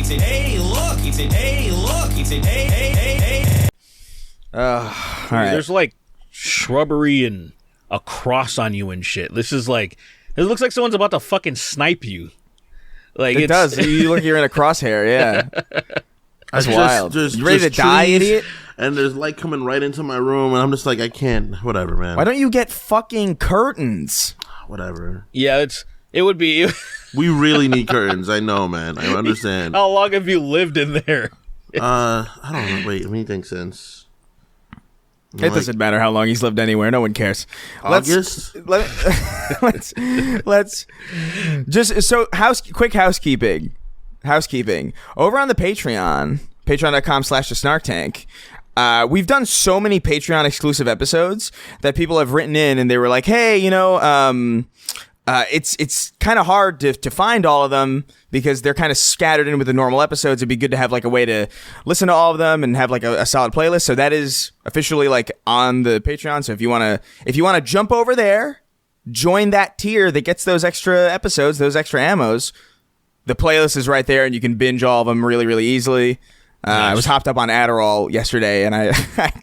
He said, hey, look. He said, hey, look. He said, hey. All right. There's like shrubbery and a cross on you and shit. This is like, it looks like someone's about to fucking snipe you. Like It does. You look, you're in a crosshair. Yeah. That's wild. You ready to die, idiot? And there's light coming right into my room, and I'm just like, I can't. Whatever, man. Why don't you get fucking curtains? Whatever. Yeah, it would be. We really need curtains. I know, man. I understand. How long have you lived in there? I don't know. Wait, let me think since. It doesn't matter how long he's lived anywhere. No one cares. August? Let's just quick housekeeping. Over on the Patreon, patreon.com/thesnarktank. We've done so many Patreon exclusive episodes that people have written in and they were like, hey, it's kind of hard to find all of them because they're kind of scattered in with the normal episodes. It'd be good to have like a way to listen to all of them and have like a solid playlist. So that is officially like on the Patreon. So if you want to jump over there, join that tier that gets those extra episodes, those extra ammos. The playlist is right there and you can binge all of them really, really easily. Nice. I was hopped up on Adderall yesterday and I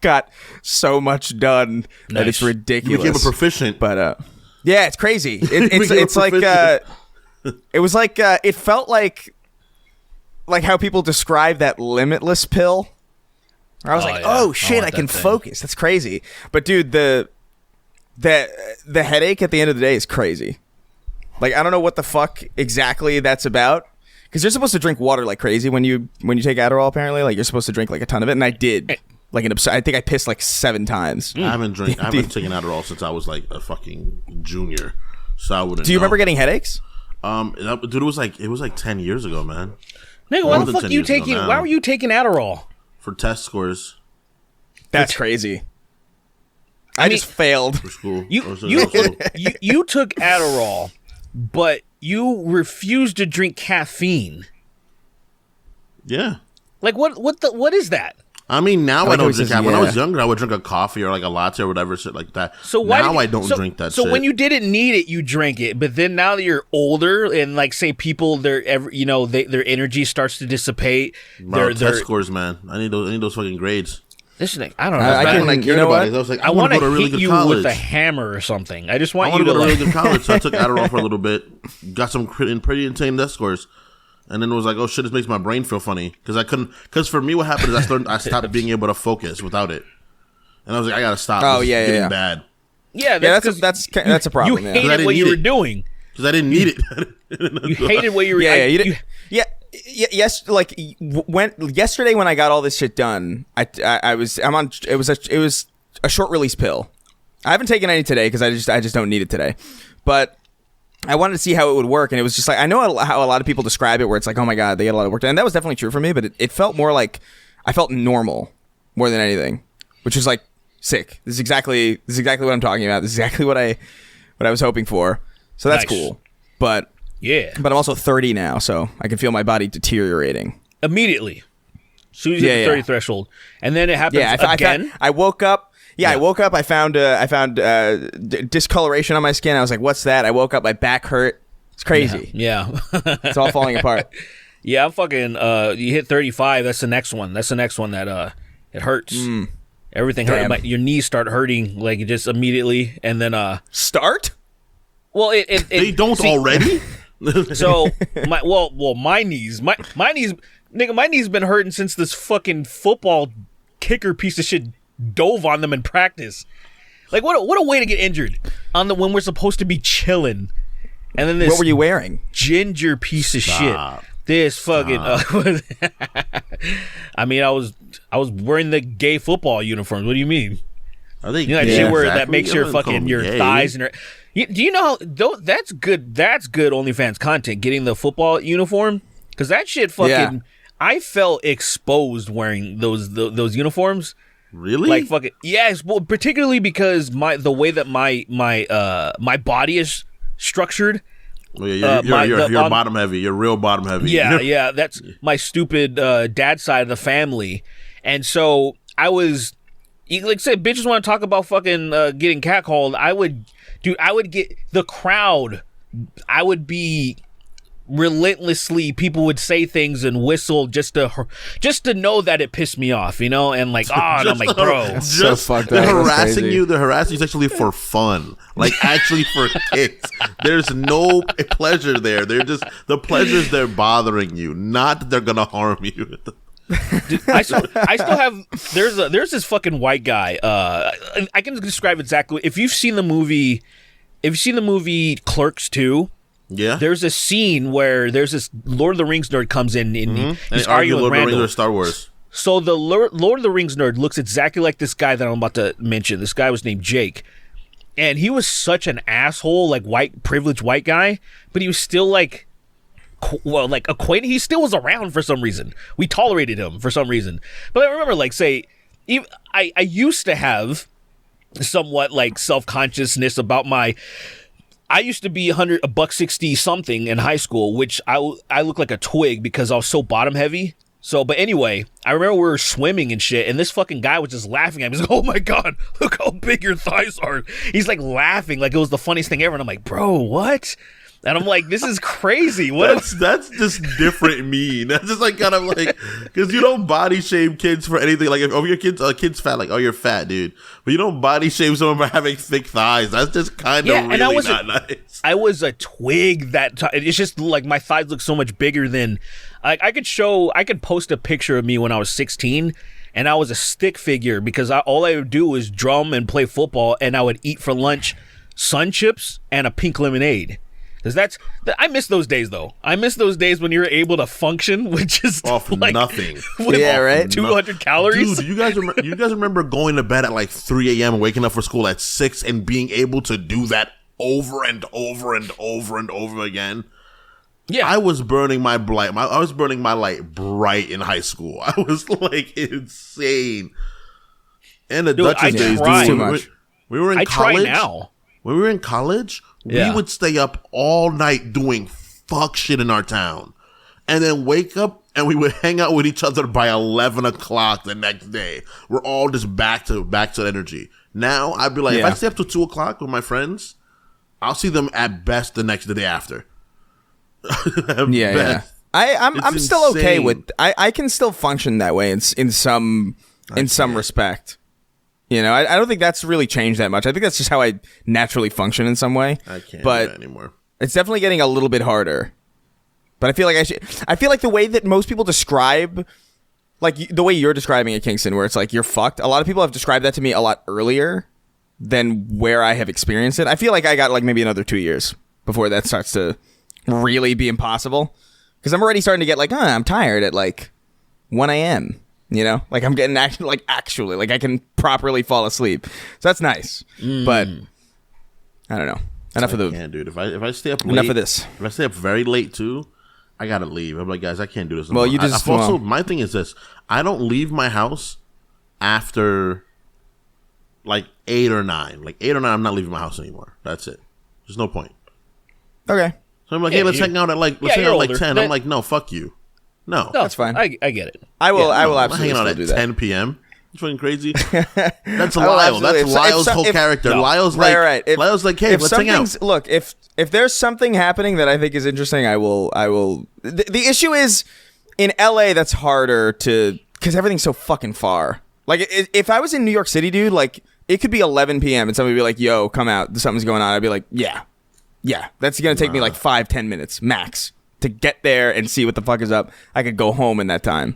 got so much done that it's ridiculous. You became a proficient. But, yeah, it's crazy. It's like it was like it felt like how people describe that Limitless pill. I was oh shit, I can focus. That's crazy. But dude, the headache at the end of the day is crazy. Like I don't know what the fuck exactly that's about. Because you're supposed to drink water like crazy when you take Adderall. Apparently, like you're supposed to drink like a ton of it, and I did. Like I think I pissed like 7 times. I haven't taken Adderall since I was like a fucking junior, so I wouldn't. Do you remember getting headaches? Dude, it was like 10 years ago, man. Nigga, why the fuck are you taking? Why were you taking Adderall? For test scores. That's crazy. I just failed for school. You took Adderall, but you refused to drink caffeine. Yeah. Like what is that? I mean, now I don't drink caffeine. When I was younger, I would drink a coffee or like a latte or whatever shit like that. So why now I don't drink that shit. So when you didn't need it, you drank it. But then now that you're older and like say people, their energy starts to dissipate. Their test scores, man. I need those fucking grades. This thing, I don't know. I cared about it. I was like, I want to go to a really good college. With a hammer or something. I just want you to go to a really good college. So I took Adderall for a little bit, got some pretty insane test scores. And then it was like, oh shit, this makes my brain feel funny because for me, what happened is I stopped being able to focus without it, and I was like, I gotta stop. Oh yeah, getting bad. Yeah, that's a problem. You hated what you were doing because I didn't need it. You hated what you were. Yes. Like yesterday when I got all this shit done, it was a short release pill. I haven't taken any today because I just don't need it today, but I wanted to see how it would work, and it was just like, I know how a lot of people describe it, where it's like, oh my god, they get a lot of work done, and that was definitely true for me, but it felt more like I felt normal more than anything, which is like sick. This is exactly what I'm talking about. This is exactly what I was hoping for. So that's cool. But I'm also 30 now, so I can feel my body deteriorating immediately. As soon as you hit the 30 threshold, and then it happens again. I woke up. I woke up. I found discoloration on my skin. I was like, "What's that?" I woke up. My back hurt. It's crazy. Yeah. It's all falling apart. Yeah, I'm fucking. You hit 35. That's the next one. That it hurts. Everything hurts. Your knees start hurting like just immediately, and then start. Well, they don't already. So my knees, nigga, my knees been hurting since this fucking football kicker piece of shit dove on them in practice. Like what a way to get injured when we're supposed to be chilling. And then this, what were you wearing? Ginger piece of shit. This fucking I mean, I was wearing the gay football uniforms. What do you mean? Are they that shit where that makes your fucking your thighs and do you know how that's good OnlyFans content, getting the football uniform? Because that shit fucking I felt exposed wearing those uniforms. Really? Like fucking yes, well, particularly because the way that my body is structured. Well, you're bottom heavy. You're real bottom heavy. Yeah. That's my stupid dad side of the family, and so I was like I said, bitches want to talk about fucking getting catcalled. I would get the crowd. I would be relentlessly people would say things and whistle just to know that it pissed me off, and like, and I'm like, bro, so fucked they're up. That's harassing crazy. you. They're harassing you sexually for fun, like actually for kicks. There's no pleasure there. The pleasures they're bothering you, not that they're gonna harm you. Dude, I still have. There's this fucking white guy. I can describe exactly. If you've seen the movie Clerks 2. Yeah, There's a scene where there's this Lord of the Rings nerd comes in and he's arguing with Lord of the Randall. Rings or Star Wars. So the Lord of the Rings nerd looks exactly like this guy that I'm about to mention. This guy was named Jake. And he was such an asshole, like privileged white guy, but he was still like acquainted. He still was around for some reason. We tolerated him for some reason. But I remember, I used to have somewhat like self-consciousness about I used to be $160 something in high school, which I look like a twig because I was so bottom heavy. So, but anyway, I remember we were swimming and shit, and this fucking guy was just laughing at me. He's like, "Oh my god, look how big your thighs are." He's like laughing like it was the funniest thing ever, and I'm like, "Bro, what?" And I'm like, "This is crazy." That's just different mean. That's just like kind of like, because you don't body shame kids for anything. Like if your kid's fat, like, oh, you're fat, dude. But you don't body shame someone for having thick thighs. That's just kind of really not nice. I was a twig that time. It's just like my thighs look so much bigger than. I could post a picture of me when I was 16, and I was a stick figure because all I would do was drum and play football, and I would eat for lunch Sun Chips and a pink lemonade. Because I miss those days, though. I miss those days when you were able to function with just off like, nothing. With right? 200 calories. Dude, you guys remember going to bed at like 3 a.m. and waking up for school at 6 and being able to do that over and over and over and over again? Yeah, I was burning my light bright in high school. I was like insane. And the Dutchess days, tried. dude. We were in college. Try now. When we were in college, we would stay up all night doing fuck shit in our town. And then wake up and we would hang out with each other by 11 o'clock the next day. We're all just back to energy. Now, I'd be like, if I stay up till 2 o'clock with my friends, I'll see them at best the day after. Yeah. I'm still okay with. I can still function that way in some respect. I don't think that's really changed that much. I think that's just how I naturally function in some way. I can't do that anymore. It's definitely getting a little bit harder. But I feel like I feel like the way that most people describe, like the way you're describing it, Kingston, where it's like you're fucked. A lot of people have described that to me a lot earlier than where I have experienced it. I feel like I got like maybe another 2 years before that starts to really be impossible. Because I'm already starting to get like, I'm tired at like 1 a.m. Like I'm getting actually like I can properly fall asleep. So that's nice. But I don't know. Enough of the. Can't, dude. If I stay up late, enough of this. If I stay up very late too, I gotta leave. I'm like, guys, I can't do this. Well, you just also my thing is this: I don't leave my house after like 8 or 9. Like 8 or 9, I'm not leaving my house anymore. That's it. There's no point. Okay. So I'm like, hey, let's hang out at like 10. I'm like, no, fuck you. No, that's fine. I get it. I will I'm absolutely hanging out still at do that. 10 p.m. It's fucking crazy. That's I will Lyle. absolutely- That's Lyle's whole character. Lyle's like, right. Lyle's like, hey, let's hang out. Look, if there's something happening that I think is interesting, I will. The issue is in LA. That's harder because everything's so fucking far. Like if I was in New York City, dude, like it could be 11 p.m. and somebody would be like, "Yo, come out. Something's going on." I'd be like, "Yeah." That's gonna take me like 5-10 minutes max to get there and see what the fuck is up. I could go home in that time,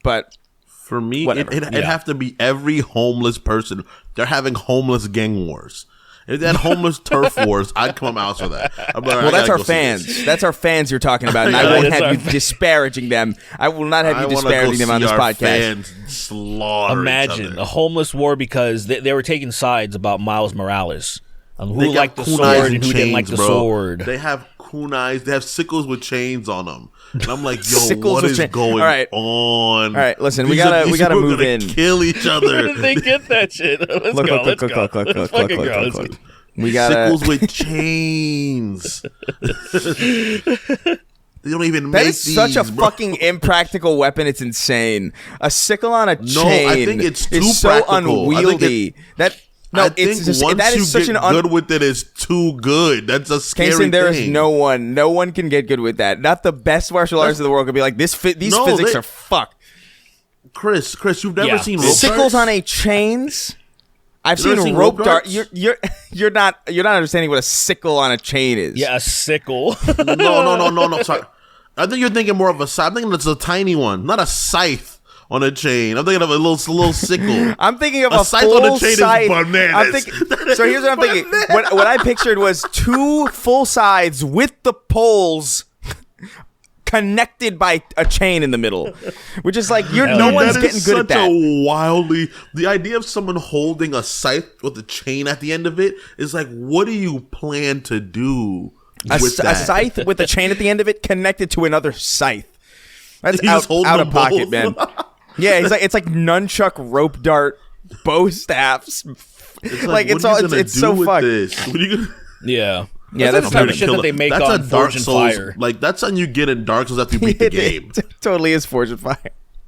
But for me, whatever. it'd have to be every homeless person. They're having homeless gang wars. If they had homeless turf wars, I'd come out for that. Well, that's our fans. That's our fans you're talking about, and I won't have you disparaging them. I will not have you disparaging them on this podcast. Fans slaughter Imagine a homeless war because they were taking sides about Miles Morales. Who They got liked the kunais sword and and who didn't like chains, the bro. sword. They have kunais. They have sickles with chains on them. And I'm like, yo, Sickles what with is chain- going All right. on? All right, listen, we These gotta people move are gonna in. Kill each Where other. did they get that shit? Let's Look, go. look, Let's look, go. look, look, Let's look, fucking look, go. look, Let's look. go. We got Sickles with chains. They don't even That make is these, such a bro. fucking impractical weapon. It's insane. A sickle on a chain I think it's too is so practical. unwieldy. No, I think it's just, once that you is such get an good with it, it's too good. That's a scary Kason, there thing. is no one can get good with that. Not the best martial artists in the world can be like these physics are fucked. Chris, you've never seen rope sickles darts? on a chains. I've You never seen seen rope rope dart. darts? You're not understanding what a sickle on a chain is. Yeah, a sickle. No. Sorry, I think you're thinking more of a scythe. I'm thinking it's a tiny one, not a scythe on a chain. I'm thinking of a little sickle. I'm thinking of a scythe full on a chain scythe. is bananas. I'm thinking, so here's what I'm thinking. What I pictured was two full scythes with the poles connected by a chain in the middle, which is like no one's getting good at that. The idea of someone holding a scythe with a chain at the end of it is like, what do you plan to do with A that? scythe with a chain at the end of it connected to another scythe. That's He's just holding out of them pocket, both. man. Yeah, it's like nunchuck, rope dart, bow staffs. It's like what it's are you all gonna it's do so with fucked. this? What are you gonna? Yeah. Yeah, that's that's the type of not shit that they make That's on a Dark Forge and Souls. Fire. Like that's something you get in Dark Souls after you beat the game. It totally is Forge and Fire.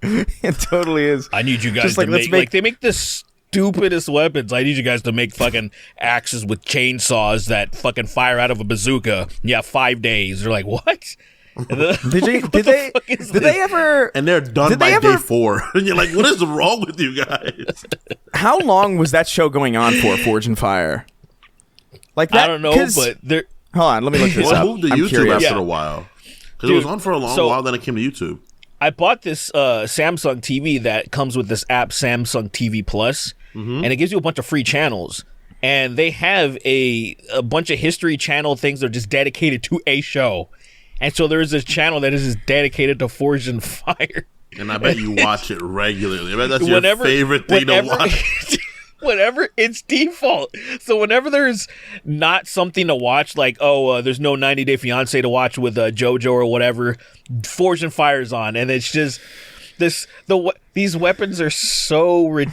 It totally is. I need you guys Just to like, let's make they make the stupidest weapons. I need you guys to make fucking axes with chainsaws that fucking fire out of a bazooka. Yeah, 5 days. They're like, what? Did they ever? And they're done Did by they day ever- 4. And you're like, what is wrong with you guys? How long was that show going on for? Forge and Fire. Like that, I don't know, 'cause- but they're hold on, let me look this Well, up. it moved to I'm YouTube curious. after Yeah. a while. Because it was on for a long so- while, then it came to YouTube. I bought this Samsung TV that comes with this app, Samsung TV Plus, and it gives you a bunch of free channels. And they have a bunch of history channel things that are just dedicated to a show. And so there is this channel that is just dedicated to Forge and Fire. And I bet you watch it regularly. I bet that's your favorite thing to watch. Whenever it's default. So whenever there's not something to watch, like, there's no 90 Day Fiancé to watch with JoJo or whatever, Forge and Fire's on. And it's just these weapons are so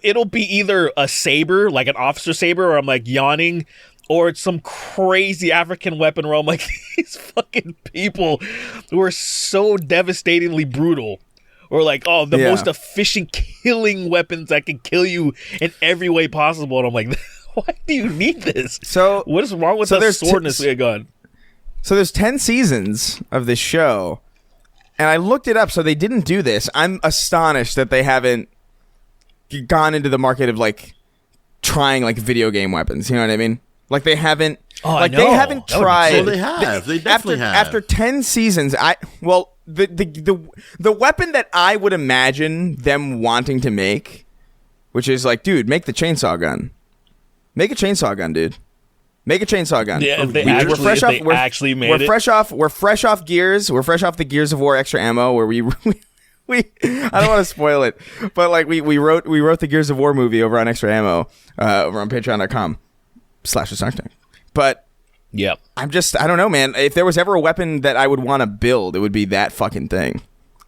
it'll be either a saber, like an officer saber, or I'm like yawning, or it's some crazy African weapon where I'm like, these fucking people who are so devastatingly brutal. Or like, the most efficient killing weapons that can kill you in every way possible. And I'm like, why do you need this? So what is wrong with the swordness we had gone? So there's 10 seasons of this show, and I looked it up. So they didn't do this. I'm astonished that they haven't gone into the market of like trying like video game weapons. You know what I mean? Like they haven't. Oh, like I they know. haven't That would be tried. sick. Well, they have. They definitely have. After 10 seasons, the weapon that I would imagine them wanting to make, which is like, dude, make the chainsaw gun. Make a chainsaw gun, dude. Make a chainsaw gun. Yeah, if they We're fresh off. We're fresh off Gears. We're fresh off the Gears of War extra ammo, where we I don't want to spoil it, but like we wrote the Gears of War movie over on extra ammo over on patreon.com/Snark. But yeah, I don't know, man. If there was ever a weapon that I would want to build, it would be that fucking thing.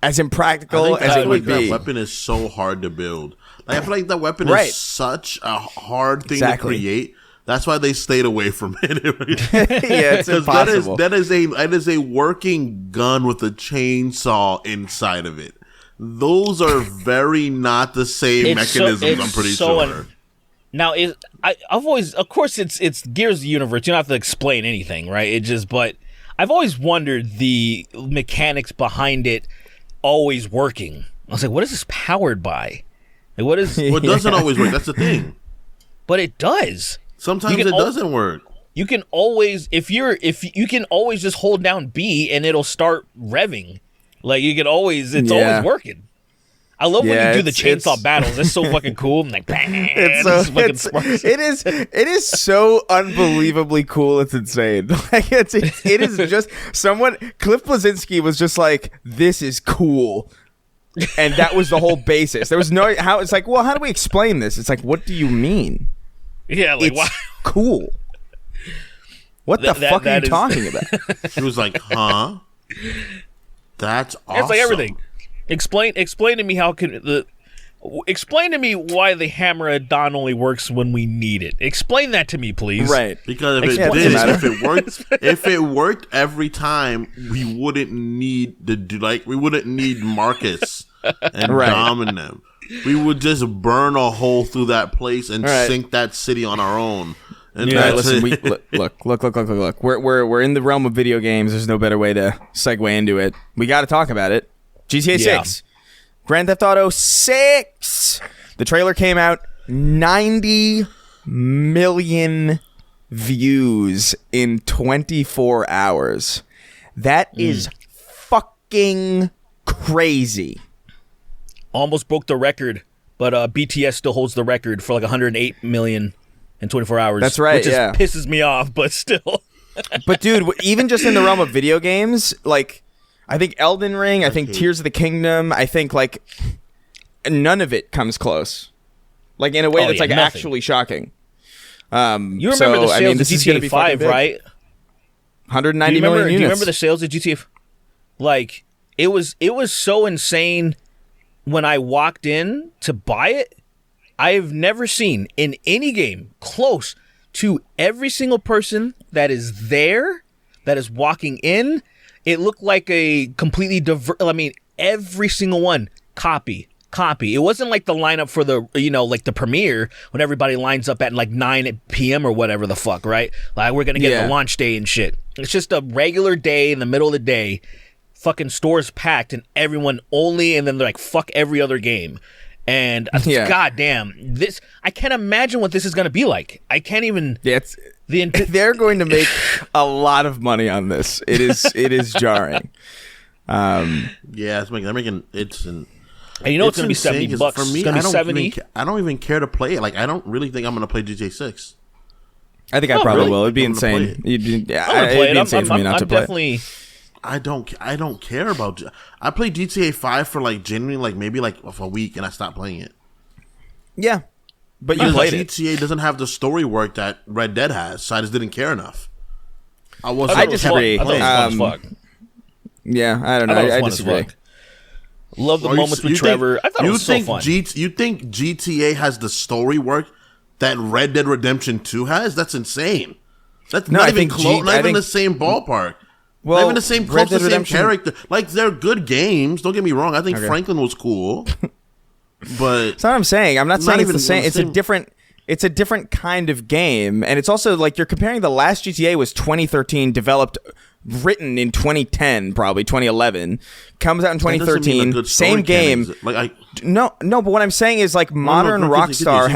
As impractical as it would be. That weapon is so hard to build. Like, I feel like that weapon Right. is such a hard thing Exactly. to create. That's why they stayed away from it. Yeah, it's impossible. That is a working gun with a chainsaw inside of it. Those are very not the same mechanisms. I'm pretty sure. Now, I've always, of course, it's Gears of the Universe. You don't have to explain anything, right? But I've always wondered the mechanics behind it always working. I was like, what is this powered by? Like, what is? Well, it doesn't always work. That's the thing. But it does. Sometimes it doesn't work. You can always, if you can always just hold down B and it'll start revving. Like you can always, it's always working. I love when you do the chainsaw battles. It's so fucking cool. And like, it is so unbelievably cool. It's insane. Like it is just someone. Cliff Bleszinski was just like, this is cool. And that was the whole basis. There was no how. It's like, well, how do we explain this? It's like, what do you mean? Yeah, like it's cool. What the fuck are you talking about? He was like, huh? That's awesome. It's like everything. Explain to me explain to me why the hammer at dawn only works when we need it. Explain that to me, please. Right. Because if it worked every time, we wouldn't need Marcus and Dom and them. we would just burn a hole through that place and right. sink that city on our own. And Yeah, that's listen, it. look. We're in the realm of video games. There's no better way to segue into it. We got to talk about it. GTA 6, Grand Theft Auto 6. The trailer came out. 90 million views in 24 hours. That is fucking crazy. Almost broke the record, but BTS still holds the record for like 108 million in 24 hours. That's right, which just yeah. pisses me off, but still. But dude, even just in the realm of video games, like I think Elden Ring, I think Tears of the Kingdom, I think like none of it comes close. Like in a way that's like nothing. actually shocking. You remember the sales of GTA 5, right? 190 million units. Do you remember the sales of GTA? Like it was so insane when I walked in to buy it. I've never seen in any game close to every single person that is there, that is walking in. It looked like a completely every single one copy. It wasn't like the lineup for the, like the premiere when everybody lines up at like 9 p.m. or whatever the fuck, right? Like we're going to get the launch day and shit. It's just a regular day in the middle of the day. Fucking stores packed and everyone only, and then they're like, fuck every other game. And goddamn, this, I can't imagine what this is going to be like. I can't even. They're going to make a lot of money on this. It is jarring. Yeah, they're making it's an. And you know it's going to be $70 for me. It's going to be 70. I don't even care to play it. Like I don't really think I'm going to play GTA 6. I think I probably will. It'd be insane. I'm going to play it. I'm definitely. I don't care about. I played GTA 5 for like genuinely like maybe like a week and I stopped playing it. Yeah, but you played it. GTA doesn't have the story work that Red Dead has, so I just didn't care enough. I disagree. I thought it was fun as fuck. Yeah, I don't know. I disagree. Love the moments with Trevor. I thought it was so fun. You think GTA has the story work that Red Dead Redemption 2 has? That's insane. That's not even close. Not even the same ballpark. Well, not even the same close to the same character. Like they're good games. Don't get me wrong. I think Franklin was cool, but that's not what I'm saying. I'm not saying it's the same. It's a different. It's a different kind of game, and it's also like you're comparing the last GTA was 2013, developed, written in 2010, probably 2011, comes out in 2013. Same game. No. But what I'm saying is like modern Rockstar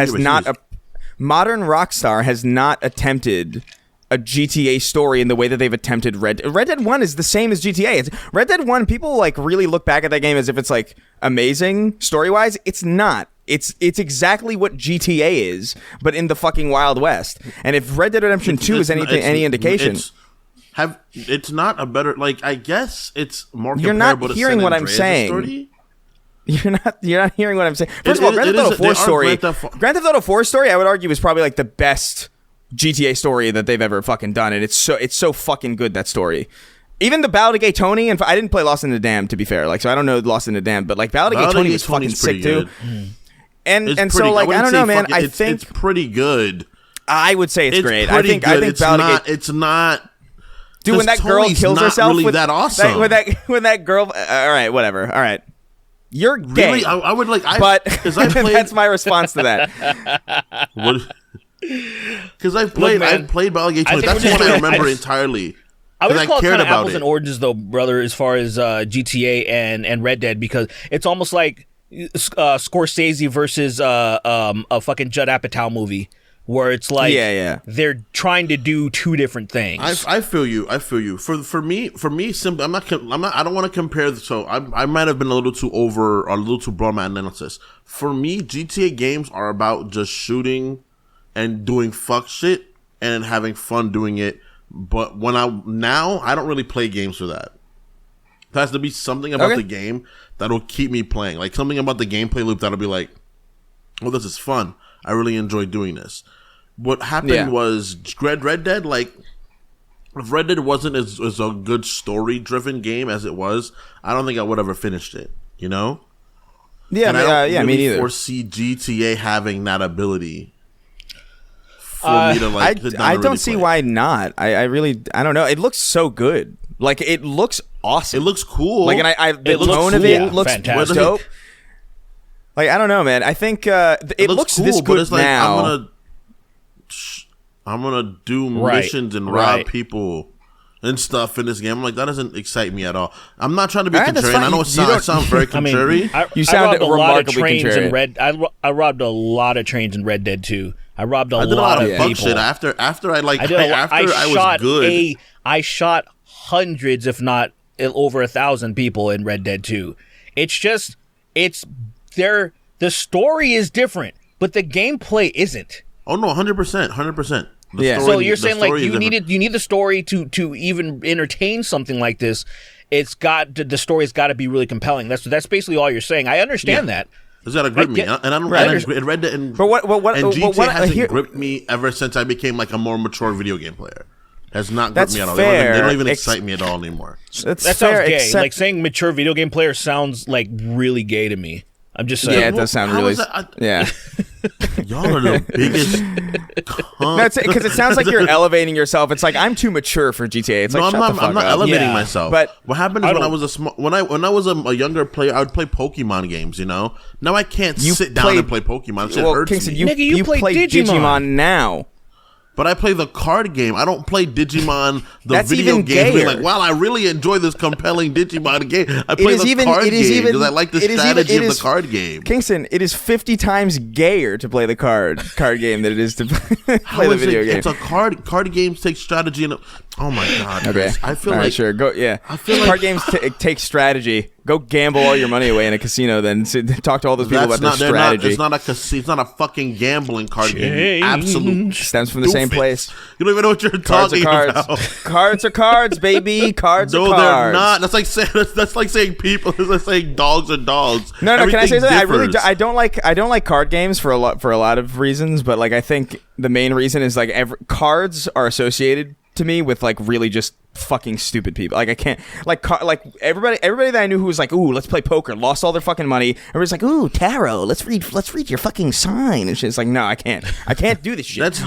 has not attempted a GTA story in the way that they've attempted Red Dead 1 is the same as GTA. Red Dead 1, people like really look back at that game as if it's like amazing story-wise. It's not. It's exactly what GTA is, but in the fucking Wild West. And if Red Dead Redemption 2 is any indication, it's not a better, like, I guess it's more you're comparable not hearing to what I'm saying. story? You're not hearing what I'm saying. First of all, Grand Theft Auto 4 story, I would argue, is probably like the best GTA story that they've ever fucking done, and it's so fucking good, that story. Even the Ballad of Gay Tony, and I didn't play Lost in the Damned, to be fair, like, so I don't know Lost in the Damned, but like Ballad of Gay Tony was fucking sick too. And so like I don't know, man. I think it's pretty good. I would say it's great. I think Ballad of Gay. It's not. Dude, when that girl kills herself, really that awesome. When that girl, all right, whatever, all right. You're gay. Really, I would like, but that's my response to that. Because I played Ballad of Gay Tony. That's what I remember entirely. I would call it kind of apples and oranges, though, brother, as far as GTA and Red Dead, because it's almost like Scorsese versus a fucking Judd Apatow movie, where it's like they're trying to do two different things. I feel you. For me, simply, I don't want to compare. So I might have been a little too broad my analysis. For me, GTA games are about just shooting and doing fuck shit and having fun doing it. But I don't really play games for that. There has to be something about the game that'll keep me playing. Like something about the gameplay loop that'll be like, oh, this is fun. I really enjoy doing this. What happened was Red Dead, like, if Red Dead wasn't as a good story-driven game as it was, I don't think I would have ever finished it, you know? Yeah, and I don't me neither. foresee GTA having that ability for me to, like, I don't see why not. I don't know. It looks so good. Like, it looks awesome. It looks cool. Like, and the tone of it looks fantastic. dope. Like, I don't know, man. I think it looks cool, this but good it's like, now. I'm gonna do missions and rob people and stuff in this game. I'm like, that doesn't excite me at all. I'm not trying to be contrarian. I know I sound very contrary. You sound robbed a lot of remarkably trains contrarian. in Red. I robbed a lot of trains in Red Dead 2. I robbed a I did a lot lot of of fuck people. shit after I like I did a lot. after I was good. I shot hundreds, if not over 1,000 people in Red Dead 2. The story is different, but the gameplay isn't. Oh no, 100%. Yeah. So you're saying like you need the story to even entertain something like this. The story's got to be really compelling. That's basically all you're saying. I understand that. It's got to grip me, and I don't. Right. And Red Dead and GTA hasn't gripped me ever since I became like a more mature video game player. Has not gripped me at all. Fair. They don't even excite me at all anymore. That sounds gay. Like saying mature video game player sounds like really gay to me. I'm just saying. Yeah, it does sound How really. is that? Yeah. Y'all are the biggest. No, because it sounds like you're elevating yourself. It's like I'm too mature for GTA. It's like No, I'm not elevating Yeah. myself. But what happened is when I was when I was a younger player, I would play Pokemon games. You know, now I can't sit down and play Pokemon. Shit hurts Kingston, me. Nigga, you play Digimon now. But I play the card game. I don't play Digimon, the That's video even game. Being gayer. like, wow, I really enjoy this compelling Digimon game. I play the card game because I like the strategy of the card game. Kingston, it is 50 times gayer to play the card game than it is to play the video game. It's a card games take strategy and oh my god. Okay, I feel all right, like sure. Go. Yeah, I feel card like games take strategy. Go gamble all your money away in a casino. Then talk to all those people about their strategy. It's not a casino. It's not a fucking gambling card game. Absolute stems from the same place. You don't even know what you're talking about. Cards are cards, baby. Cards are cards. No, they're not. That's like saying people. That's like saying dogs are dogs. No. Can I say something? Differs. I don't like card games for a lot of reasons, but like I think the main reason is like cards are associated to me with like really just fucking stupid people. Like I can't like everybody that I knew who was like, ooh, let's play poker, lost all their fucking money. Everybody's like, ooh, tarot, let's read your fucking sign and shit. It's like, no, I can't do this shit. That's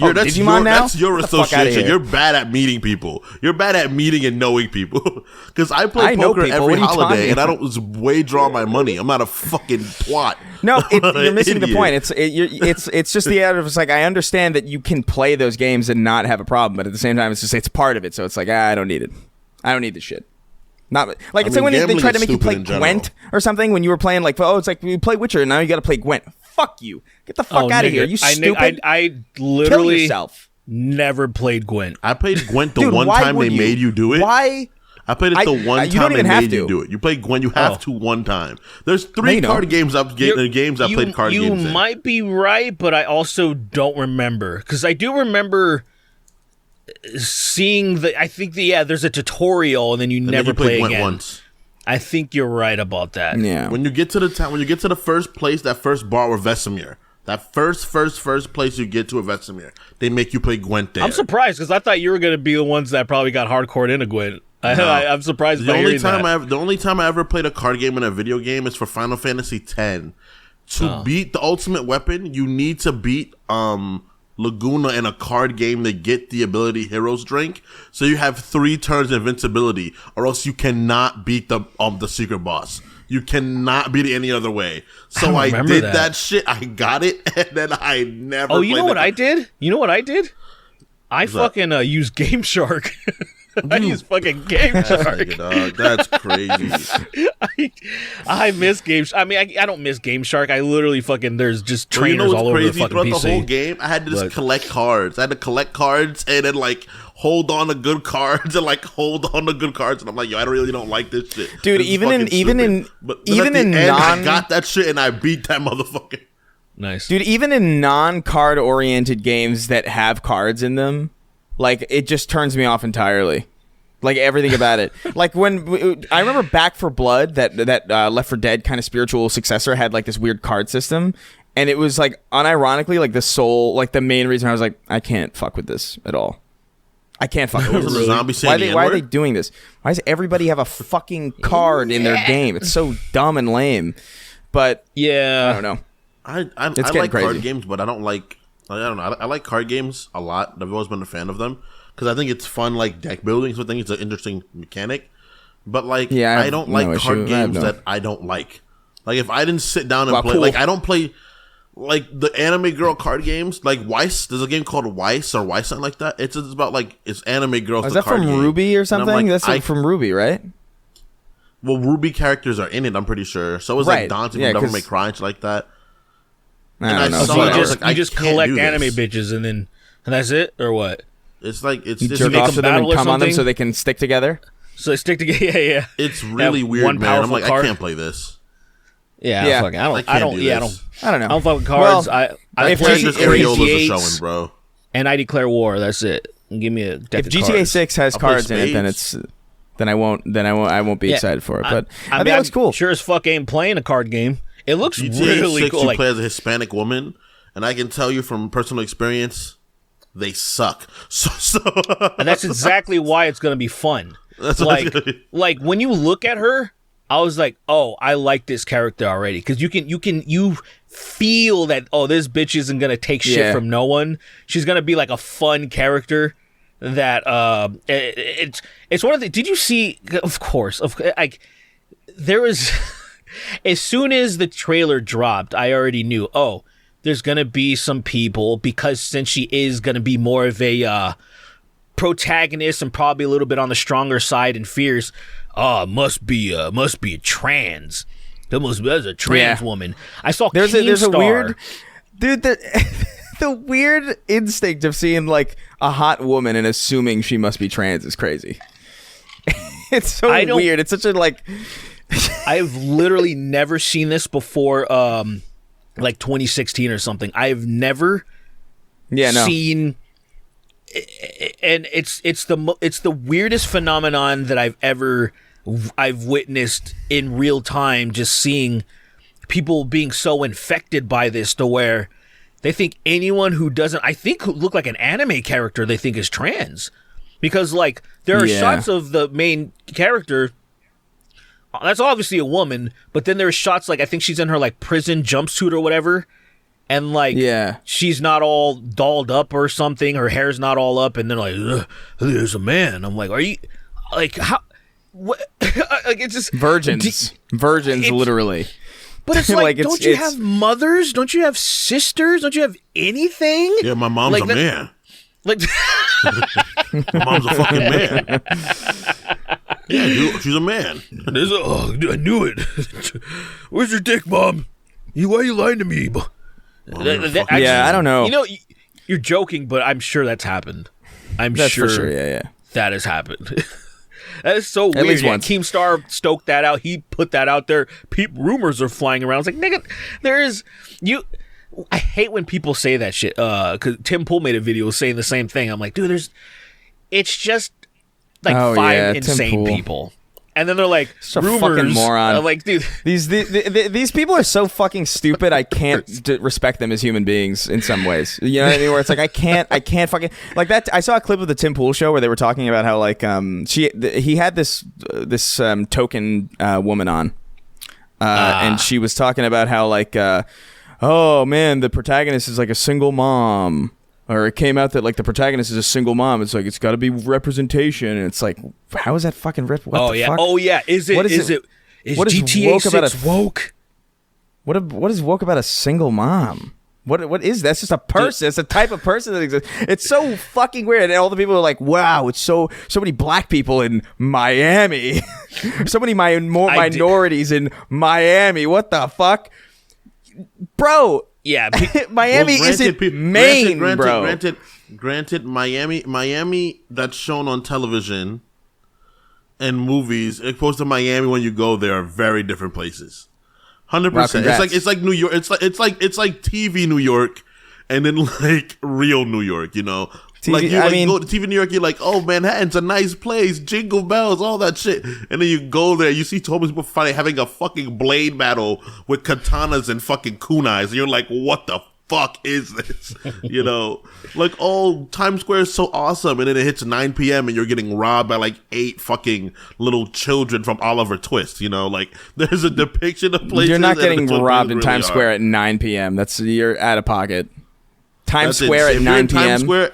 your association. You're bad at meeting people. You're bad at meeting and knowing people. Because I play poker every holiday and I don't withdraw my money. I'm not a fucking twat. No, you're missing the point. It's just the idea of it's like I understand that you can play those games and not have a problem, but at the same time, it's part of it. So it's like I don't need it. I don't need this shit. Not like it's like when they tried to make you play Gwent or something when you were playing like it's like you play Witcher and now you got to play Gwent. Fuck you. Get the fuck out of here. You stupid. I literally kill yourself. Never played Gwent. I played Gwent the one time they made you do it. Why? I played it the one time they made you do it. You play Gwen. You have to one time. There's 3 card games I played card games. You might be right, but I also don't remember because I do remember seeing there's a tutorial and then you never play again. Once. I think you're right about that. Yeah. When you get to the first place, that first bar with Vesemir. That first place you get to a Vesemir, they make you play Gwent there. I'm surprised because I thought you were going to be the ones that probably got hardcore into Gwent. I'm surprised by hearing that. The only time I ever played a card game in a video game is for Final Fantasy X. To beat the ultimate weapon, you need to beat Laguna in a card game to get the ability Heroes Drink. So you have 3 turns of invincibility, or else you cannot beat the secret boss. You cannot beat it any other way. So I did that shit. I got it, and then I never. Oh, you know what I did? I fucking used Game Shark. I use fucking Game Shark. That's crazy. I miss Game Shark. I mean, I don't miss Game Shark. I literally there's just trainers all over the fucking Throughout PC. the whole game, I had to just collect cards. I had to collect cards and then hold on to good cards and hold on to good cards. And I'm like, yo, I really don't like this shit. Dude, this even in I got that shit and I beat that motherfucker. Nice. Dude, even in non-card oriented games that have cards in them, it just turns me off entirely. Everything about it. When I remember Back 4 Blood, that Left 4 Dead kind of spiritual successor had this weird card system, and it was unironically the main reason I was like, I can't fuck with this at all. I can't fuck with this. Why are they doing this? Why does everybody have a fucking card in their game? It's so dumb and lame. But yeah, I don't know. I like card games, but I don't like. I don't know. I like card games a lot. I've always been a fan of them because I think it's fun, deck building. So I think it's an interesting mechanic. But I don't like card games that I don't like. Like if I didn't sit down and Wow, play, cool. like I don't play like the anime girl card games, like Weiss. There's a game called Weiss or Weiss, something like that. It's about like it's anime girls. Is the that card from game. Ruby or And I'm something? like, That's from Ruby, right? Well, Ruby characters are in it. I'm pretty sure. So it was Right. like Dante Yeah, from Devil 'cause- May Cry and shit like that. I And don't know. I saw So it, you I was just like, I you just can't collect do anime this. bitches and that's it, or what? It's like it's You just jerk make off them to them and battle or come on them something? so they can stick together. So they stick together. Yeah. it's really Have weird, one man. I'm powerful like, card. I can't play this. Yeah. Yeah. Fucking, I can't don't. do Yeah. this. I don't know. I don't fuck with cards. Well, I if play GTA Just Crazy areolas are GTA showing, bro. and I declare war. That's it. Give me a deck If of GTA cards. 6 has I'll play cards in it, then spades. I won't be Yeah. excited for it. But I mean, think it looks cool. Sure as fuck ain't playing a card game. It looks GTA really 6, cool. you Like, play as a Hispanic woman, and I can tell you from personal experience, they suck. So and that's exactly why it's gonna be fun. That's what it's like, gonna be. like when you look at her, I was like, oh, I like this character already because you feel that this bitch isn't gonna take shit Yeah. from no one. She's gonna be like a fun character that it's one of the. Did you see? Of course, like there was. As soon as the trailer dropped, I already knew. Oh, there's gonna be some people because since she is gonna be more of a protagonist and probably a little bit on the stronger side and fierce. Must be a trans. That's a trans Yeah. woman. I saw There's a Keemstar. weird dude. The weird instinct of seeing like a hot woman and assuming she must be trans is crazy. It's so I don't- weird. It's such a like. I've literally never seen this before. Like 2016 or something. I've never seen. And it's the weirdest phenomenon that I've witnessed in real time. Just seeing people being so infected by this to where they think anyone who doesn't, who look like an anime character, they think is trans, because like there are Yeah. shots of the main character. That's obviously a woman, but then there's shots like I think she's in her like prison jumpsuit or whatever. And like, she's not all dolled up or something. Her hair's not all up, and then like, there's a man. I'm like, are you like how? What? Like it's just Virgins, literally. But it's like, don't you have mothers? Don't you have sisters? Don't you have anything? Yeah, my mom's like a that- man. Like, My mom's a fucking man. Yeah, dude, she's a man. I knew it. Where's your dick, Mom? Why are you lying to me? Yeah, I don't know. You know, you're joking, but I'm sure that's happened. That's for sure. Yeah. That has happened. That is so weird. At least Yeah, once. Keemstar stoked that out. He put that out there. Rumors are flying around. It's like, nigga, there is you. I hate when people say that shit. Because Tim Pool made a video saying the same thing. I'm like, dude, it's just like Oh, five yeah, Tim insane Pool. people. And then they're like, Such a rumors. fucking moron. I'm like, dude. These people are so fucking stupid. I can't respect them as human beings in some ways. You know what I mean? Where it's like I can't fucking like that. I saw a clip of the Tim Pool show where they were talking about how like he had this token woman on, and she was talking about how like oh man, the protagonist is like a single mom. Or it came out that like the protagonist is a single mom. It's like it's got to be representation, and it's like, how is that fucking what the fuck? Oh yeah. Is it? What Is what is GTA woke 6 about a woke? What is woke about a single mom? What is that? It's just a person. It's a type of person that exists. It's so fucking weird. And all the people are like, wow, it's so many black people in Miami. So many minorities in Miami. What the fuck? Bro, Yeah. Miami Well, isn't granted, Maine, bro. Granted, Miami that's shown on television and movies, opposed to Miami when you go there, are very different places. 100%. It's like New York. It's like TV New York, and then like real New York. You know, TV, you go to TV New York. You're like, oh, Manhattan's a nice place. Jingle bells, all that shit. And then you go there, you see homeless people having a fucking blade battle with katanas and fucking kunais. And you're like, what the fuck is this? You know, like, oh, Times Square is so awesome. And then it hits 9 p.m. and you're getting robbed by like 8 fucking little children from Oliver Twist. You know, like there's a depiction of places. You're not and getting it's what robbed things in really Times are. Square at 9 p.m. You're out of pocket. Times That's it. Square at If 9 you're in Times p.m. Square,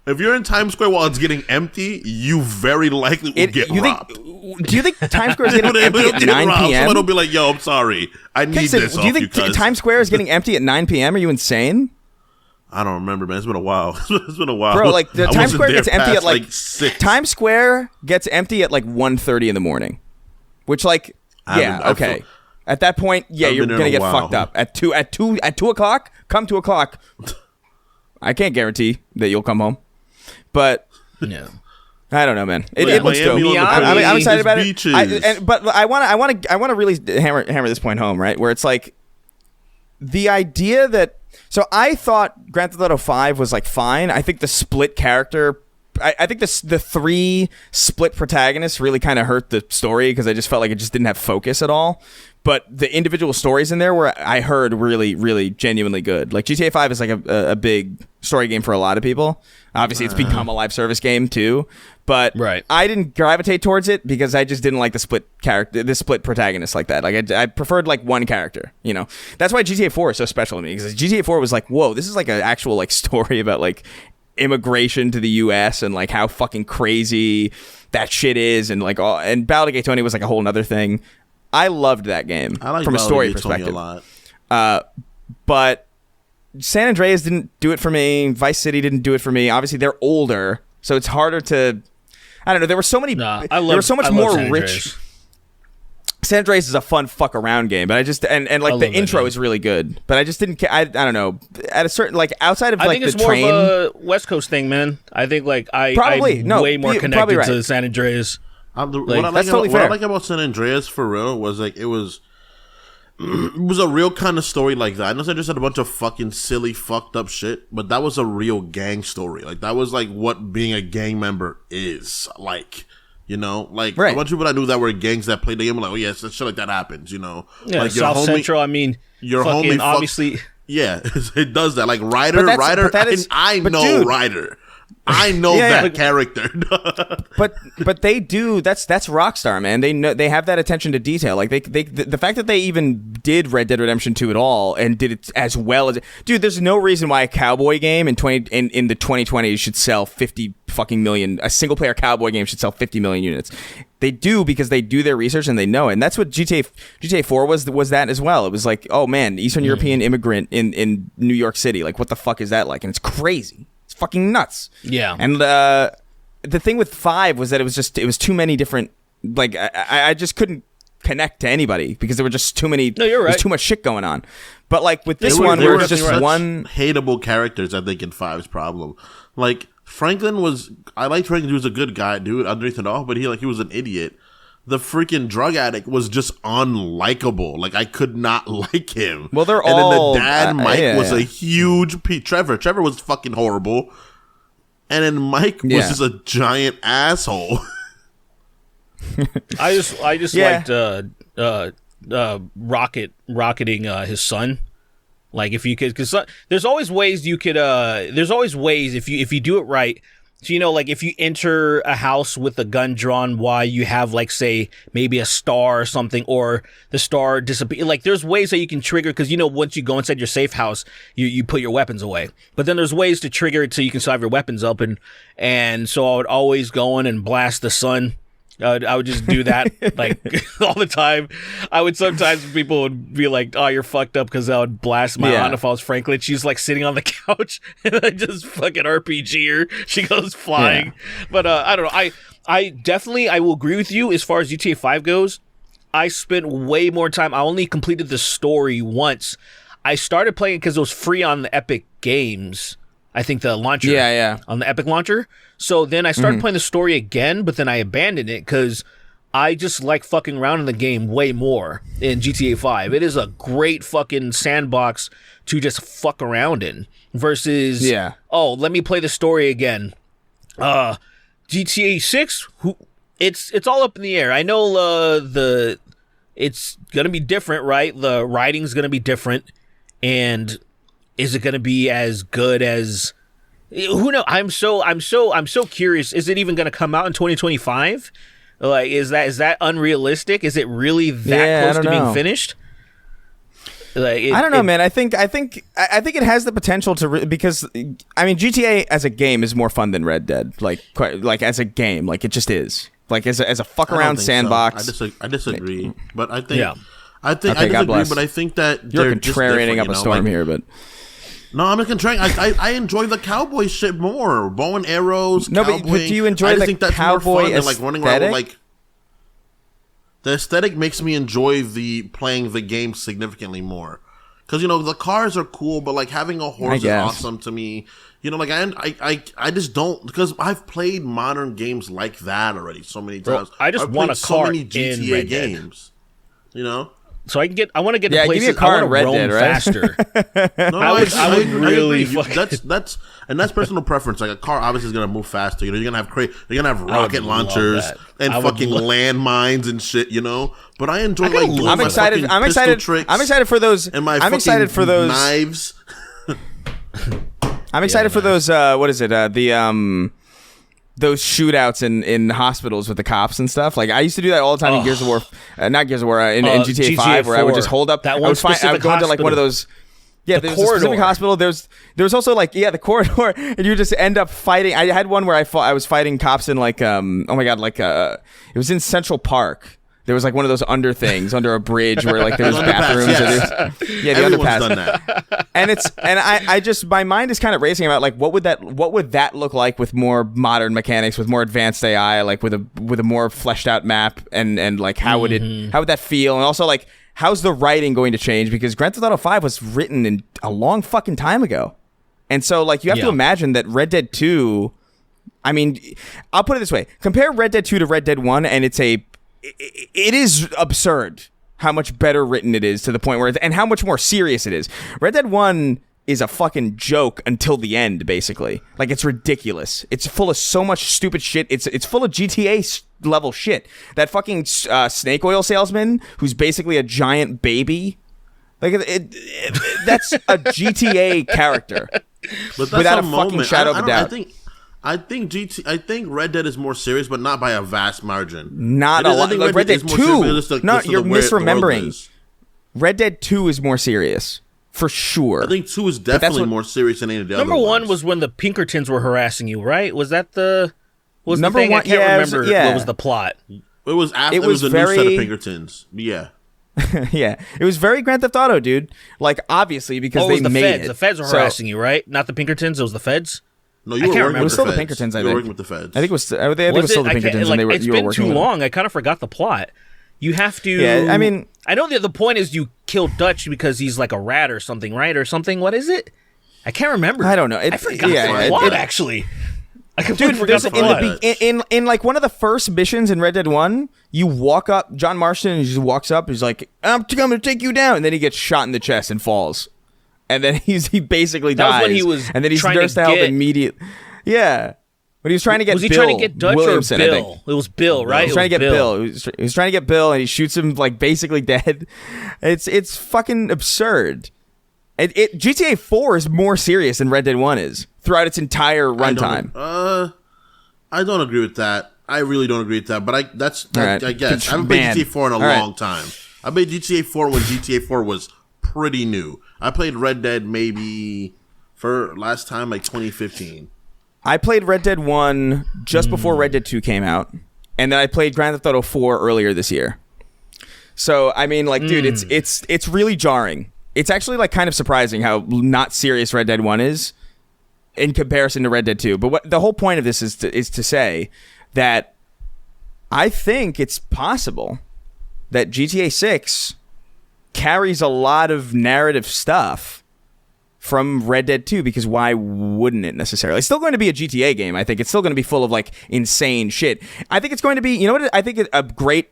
if you're in Times Square while it's getting empty, you very likely will get robbed. Do you think Times Square is getting It'll empty at get 9 robbed. p.m.? Someone will be like, "Yo, I'm sorry, I need So, this." do you think Times Square is getting empty at 9 p.m.? Are you insane? I don't remember, man. It's been a while. It's been a while, Bro, like the I Times wasn't Square there gets empty past, at like 6. Times Square gets empty at like 1:30 in the morning, which like okay. At that point, yeah, I've you're been there gonna in a get while. fucked up at 2 o'clock. Come 2 o'clock. I can't guarantee that you'll come home, but Yeah. I don't know, man. It Yeah, looks dope. Miami on the I'm beach, excited about beaches. it. But I want to really hammer this point home, right? Where it's like the idea that. So I thought Grand Theft Auto 5 was like fine. I think the split character. I think the 3 split protagonists really kind of hurt the story because I just felt like it just didn't have focus at all. But the individual stories in there were, I heard, really, really genuinely good. Like GTA 5 is like a big story game for a lot of people. Obviously, it's become a live service game too. But I didn't gravitate towards it because I just didn't like the split protagonist like that. Like I preferred like one character. You know, that's why GTA 4 is so special to me because GTA 4 was like, whoa, this is like an actual like story about like immigration to the U.S. and like how fucking crazy that shit is, and like all. And Battle of Tony was like a whole other thing. I loved that game from a story perspective. A lot. But San Andreas didn't do it for me. Vice City didn't do it for me. Obviously, they're older, so it's harder to. I don't know. There were so many. There was so much more San rich. Andreas. San Andreas is a fun fuck around game, but I just and like the intro is really good, but I just didn't. I don't know. At a certain like outside of like I think it's the train, more of a West Coast thing, man. I think like I'm way more connected to San Andreas. What I like about San Andreas for real was like it was a real kind of story like that. I know San Andreas had a bunch of fucking silly, fucked up shit, but that was a real gang story. Like that was like what being a gang member is like. You know, like a bunch of people I knew that were gangs that played the game were like, oh yeah, shit like that happens. You know, yeah, like South Central. I mean, your fucking homie obviously. Yeah, it does that. Like Ryder. I know dude, Ryder. I know that character. but they do. That's Rockstar, man. They know, they have that attention to detail. Like the fact that they even did Red Dead Redemption 2 at all and did it as well as dude. There's no reason why a cowboy game in the 2020s should sell 50 fucking million. A single player cowboy game should sell 50 million units. They do because they do their research and they know it. And that's what GTA 4 was that as well. It was like, oh man, Eastern European immigrant in New York City. Like what the fuck is that like? And it's crazy. Fucking nuts. Yeah. And the thing with 5 was that it was too many different like I just couldn't connect to anybody because there were just too many. No, you're right. There's too much shit going on. But like with this one, where it's just one hateable characters. I think in 5's problem. Like Franklin was. I liked Franklin. He was a good guy, dude. Underneath it all, but he was an idiot. The freaking drug addict was just unlikable. Like I could not like him. Well, they're and all. And then the dad, Mike, was a huge Trevor was fucking horrible. And then Mike was just a giant asshole. I just liked rocketing his son. Like if you could, because there's always ways you could. There's always ways if you do it right. So, you know, like if you enter a house with a gun drawn, why you have like, say, maybe a star or something, or the star disappear. Like there's ways that you can trigger because, you know, once you go inside your safe house, you put your weapons away. But then there's ways to trigger it so you can still have your weapons up. And so I would always go in and blast the sun. I would just do that like all the time. I would sometimes people would be like, "Oh, you're fucked up," because I would blast my aunt if I was Franklin. She's like sitting on the couch and I just fucking RPG her. She goes flying. Yeah. But I don't know. I definitely I will agree with you as far as GTA 5 goes. I spent way more time. I only completed the story once. I started playing it because it was free on the Epic Games. I think the launcher. Yeah. On the Epic launcher. So then I started playing the story again, but then I abandoned it because I just like fucking around in the game way more in GTA 5. It is a great fucking sandbox to just fuck around in versus, let me play the story again. GTA 6, it's all up in the air. I know it's going to be different, right? The writing's going to be different. And is it going to be as good as... Who knows? I'm so curious. Is it even going to come out in 2025? Like, is that unrealistic? Is it really that close to being finished? I don't know, man. I think it has the potential to because I mean GTA as a game is more fun than Red Dead. Like as a game, like it just is. Like as a fuck around sandbox. So. I disagree, but I think I disagree, but I think that you're they're contrarianing up a storm here, but no, I'm not contrarian. I enjoy the cowboy shit more. Bow and arrows. No, but do you enjoy the cowboy aesthetic? Like running around with, like the aesthetic makes me enjoy playing the game significantly more. Because the cars are cool, but like having a horse is awesome to me. Like I just don't, because I've played modern games like that already so many times. Bro, I just want a car so many GTA in Red games. So I want to get to places. Give me a car in Red Dead, right? Faster. No, I would really. That's personal preference. Like a car, obviously, is gonna move faster. You're gonna have rocket launchers and fucking landmines and shit. But I enjoy I'm excited. I'm excited for those. And my knives. I'm excited for those. What is it? Those shootouts in hospitals with the cops and stuff. Like I used to do that all the time in Gears of War, not Gears of War, in GTA 5, where I would just hold up. That one I would go into like one of those. Yeah, there's a specific hospital. There was also like the corridor, and you just end up fighting. I had one where I was fighting cops in like oh my god, like it was in Central Park. There was like one of those under things under a bridge where like there was bathrooms. Yes. The Everyone's underpass. done that. And I just, my mind is kind of racing about like what would that look like with more modern mechanics, with more advanced AI, like with a more fleshed out map, and like how would that feel, and also like how's the writing going to change, because Grand Theft Auto 5 was written in a long fucking time ago, and so like you have to imagine that Red Dead 2. I mean, I'll put it this way: compare Red Dead 2 to Red Dead 1, and it is absurd how much better written it is, to the point where and how much more serious it is. Red Dead 1 is a fucking joke until the end, basically. Like, it's ridiculous. It's full of so much stupid shit. It's full of GTA level shit. That fucking snake oil salesman who's basically a giant baby. Like, that's a GTA character. But that's without a fucking shadow of a doubt. I think Red Dead is more serious, but not by a vast margin. Not a lot. Like Red Dead 2. No, you're misremembering. Red Dead 2 is more serious, for sure. I think 2 is definitely more serious than any of the other ones. Number 1 was when the Pinkertons were harassing you, right? Was that the... Was number the thing? one, I can't remember what was the plot. It was after. It was a new set of Pinkertons. Yeah. Yeah, it was very Grand Theft Auto, dude. Like, obviously, because they made feds. it. The feds were harassing you, right? Not the Pinkertons. It was the feds. No, you were working with the feds. It was still the Pinkertons, I think. You were working with the feds. I think it was still the Pinkertons, and you were working with them. It's been too long. I kind of forgot the plot. You have to... Yeah, I mean... I know that the point is you kill Dutch because he's like a rat or something, right? Or something. What is it? I can't remember. I don't know. I forgot the plot, actually. I completely forgot the plot. In like one of the first missions in Red Dead 1, you walk up, John Marston just walks up, he's like, I'm going to take you down, and then he gets shot in the chest and falls. And then he basically dies. That was when he was and then he's nursed to help immediately. Yeah. But he was trying to get Bill. Was he trying to get Dutch Williamson, or Bill? It was Bill, right? He was trying to get Bill. He was trying to get Bill, and he shoots him like basically dead. It's fucking absurd. GTA 4 is more serious than Red Dead 1 is throughout its entire runtime. I don't agree with that. I really don't agree with that. But I guess I haven't played GTA 4 in a long time. I played GTA 4 when GTA 4 was pretty new. I played Red Dead maybe for last time like 2015. I played Red Dead 1 just before Red Dead 2 came out, and then I played Grand Theft Auto 4 earlier this year. So I mean, like, dude, it's really jarring. It's actually like kind of surprising how not serious Red Dead 1 is in comparison to Red Dead 2. But what the whole point of this is to say that I think it's possible that GTA 6 carries a lot of narrative stuff from Red Dead 2, because why wouldn't it necessarily? It's still going to be a GTA game. I think it's still going to be full of like insane shit. I think it's going to be, you know what I think a great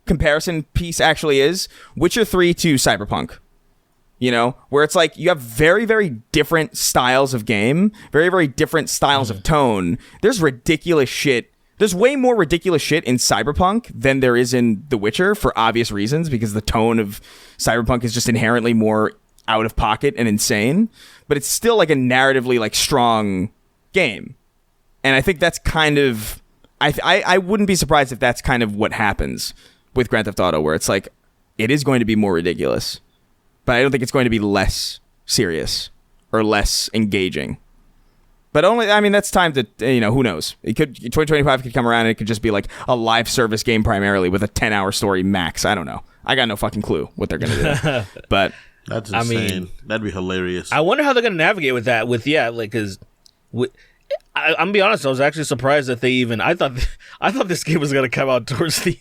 comparison piece actually is? Witcher 3 to Cyberpunk. You know, where it's like you have very, very different styles of game, very, very different styles of tone. There's ridiculous shit. There's way more ridiculous shit in Cyberpunk than there is in The Witcher, for obvious reasons, because the tone of Cyberpunk is just inherently more out of pocket and insane. But it's still like a narratively like strong game. And I think that's kind of... I wouldn't be surprised if that's kind of what happens with Grand Theft Auto, where it's like, it is going to be more ridiculous. but I don't think it's going to be less serious or less engaging. But only, I mean, that's time to, who knows? 2025 could come around and it could just be like a live service game primarily with a 10-hour story max. I don't know. I got no fucking clue what they're going to do. But that's insane. That'd be hilarious. I wonder how they're going to navigate with that. Because I'm gonna be honest, I was actually surprised that they even. I thought this game was going to come out towards the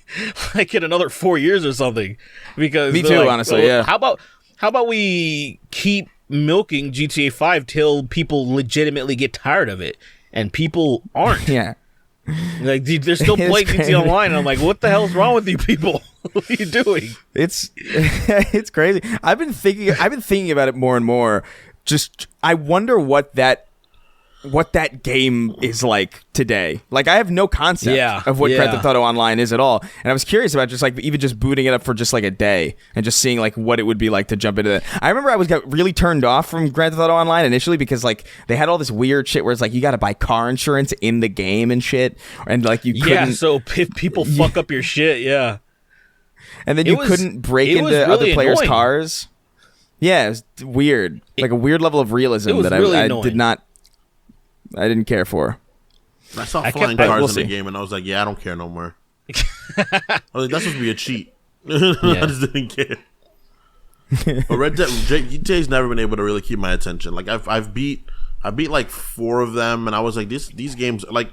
in another 4 years or something. Because me too, honestly. Yeah. How about we keep milking GTA 5 till people legitimately get tired of it, and people aren't. Yeah. Like they're still playing GTA Online, and I'm like, what the hell's wrong with you people? What are you doing? It's crazy. I've been thinking about it more and more. Just I wonder what that game is like today. Like I have no concept of what Grand Theft Auto Online is at all, and I was curious about just like even just booting it up for just like a day and just seeing like what it would be like to jump into that. I remember I got really turned off from Grand Theft Auto Online initially because like they had all this weird shit where it's like you got to buy car insurance in the game and shit, and like you couldn't. So if people fuck up your shit, and then you couldn't break into really other players' cars. Yeah, it was weird, like a weird level of realism that really I didn't care for. I saw flying cars in the game, and I was like, "Yeah, I don't care no more." I was like, "That's supposed to be a cheat." I just didn't care. But Red Dead GTA's never been able to really keep my attention. Like I beat like 4 of them, and I was like, these games like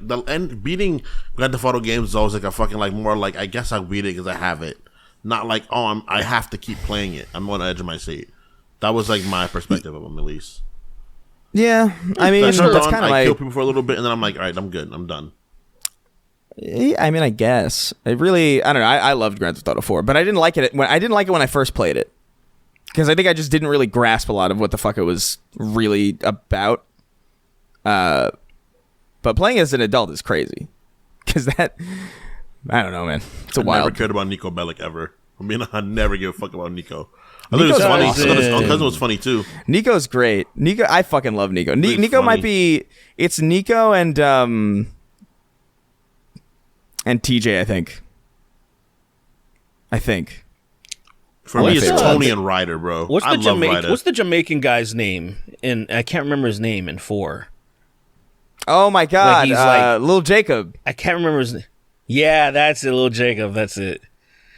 beating Grand Theft Auto games is always like a fucking like more like I guess I beat it because I have it, not like I have to keep playing it. I'm on the edge of my seat. That was like my perspective of them at least. Yeah, I mean, that's kind of like I kill people for a little bit, and then I'm like, all right, I'm good, I'm done. Yeah, I mean, I guess I don't know. I loved Grand Theft Auto 4, but I didn't like it. I didn't like it when I first played it because I think I just didn't really grasp a lot of what the fuck it was really about. But playing as an adult is crazy because I don't know, man. It's wild. I never cared about Nico Bellic ever. I never give a fuck about Nico. I thought it was funny. His cousin was funny too. Nico's great. I fucking love Nico. Nico might be. It's Nico and TJ. I think. For me, it's Tony and Ryder, bro. What's the Jamaican guy's name? And I can't remember his name in 4. Oh my god, like, Lil Jacob. I can't remember his name. Yeah, that's it, Lil Jacob. That's it.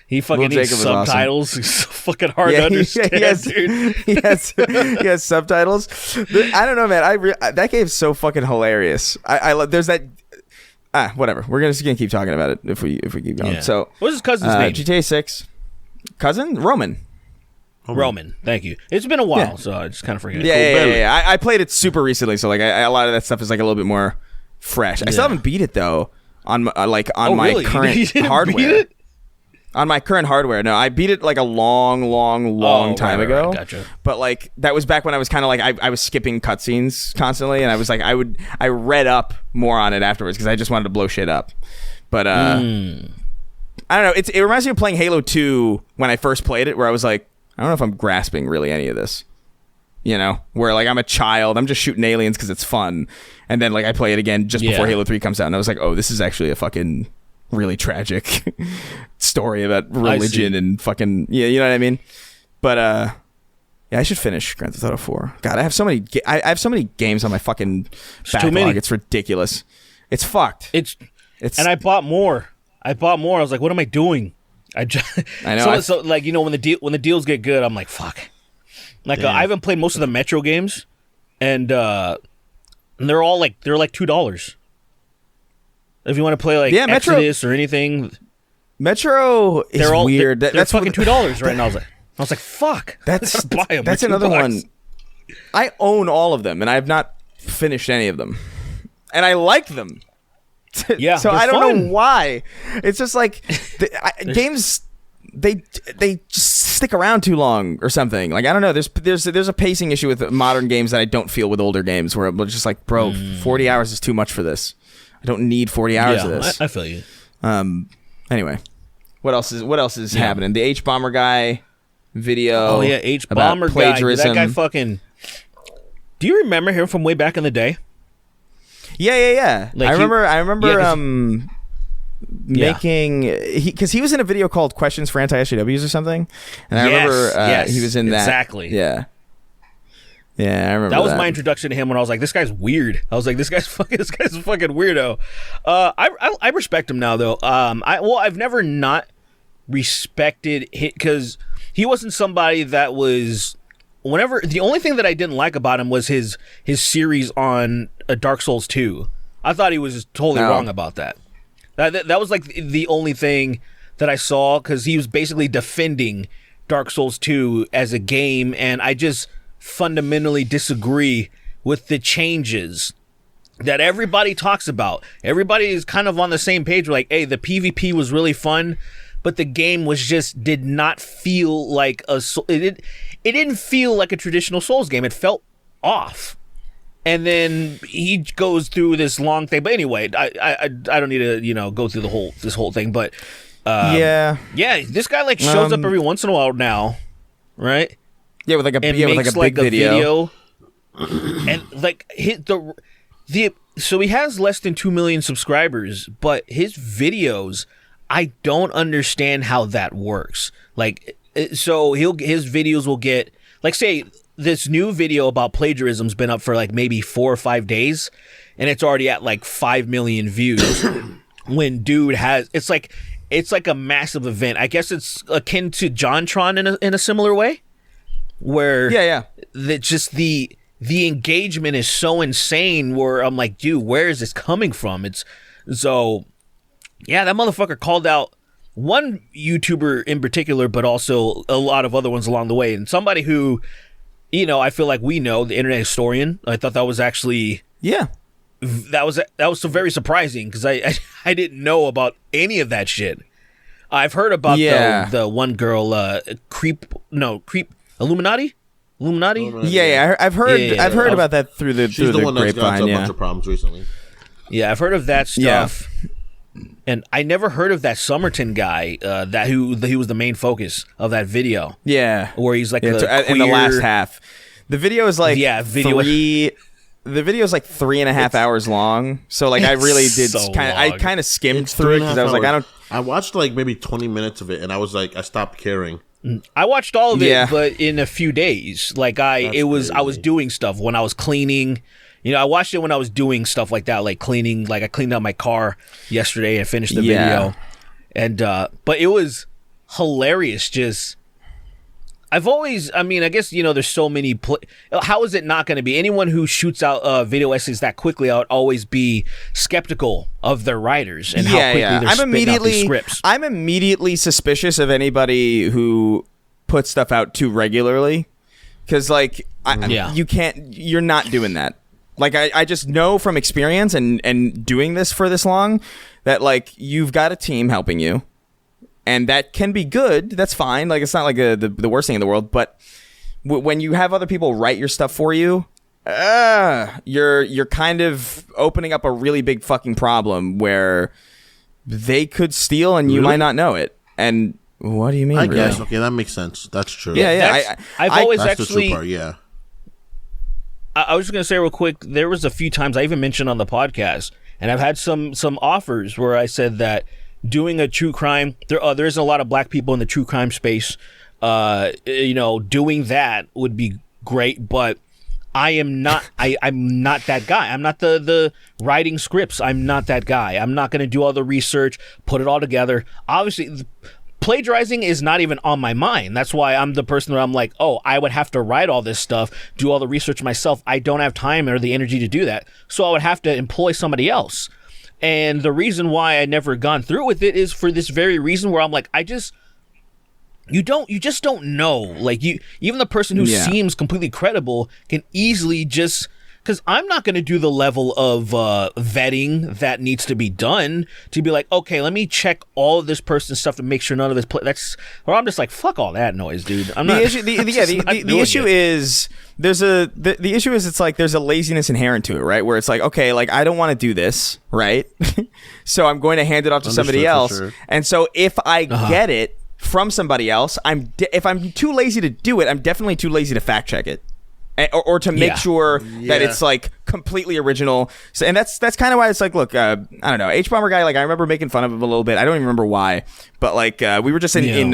He fucking needs subtitles. Awesome. It's so fucking hard to understand, dude. He has subtitles. I don't know, man. That game's so fucking hilarious. I love. There's that. Whatever. We're just gonna keep talking about it if we keep going. Yeah. So, what's his cousin's name? GTA 6. Cousin Roman. Roman. Thank you. It's been a while, so I just kind of forget. Yeah. I played it super recently, so like a lot of that stuff is like a little bit more fresh. I still haven't beat it though on my really? current hardware. Beat it? On my current hardware, no, I beat it like a long time ago. Gotcha. But like that was back when I was kind of like I was skipping cutscenes constantly, and I was like I read up more on it afterwards because I just wanted to blow shit up. But I don't know. It reminds me of playing Halo 2 when I first played it, where I was like, I don't know if I'm grasping really any of this. Where like I'm a child, I'm just shooting aliens because it's fun, and then like I play it again just before Halo 3 comes out, and I was like, oh, this is actually a fucking really tragic story about religion and fucking you know what I mean. But I should finish Grand Theft Auto 4. God, I have so many games on my fucking backlog. It's ridiculous. It's fucked. It's and I bought more. I was like, what am I doing? I know. So like when the deals get good, I'm like, fuck. Like I haven't played most of the Metro games, and they're all like $2. If you want to play like Exodus or anything, Metro is weird. That's fucking $2 right now. I was like, fuck. That's buy them. That's another one. I own all of them, and I have not finished any of them, and I like them. Yeah, so I don't know why. It's just like games. They just stick around too long or something. Like I don't know. There's a pacing issue with modern games that I don't feel with older games, where I'm just like, bro, 40 hours is too much for this. I don't need 40 hours of this. I feel you. Anyway, what else is happening? The H Bomber guy video. Oh yeah, H Bomber plagiarism. That guy fucking. Do you remember him from way back in the day? Yeah. Like I remember. making because he was in a video called "Questions for Anti-SJWs" or something, and I remember he was in that exactly. Yeah, I remember that was my introduction to him when I was like, this guy's weird. I was like, this guy's a fucking weirdo. I respect him now though. I've never not respected him because he wasn't somebody that was. Whenever the only thing that I didn't like about him was his series on Dark Souls 2. I thought he was totally wrong about that. That was like the only thing that I saw because he was basically defending Dark Souls 2 as a game, and I just fundamentally disagree with the changes that everybody talks about. Everybody is kind of on the same page. We're like, hey, the PvP was really fun, but the game did not feel like it didn't feel like a traditional Souls game. It felt off. And then he goes through this long thing. But anyway, I don't need to go through this whole thing. But this guy like shows up every once in a while now, right? Yeah, with like a big video. And like so he has less than 2 million subscribers, but his videos, I don't understand how that works. Like, so his videos will get, like, say this new video about plagiarism's been up for like maybe 4 or 5 days, and it's already at like 5 million views. When dude it's like a massive event. I guess it's akin to JonTron in a similar way, where the engagement is so insane. Where I'm like, dude, where is this coming from? It's so. Yeah, that motherfucker called out one YouTuber in particular, but also a lot of other ones along the way. And somebody who, I feel like we know, the internet historian. I thought that was actually that was so very surprising because I didn't know about any of that shit. I've heard about the one girl, creep Illuminati. Yeah, I've heard about that through the She's the one that's got grapevine. a bunch of problems recently. Yeah, I've heard of that stuff. Yeah. And I never heard of that Somerton guy. He was the main focus of that video. Yeah, where he's like in the last half. The video is like The video is like 3.5 hours long. So like I really did kind of skimmed through it because I was like, I watched like maybe 20 minutes of it and I was like, I stopped caring. I watched all of it, but in a few days. Like I was doing stuff when I was cleaning. I watched it when I was doing stuff like that, like cleaning. Like I cleaned out my car yesterday and finished the video, and but it was hilarious. Just I guess there's so many. How is it not going to be? Anyone who shoots out video essays that quickly, I would always be skeptical of their writers and how quickly they're spitting out these scripts. I'm immediately suspicious of anybody who puts stuff out too regularly, because like you're not doing that. Like, I just know from experience and doing this for this long that, like, you've got a team helping you. And that can be good. That's fine. Like, it's not like the worst thing in the world. But when you have other people write your stuff for you, you're kind of opening up a really big fucking problem where they could steal and you might not know it. And what do you mean? I guess. Okay, that makes sense. That's true. Yeah. I've always that's actually. The true part, I was just going to say real quick, there was a few times I even mentioned on the podcast, and I've had some offers where I said that doing a true crime, there isn't a lot of black people in the true crime space. Doing that would be great, but I'm not that guy. I'm not the writing scripts. I'm not that guy. I'm not going to do all the research, put it all together. Obviously, plagiarizing is not even on my mind. That's why I'm the person where I'm like, oh, I would have to write all this stuff, do all the research myself. I don't have time or the energy to do that. So I would have to employ somebody else. And the reason why I never gone through with it is for this very reason where I'm like, you just don't know. Like even the person who seems completely credible can easily just, because I'm not going to do the level of vetting that needs to be done to be like, okay, let me check all of this person's stuff to make sure none of this. Or I'm just like, fuck all that noise, dude. I'm not. The issue is the issue is it's like there's a laziness inherent to it, right? Where it's like, okay, like I don't want to do this, right? So I'm going to hand it off to somebody else, and so if I get it from somebody else, if I'm too lazy to do it, I'm definitely too lazy to fact check it. Or to make sure that it's like completely original. So, and that's kind of why it's like, look, I don't know, H-Bomber guy, like I remember making fun of him a little bit. I don't even remember why, but like we were just in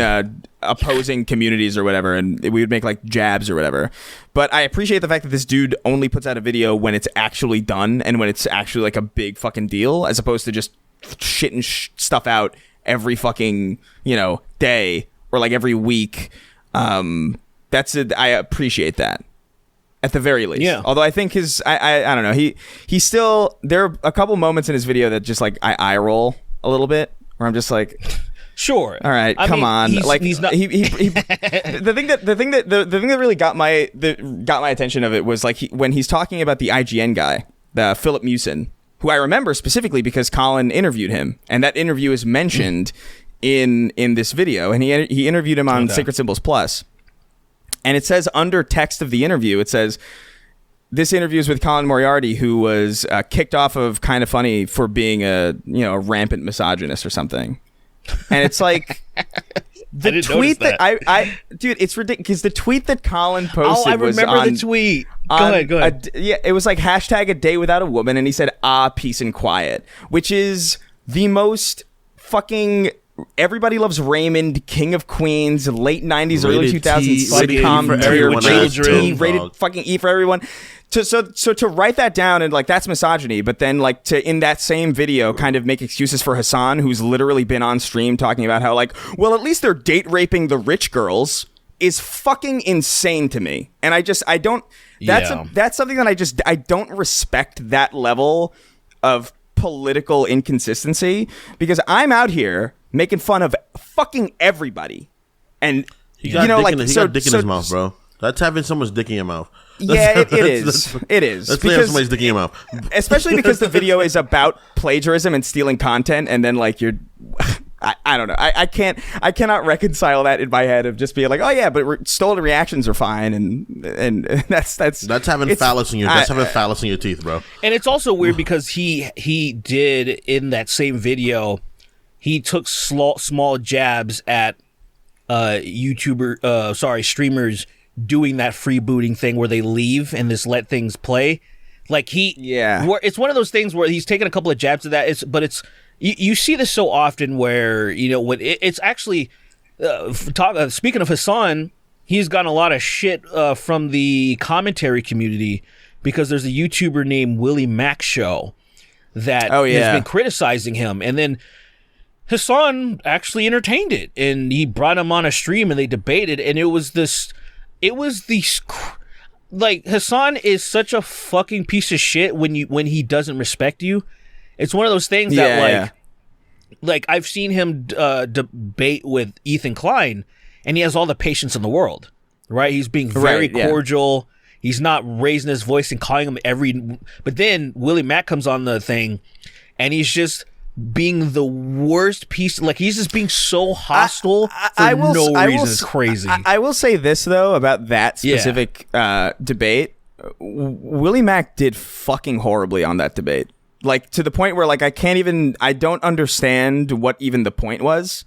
opposing communities or whatever, and we would make like jabs or whatever. But I appreciate the fact that this dude only puts out a video when it's actually done and when it's actually like a big fucking deal, as opposed to just shitting stuff out every fucking, you know, day or like every week. That's it. I appreciate that. At the very least. Yeah. Although I think I don't know. He still, there are a couple moments in his video that just like I eye roll a little bit, where I'm just like, sure. All right, come on. He's not. The thing that really got my attention of it was like when he's talking about the IGN guy, the Philip Mewson, who I remember specifically because Colin interviewed him, and that interview is mentioned in this video, and he interviewed him on Sacred Symbols Plus. And it says under text of the interview, it says, this interview is with Colin Moriarty, who was kicked off of Kinda Funny for being a rampant misogynist or something. And it's like the tweet that I dude, it's ridiculous because the tweet that Colin posted. Oh, I remember the tweet. Go ahead. It was like hashtag a day without a woman, and he said, peace and quiet, which is the most fucking. Everybody Loves Raymond, King of Queens, late 90s, early 2000s sitcom, rated fucking E for everyone. So to write that down and like that's misogyny, but then like to in that same video kind of make excuses for Hassan, who's literally been on stream talking about how like, well, at least they're date raping the rich girls, is fucking insane to me. And I don't that's something that I don't respect, that level of political inconsistency, because I'm out here making fun of fucking everybody, and he got dick in his mouth, bro. That's having someone's dick in your mouth. Yeah, it is. It is. That's because somebody's dick in your mouth. Especially because the video is about plagiarism and stealing content, and then like you're. I don't know. I cannot reconcile that in my head of just being like, oh yeah, but stolen reactions are fine, and that's having phallus in your having phallus in your teeth, bro. And it's also weird because he did in that same video, he took small jabs at streamers doing that freebooting thing where they leave and just let things play. Like it's one of those things where he's taking a couple of jabs at that. But you see this so often where, when it's actually, speaking of Hassan, he's gotten a lot of shit from the commentary community because there's a YouTuber named Willie Mac Show that has been criticizing him. And then Hassan actually entertained it, and he brought him on a stream and they debated, and like, Hassan is such a fucking piece of shit when he doesn't respect you. It's one of those things like I've seen him debate with Ethan Klein, and he has all the patience in the world, right? He's being very cordial. He's not raising his voice and calling him but then Willie Mack comes on the thing, and he's just being the worst piece. Like, he's just being so hostile for no reason. It's crazy. I will say this though about that specific debate. Willie Mack did fucking horribly on that debate. Like, to the point where, like, I don't understand what even the point was.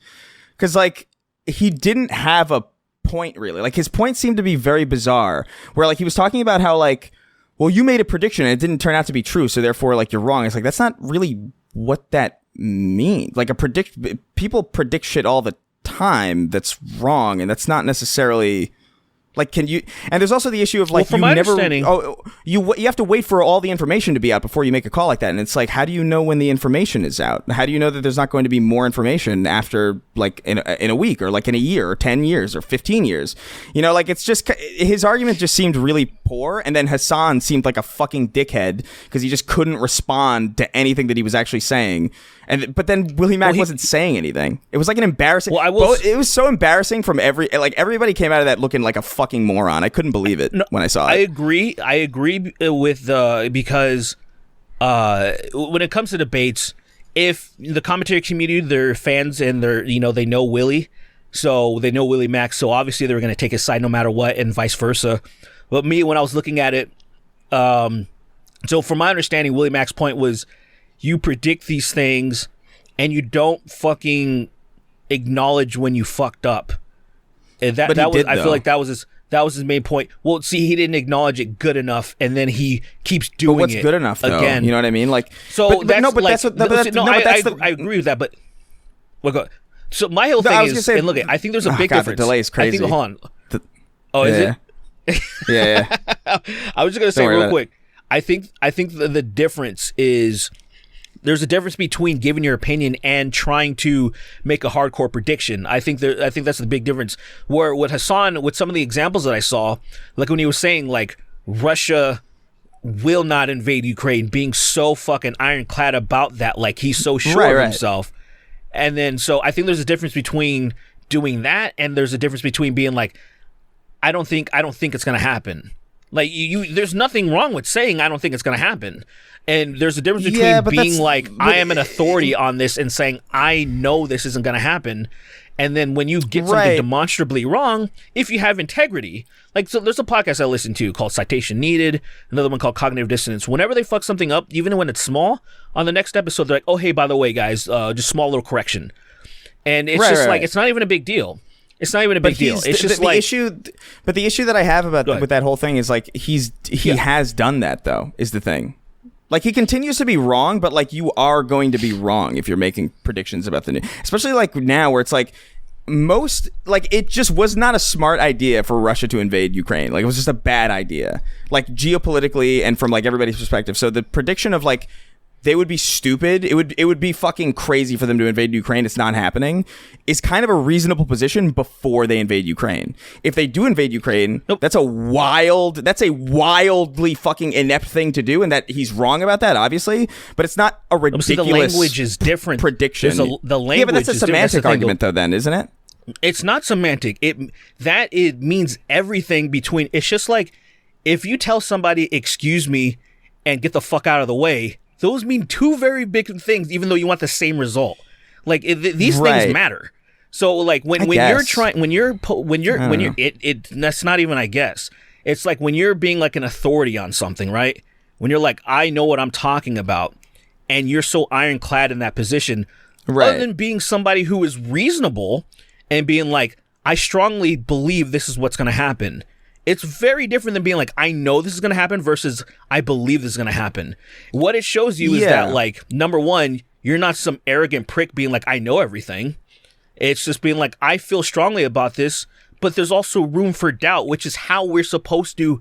Because, like, he didn't have a point, really. Like, his point seemed to be very bizarre. Where, like, he was talking about how, like, well, you made a prediction and it didn't turn out to be true, so therefore, like, you're wrong. It's like, that's not really what that means. Like, people predict shit all the time that's wrong, and that's not necessarily... Like, can you? And there's also the issue of, like, from my understanding, you have to wait for all the information to be out before you make a call like that. And it's like, how do you know when the information is out? How do you know that there's not going to be more information after, like, in a week, or like in a year, or 10 years, or 15 years? Like, it's just, his argument just seemed really poor. And then Hassan seemed like a fucking dickhead because he just couldn't respond to anything that he was actually saying. But then Willie Mack wasn't saying anything. It was like an embarrassing. It was so embarrassing from everybody came out of that looking like a fucking moron. I couldn't believe it when I saw it. I agree with because when it comes to debates, if the commentary community, they're fans and they know Willie, so they know Willie Mack, so obviously they're going to take his side no matter what, and vice versa. But me, when I was looking at it, so from my understanding, Willie Mack's point was, you predict these things and you don't fucking acknowledge when you fucked up. And I feel like that was his. That was his main point. Well, see, he didn't acknowledge it good enough, and then he keeps doing what's it good enough, though? again. You know what I mean? Like, so but no, but like, that's what. But that's, no, but that's I agree with that. But look, so my whole thing is, and look, I think there's a big difference. The delay is crazy. I think, hold on. Is it? Yeah. I was just gonna say real quick. I think the difference is there's a difference between giving your opinion and trying to make a hardcore prediction. I think that's the big difference. Where with Hassan, with some of the examples that I saw, like when he was saying like Russia will not invade Ukraine, being so fucking ironclad about that, like he's so sure of himself. And then so I think there's a difference between doing that and there's a difference between being like, I don't think it's gonna happen. Like there's nothing wrong with saying I don't think it's going to happen, and there's a difference between being like I am an authority on this and saying I know this isn't going to happen, and then when you get something demonstrably wrong, if you have integrity, like so there's a podcast I listen to called Citation Needed, another one called Cognitive Dissonance. Whenever they fuck something up, even when it's small, on the next episode they're like, oh hey, by the way guys, just small little correction, and it's like it's not even a big deal. It's not even a big deal. It's just like the issue that I have with that whole thing is like he has done that though, is the thing. Like he continues to be wrong, but like you are going to be wrong if you're making predictions about the news, especially like now where it's like it just was not a smart idea for Russia to invade Ukraine. Like it was just a bad idea, like geopolitically and from like everybody's perspective. So the prediction of like they would be stupid, it would be fucking crazy for them to invade Ukraine, it's not happening, is kind of a reasonable position before they invade Ukraine. If they do invade Ukraine, that's a wildly fucking inept thing to do, and that he's wrong about that, obviously, but it's not a ridiculous the language is different. Prediction. The language but that's a semantic argument though then, isn't it? It's not semantic. It means everything between, it's just like if you tell somebody, excuse me, and get the fuck out of the way, those mean two very big things, even though you want the same result. Like these things matter. So like when you're that's not even I guess. It's like when you're being like an authority on something, right? When you're like, I know what I'm talking about, and you're so ironclad in that position, other than being somebody who is reasonable and being like, I strongly believe this is what's going to happen. It's very different than being like, I know this is going to happen versus I believe this is going to happen. What it shows you is that, like, number one, you're not some arrogant prick being like, I know everything. It's just being like, I feel strongly about this, but there's also room for doubt, which is how we're supposed to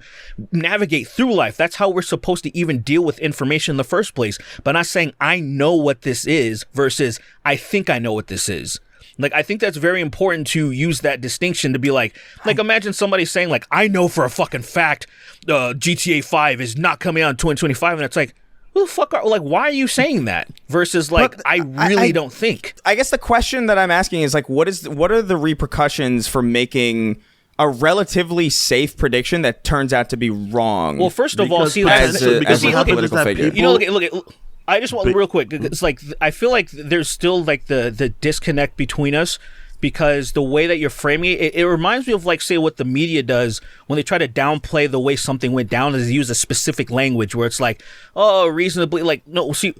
navigate through life. That's how we're supposed to even deal with information in the first place. But not saying, I know what this is versus I think I know what this is. Like, I think that's very important to use that distinction to be like imagine somebody saying like, I know for a fucking fact GTA 5 is not coming out in 2025. And it's like, who the fuck are, like, why are you saying that? Versus like, I really don't think. I guess the question that I'm asking is like, what are the repercussions for making a relatively safe prediction that turns out to be wrong? Well, first of all, see, as a political figure. You know, look. I just want real quick. It's like I feel like there's still like the disconnect between us because the way that you're framing it reminds me of like say what the media does when they try to downplay the way something went down is use a specific language where it's like, oh, reasonably, like no. See,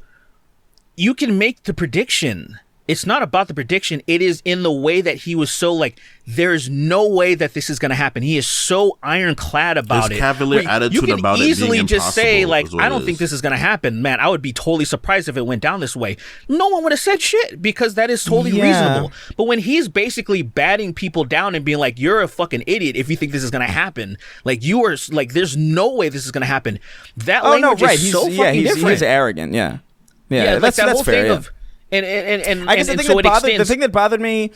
you can make the prediction. It's not about the prediction. It is in the way that he was so like, there's no way that this is going to happen. He is so ironclad about His cavalier attitude about it being easily just say like, I don't it think this is going to happen. Man, I would be totally surprised if it went down this way. No one would have said shit because that is totally reasonable. But when he's basically batting people down and being like, you're a fucking idiot if you think this is going to happen. Like you are like, there's no way this is going to happen. That language is so fucking different. He's arrogant. Yeah, like that whole fair, thing yeah. of. And I guess the thing that bothered me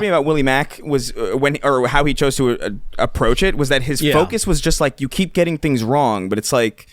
about Willie Mack was how he chose to approach it was that his focus was just like, you keep getting things wrong, but it's like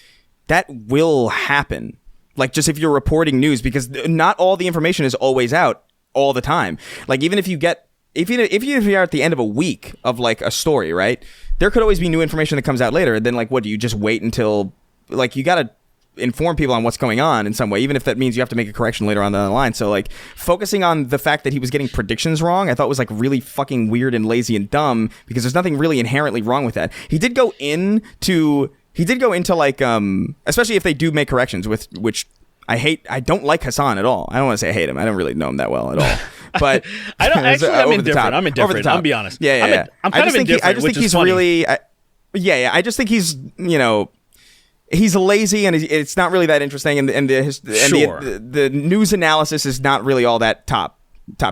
that will happen. Like just if you're reporting news, because not all the information is always out all the time. Like even if you're at the end of a week of like a story, right? There could always be new information that comes out later. And then like, what do you just wait until like you gotta inform people on what's going on in some way, even if that means you have to make a correction later on down the line. So like focusing on the fact that he was getting predictions wrong, I thought was like really fucking weird and lazy and dumb because there's nothing really inherently wrong with that. He did go into like especially if they do make corrections with which I don't like Hassan at all. I don't want to say I hate him. I don't really know him that well at all. But I don't actually. I'm over the indifferent. top. I'm indifferent. I'll be honest. Yeah. I'm kind of indifferent. I just think he's really. I just think he's he's lazy and it's not really that interesting. And the news analysis is not really all that top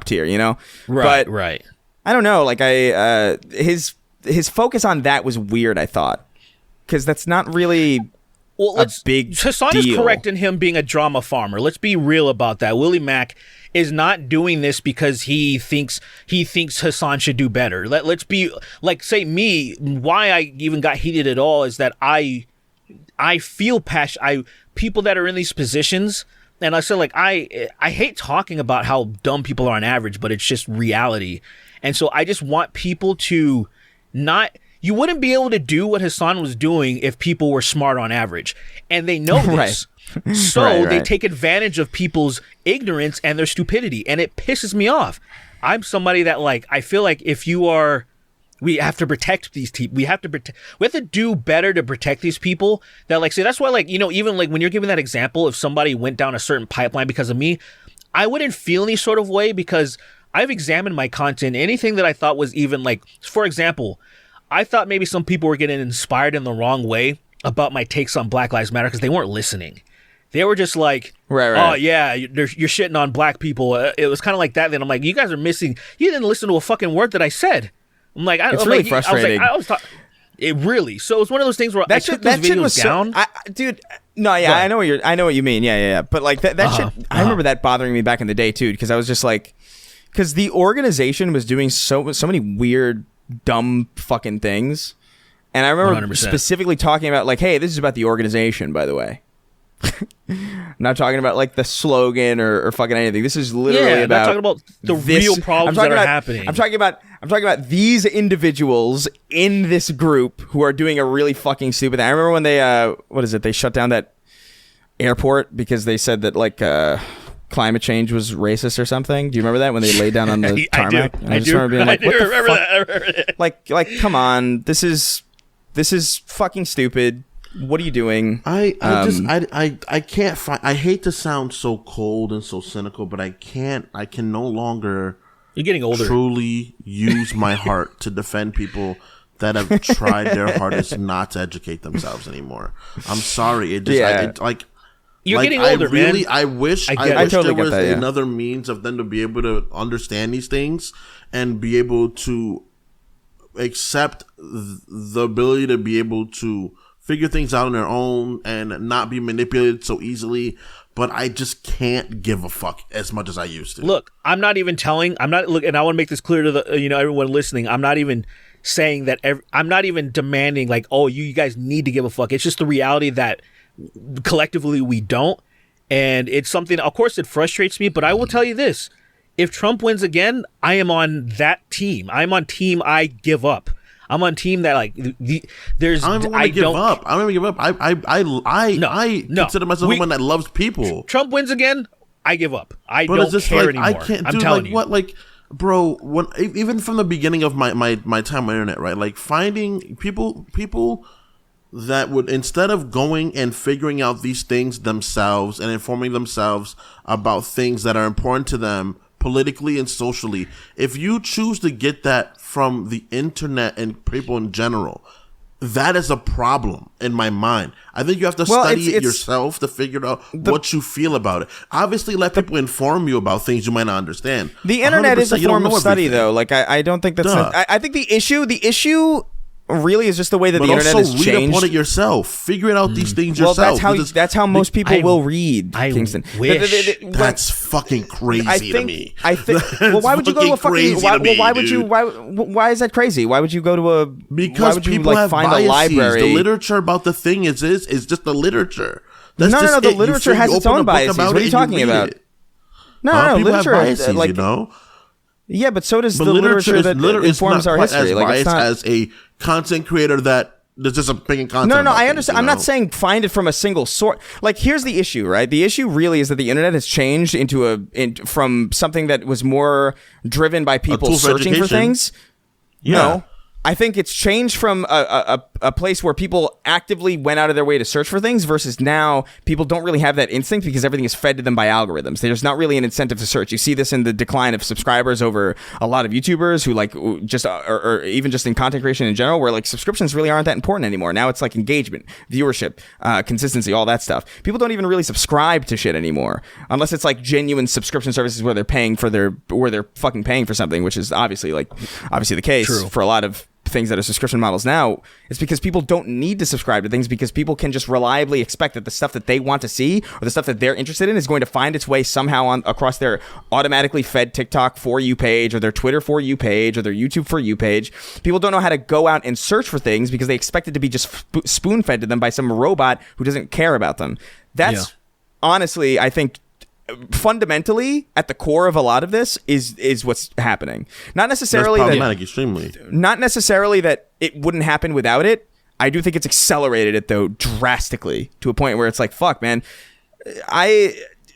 tier. Right. But right. I don't know. Like his focus on that was weird. I thought because that's not really. Well, Hassan is correct in him being a drama farmer. Let's be real about that. Willie Mack is not doing this because he thinks Hassan should do better. Let's be like, say me, why I even got heated at all is that I feel passion. People that are in these positions, and I said like I hate talking about how dumb people are on average, but it's just reality. And so I just want people to not. You wouldn't be able to do what Hassan was doing if people were smart on average. And they know this. Right. So they take advantage of people's ignorance and their stupidity. And it pisses me off. I'm somebody that I feel like we have to protect these people. We have to do better to protect these people that say, that's why even when you're giving that example, if somebody went down a certain pipeline because of me, I wouldn't feel any sort of way because I've examined my content. Anything that I thought was even for example, I thought maybe some people were getting inspired in the wrong way about my takes on Black Lives Matter because they weren't listening. They were just like, right. Oh, yeah, you're shitting on black people. It was kind of like that. Then I'm like, you guys are missing. You didn't listen to a fucking word that I said. I'm like, it's really frustrating. It really. So it's one of those things where I took those videos down. Dude, no, yeah, I know what you mean. Yeah. But that shit, I remember that bothering me back in the day too because I was just because the organization was doing so many weird, dumb fucking things, and I remember 100%. specifically talking about hey, this is about the organization, by the way. I'm not talking about the slogan or fucking anything. This is literally about. I'm not talking about the real problems that are happening. I'm talking about these individuals in this group who are doing a really fucking stupid thing. I remember when they they shut down that airport because they said that climate change was racist or something. Do you remember that when they laid down on the tarmac? I do remember that. Come on, this is fucking stupid. What are you doing? I can't find. I hate to sound so cold and so cynical, but I can no longer. You're getting older. Truly use my heart to defend people that have tried their hardest not to educate themselves anymore. I'm sorry. It just You're getting older, man. I wish totally there was that, yeah. another means of them to be able to understand these things and be able to accept the ability to be able to figure things out on their own and not be manipulated so easily. But I just can't give a fuck as much as I used to. Look, and I want to make this clear to the everyone listening. I'm not even saying that. I'm not even demanding you guys need to give a fuck. It's just the reality that collectively we don't, and it's something. Of course, it frustrates me, but I will tell you this: if Trump wins again, I am on that team. I'm on team. I give up. I'm on team that there's. I don't want to give up. I don't even give up. I consider myself someone that loves people. Trump wins again, I give up. I don't care anymore. I can't. I'm telling you. What bro? Even from the beginning of my time on the internet, right? Finding people that would, instead of going and figuring out these things themselves and informing themselves about things that are important to them politically and socially, if you choose to get that from the internet and people in general, that is a problem in my mind. I think you have to study it yourself to figure out what you feel about it. Obviously, let people inform you about things you might not understand. The internet is a form of study, though. I don't think that's. I think the issue really is just the way that the internet has changed. But also read upon it yourself. Figure out these things yourself. Well, that's how most people will read, Kingston. That's fucking crazy to me. Well, why would you go to a fucking? Why is that crazy? Why would you go to a? Because people have find biases. A library. The literature about the thing is just the literature. No. The literature has its own biases. What are you talking about? No, literature biases, you know. Yeah, but so does the literature that informs our history. It's not as a content creator that there's just a big content. No, I understand. I'm not saying find it from a single source. Here's the issue, right? The issue really is that the internet has changed from something that was more driven by people searching for things. Yeah. No, I think it's changed from a a place where people actively went out of their way to search for things versus now people don't really have that instinct because everything is fed to them by algorithms. There's not really an incentive to search. You see this in the decline of subscribers over a lot of YouTubers who like just or even just in content creation in general, where like subscriptions really aren't that important anymore. Now it's like engagement, viewership, consistency, all that stuff. People don't even really subscribe to shit anymore unless it's like genuine subscription services where they're fucking paying for something, which is obviously the case for a lot of things that are subscription models now. It's because people don't need to subscribe to things because people can just reliably expect that the stuff that they want to see or the stuff that they're interested in is going to find its way somehow across their automatically fed TikTok For You page or their Twitter For You page or their YouTube For You page. People don't know how to go out and search for things because they expect it to be just spoon fed to them by some robot who doesn't care about them. That's honestly, I think, fundamentally at the core of a lot of this is what's happening. Not necessarily extremely. Not necessarily that it wouldn't happen without it. I do think it's accelerated it though drastically to a point where it's like, fuck, man.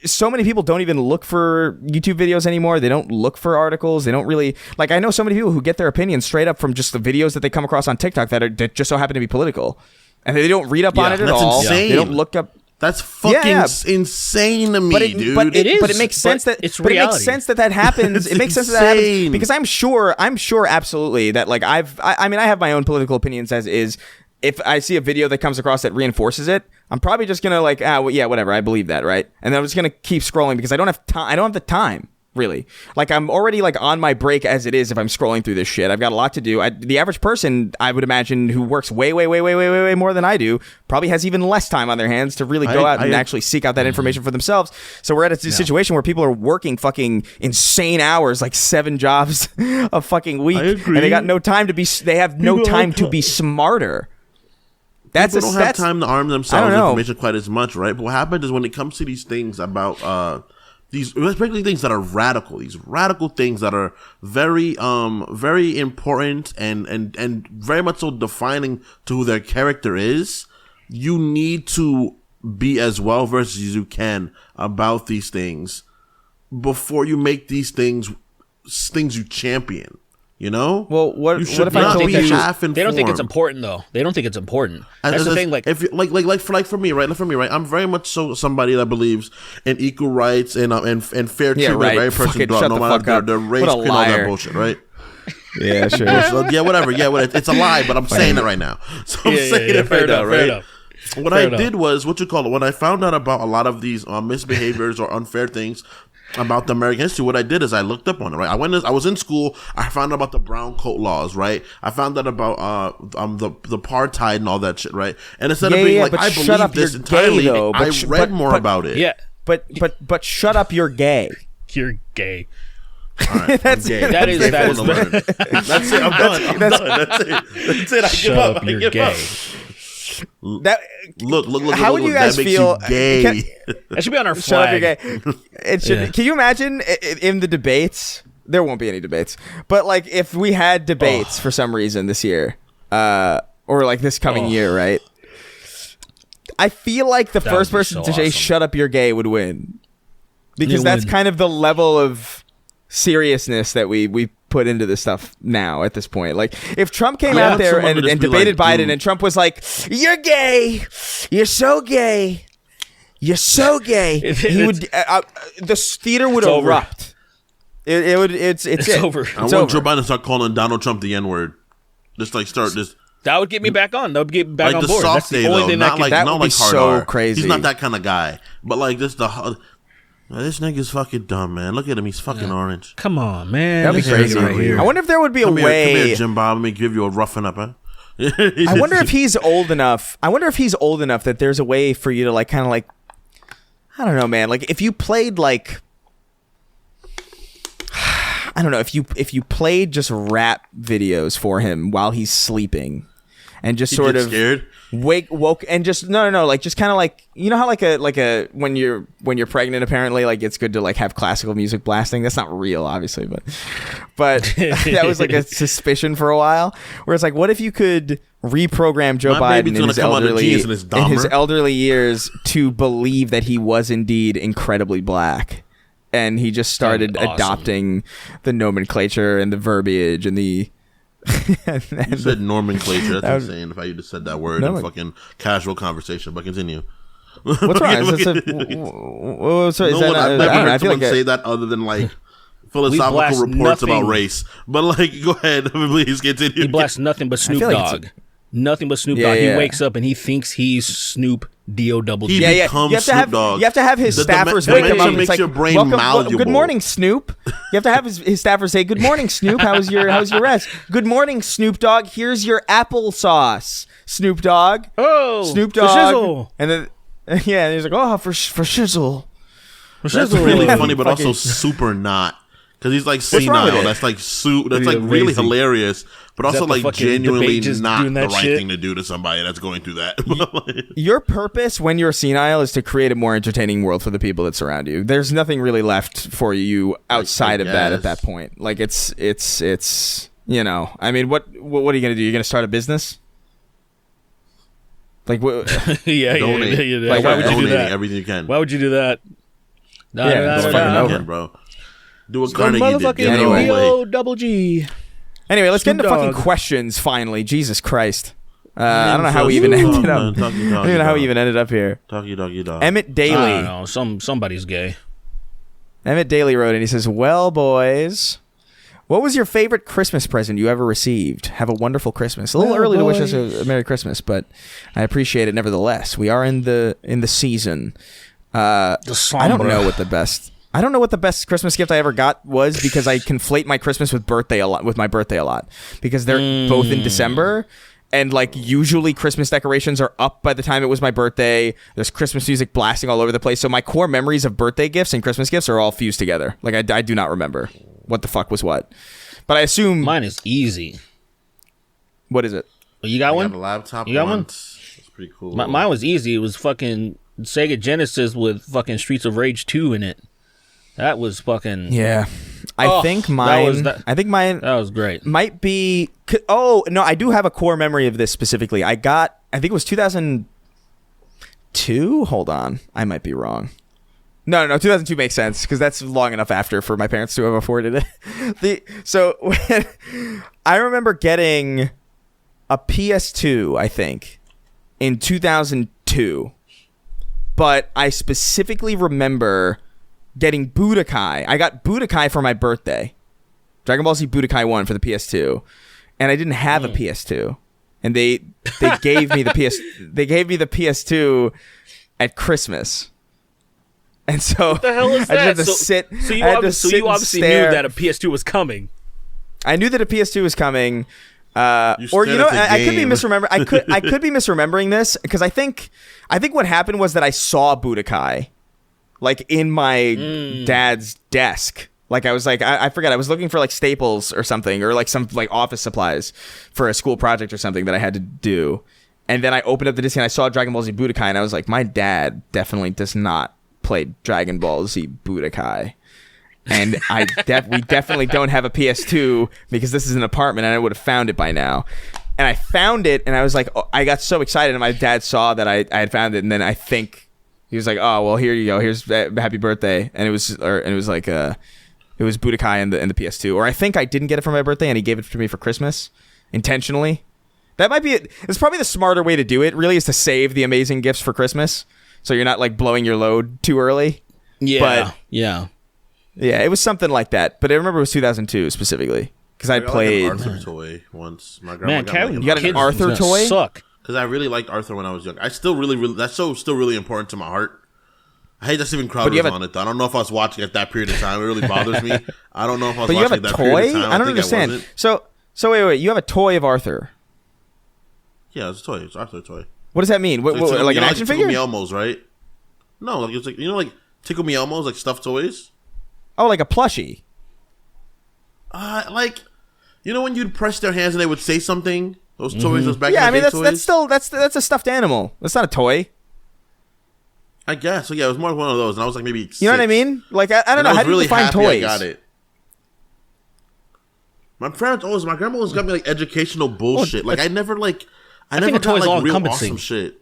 So many people don't even look for YouTube videos anymore. They don't look for articles. They don't really like. I know so many people who get their opinions straight up from just the videos that they come across on TikTok that just so happen to be political, and they don't read up on it at all. Insane. They don't look up. That's fucking insane to me, dude. But it is. But it makes sense that it's reality. It makes sense that happens. It makes sense that happens because I'm sure absolutely that like I have my own political opinions as is. If I see a video that comes across that reinforces it, I'm probably just gonna like, whatever. I believe that, right? And then I'm just gonna keep scrolling because I don't have time. I don't have the time. Really, like I'm already like on my break as it is. If I'm scrolling through this shit, I've got a lot to do. The average person, I would imagine, who works way more than I do, probably has even less time on their hands to really go out and actually seek out that information for themselves. So we're at a situation where people are working fucking insane hours, like 7 jobs a fucking week, and they got no time to be. They have no time to be smarter. People don't have time to arm themselves with information quite as much, right? But what happens is when it comes to these things about these, especially things that are radical, these radical things that are very, very important and very much so defining to who their character is, you need to be as well versed as you can about these things before you make these things you champion. You know? Well, what if I told you they don't think it's important though? They don't think it's important. That's the thing. Like, if for me, right? I'm very much so somebody that believes in equal rights and fair treatment of every person, no matter their race, creed, all that bullshit, right? Yeah, sure. Whatever. It's a lie, but I'm saying it right now. So I'm saying it right now, right? What I did was when I found out about a lot of these misbehaviors or unfair things about the American history, what I did is I looked up on it, right? I was in school. I found out about the brown coat laws, right? I found out about the apartheid and all that shit, right? And instead of being like, I believe this entirely, I read more about it. Yeah, but shut up, you're gay. You're gay. All right, that's gay. That is that's it. I'm done. That's it. I give up. You're gay. Look! How would you guys feel? That should be on our flag. It should. Yeah. Can you imagine in the debates? There won't be any debates, but like if we had debates for some reason this year, or like this coming year, right? I feel like the first person to say "shut up, you're gay" would win, because that's kind of the level of seriousness that we put into this stuff now at this point. Like if Trump came out there and debated like, Biden and Trump was like, "You're gay, you're so gay, you're so gay," he would the theater would erupt. It would. It's over. I want Joe Biden to start calling Donald Trump the N-word. That would get me back on. That would get me back on board. That's the only thing that would be so crazy. He's not that kind of guy. But like this this nigga's fucking dumb, man. Look at him. He's fucking orange. Come on, man. That'd be crazy. Right here. I wonder if there would be a way. Come here, Jim Bob. Let me give you a roughing up, huh? I wonder if he's old enough. That there's a way for you to like kind of like, I don't know, man. Like if you played like, I don't know, if you played just rap videos for him while he's sleeping, and just sort of scared. woke and just no like just kind of like, you know how like a when you're pregnant apparently like it's good to like have classical music blasting. That's not real obviously, but that was like a suspicion for a while, where it's like, what if you could reprogram Joe Biden in his elderly years to believe that he was indeed incredibly black, and he just started adopting the nomenclature and the verbiage and the You said nomenclature. That's was- insane. If I just said that word No, in fucking casual conversation, but continue. What's wrong? Is that No not, one, I've I never don't know, heard I feel someone like say that other than like blast philosophical reports about nothing. race. But like, go ahead, please continue. He blasts nothing but Snoop feel like Dogg. Nothing but Snoop Dogg. He wakes up and he thinks he's Snoop D-O-double G. He becomes You have to Snoop have Dogg. you have to have his The staffers dementia wake him up. makes It's like, your brain welcome, malleable. good morning, Snoop. You have to have his staffers say, "Good morning, Snoop. How's your rest? Good morning, Snoop Dogg. Here's your applesauce, Snoop Dogg. Oh, Snoop for Dogg." shizzle. And then and he's like, "Oh, for shizzle." That's shizzle. really Yeah, funny, but fucking- also super not. Because he's like wrong with senile. it? That's like that's He's like really amazing. hilarious, but also that the like fucking genuinely debate just not doing the that right shit? thing to do to somebody that's going through that. Your purpose when you're senile is to create a more entertaining world for the people that surround you. There's nothing really left for you outside of that at that guess. point. Like it's you know. I mean, what are you gonna do? You're gonna start a business? Like what? yeah. Donate. Like, why would you do Donating that? everything you can. Why would you do that? Nah, Yeah, nah, it's nah, fucking nah. over. Again, bro. Do what Go Carnegie did. motherfucking Get Anyway. it away. D-O-double-G. Anyway, let's get Snoop into fucking Dogg. questions finally. Jesus Christ. I don't know how we even ended up. I don't even know how we even ended up here. Doggy, doggy, dog. Emmett I don't Daly. know. Somebody's gay. Emmett Daly wrote and he says, "Well, boys, what was your favorite Christmas present you ever received? Have a wonderful Christmas." A little early to wish us a Merry Christmas, but I appreciate it nevertheless. We are in the season. I don't know what the best Christmas gift I ever got was, because I conflate my Christmas with my birthday a lot because they're both in December. And like usually Christmas decorations are up by the time it was my birthday. There's Christmas music blasting all over the place. So my core memories of birthday gifts and Christmas gifts are all fused together. Like I do not remember what the fuck was what. But I assume Mine is easy. what is it? Oh, you got I one? got a laptop. You got one? once. It's pretty cool. Mine was easy. It was fucking Sega Genesis with fucking Streets of Rage 2 in it. That was fucking... Yeah. I Oh, think that mine was that- I think mine That was great. might be oh no, I do have a core memory of this specifically. I think it was 2002. Hold on, I might be wrong. No, 2002 makes sense because that's long enough after for my parents to have afforded it. I remember getting a PS2, I think, in 2002, but I specifically remember getting Budokai. I got Budokai for my birthday. Dragon Ball Z Budokai 1 for the PS2, and I didn't have a PS2. And they gave me the PS2 at Christmas. And so What the hell is I that? just had to sit. So you I had to obviously, sit and knew stare. that a PS2 was coming. I knew that a PS2 was coming. Or stared you know, at the I could be game. misremembering. I could be misremembering this because I think what happened was that I saw Budokai like in my dad's desk. Like I was like I forget. I was looking for like staples or something, or like some like office supplies for a school project or something that I had to do. And then I opened up the disc and I saw Dragon Ball Z Budokai, and I was like, my dad definitely does not play Dragon Ball Z Budokai. And we definitely don't have a PS2 because this is an apartment, and I would have found it by now. And I found it, and I was like, I got so excited, and my dad saw that I had found it, and then I think he was like, "Oh, well, here you go. Here's happy birthday." And it was like it was Budokai and the PS2, or I think I didn't get it for my birthday, and he gave it to me for Christmas intentionally. That might be it. It's probably the smarter way to do it. Really, is to save the amazing gifts for Christmas, so you're not like blowing your load too early. Yeah, But- yeah. Yeah, it was something like that. But I remember it was 2002 specifically because I I got played. like an Arthur toy once. My grandma Man, got Kevin, me You got an kids Arthur gonna toy? Suck. because I really liked Arthur when I was young. I still really that's still really important to my heart. I hate that Steven Crowder you was have a- on it though. I don't know if I was watching at that period of time. It really bothers me. I don't know if I was But you have watching a at that period toy? of time. I don't think understand. wasn't. So wait. You have a toy of Arthur. Yeah, it's a toy. It's Arthur toy. What does that mean? What, It's like you an know, action Tickle figure? Me Elmos, right? No, like it's like like Tickle Me Elmos, like stuffed toys. Oh, like a plushie. Like when you'd press their hands and they would say something. Those toys, those back Yeah, I in mean the day that's toys. still that's a stuffed animal. That's not a toy. I guess. So yeah, it was more like one of those, and I was like maybe. You know what I 6. mean? Like I don't And know. I How was do you really define happy toys? I got it. My grandma always got me like educational bullshit. Like I never think never a got toy's like real all-encompassing. awesome shit.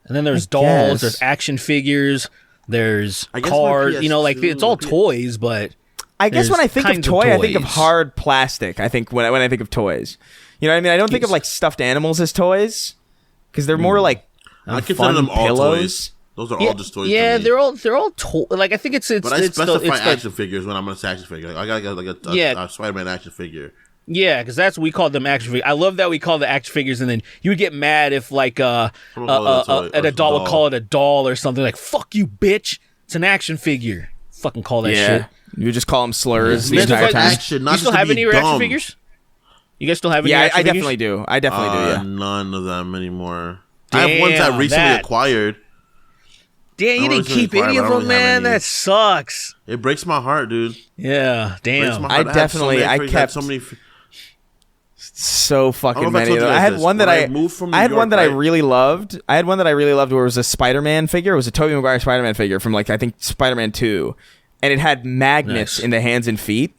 And then there's I dolls, guess. there's action figures, there's I guess my cards. You know, like PS2 it's all my P- toys, but I guess when I think of kinds toy, I think of toys. hard plastic. I think when I think of toys, you know what I mean. I don't think of like stuffed animals as toys because they're more like I consider fun them all pillows. toys. Those are all just toys. Yeah, to me. they're all like I think it's But I specify it's action figures when I'm gonna say action figure. Like, I gotta get like a Spider-Man action figure. Yeah, because that's we call them action figures. I love that we call the action figures, and then you would get mad if like an adult would call it a doll or something like "fuck you, bitch." It's an action figure. Fucking call that shit. You just call them slurs the Man, entire like, time. Action, not You still just to have be any of your action dumb. figures? You guys still have any? Yeah, action I figures? definitely do. I definitely do. Yeah. None of them anymore. I have ones that Damn, recently that- acquired. Damn, you I didn't don't keep really any of acquire, but I them, don't really have man. any. That sucks. It breaks my heart, dude. Yeah, Breaks damn. my I heart. Had definitely- I had kept- so many. So I fucking don't know if I many told of you them. I guys had this. one that When I I moved from New I had York, one that I right? really loved. I had one that I really loved where it was a Spider-Man figure. It was a Tobey Maguire Spider-Man figure from like I think Spider-Man 2. And it had magnets Nice. in the hands and feet.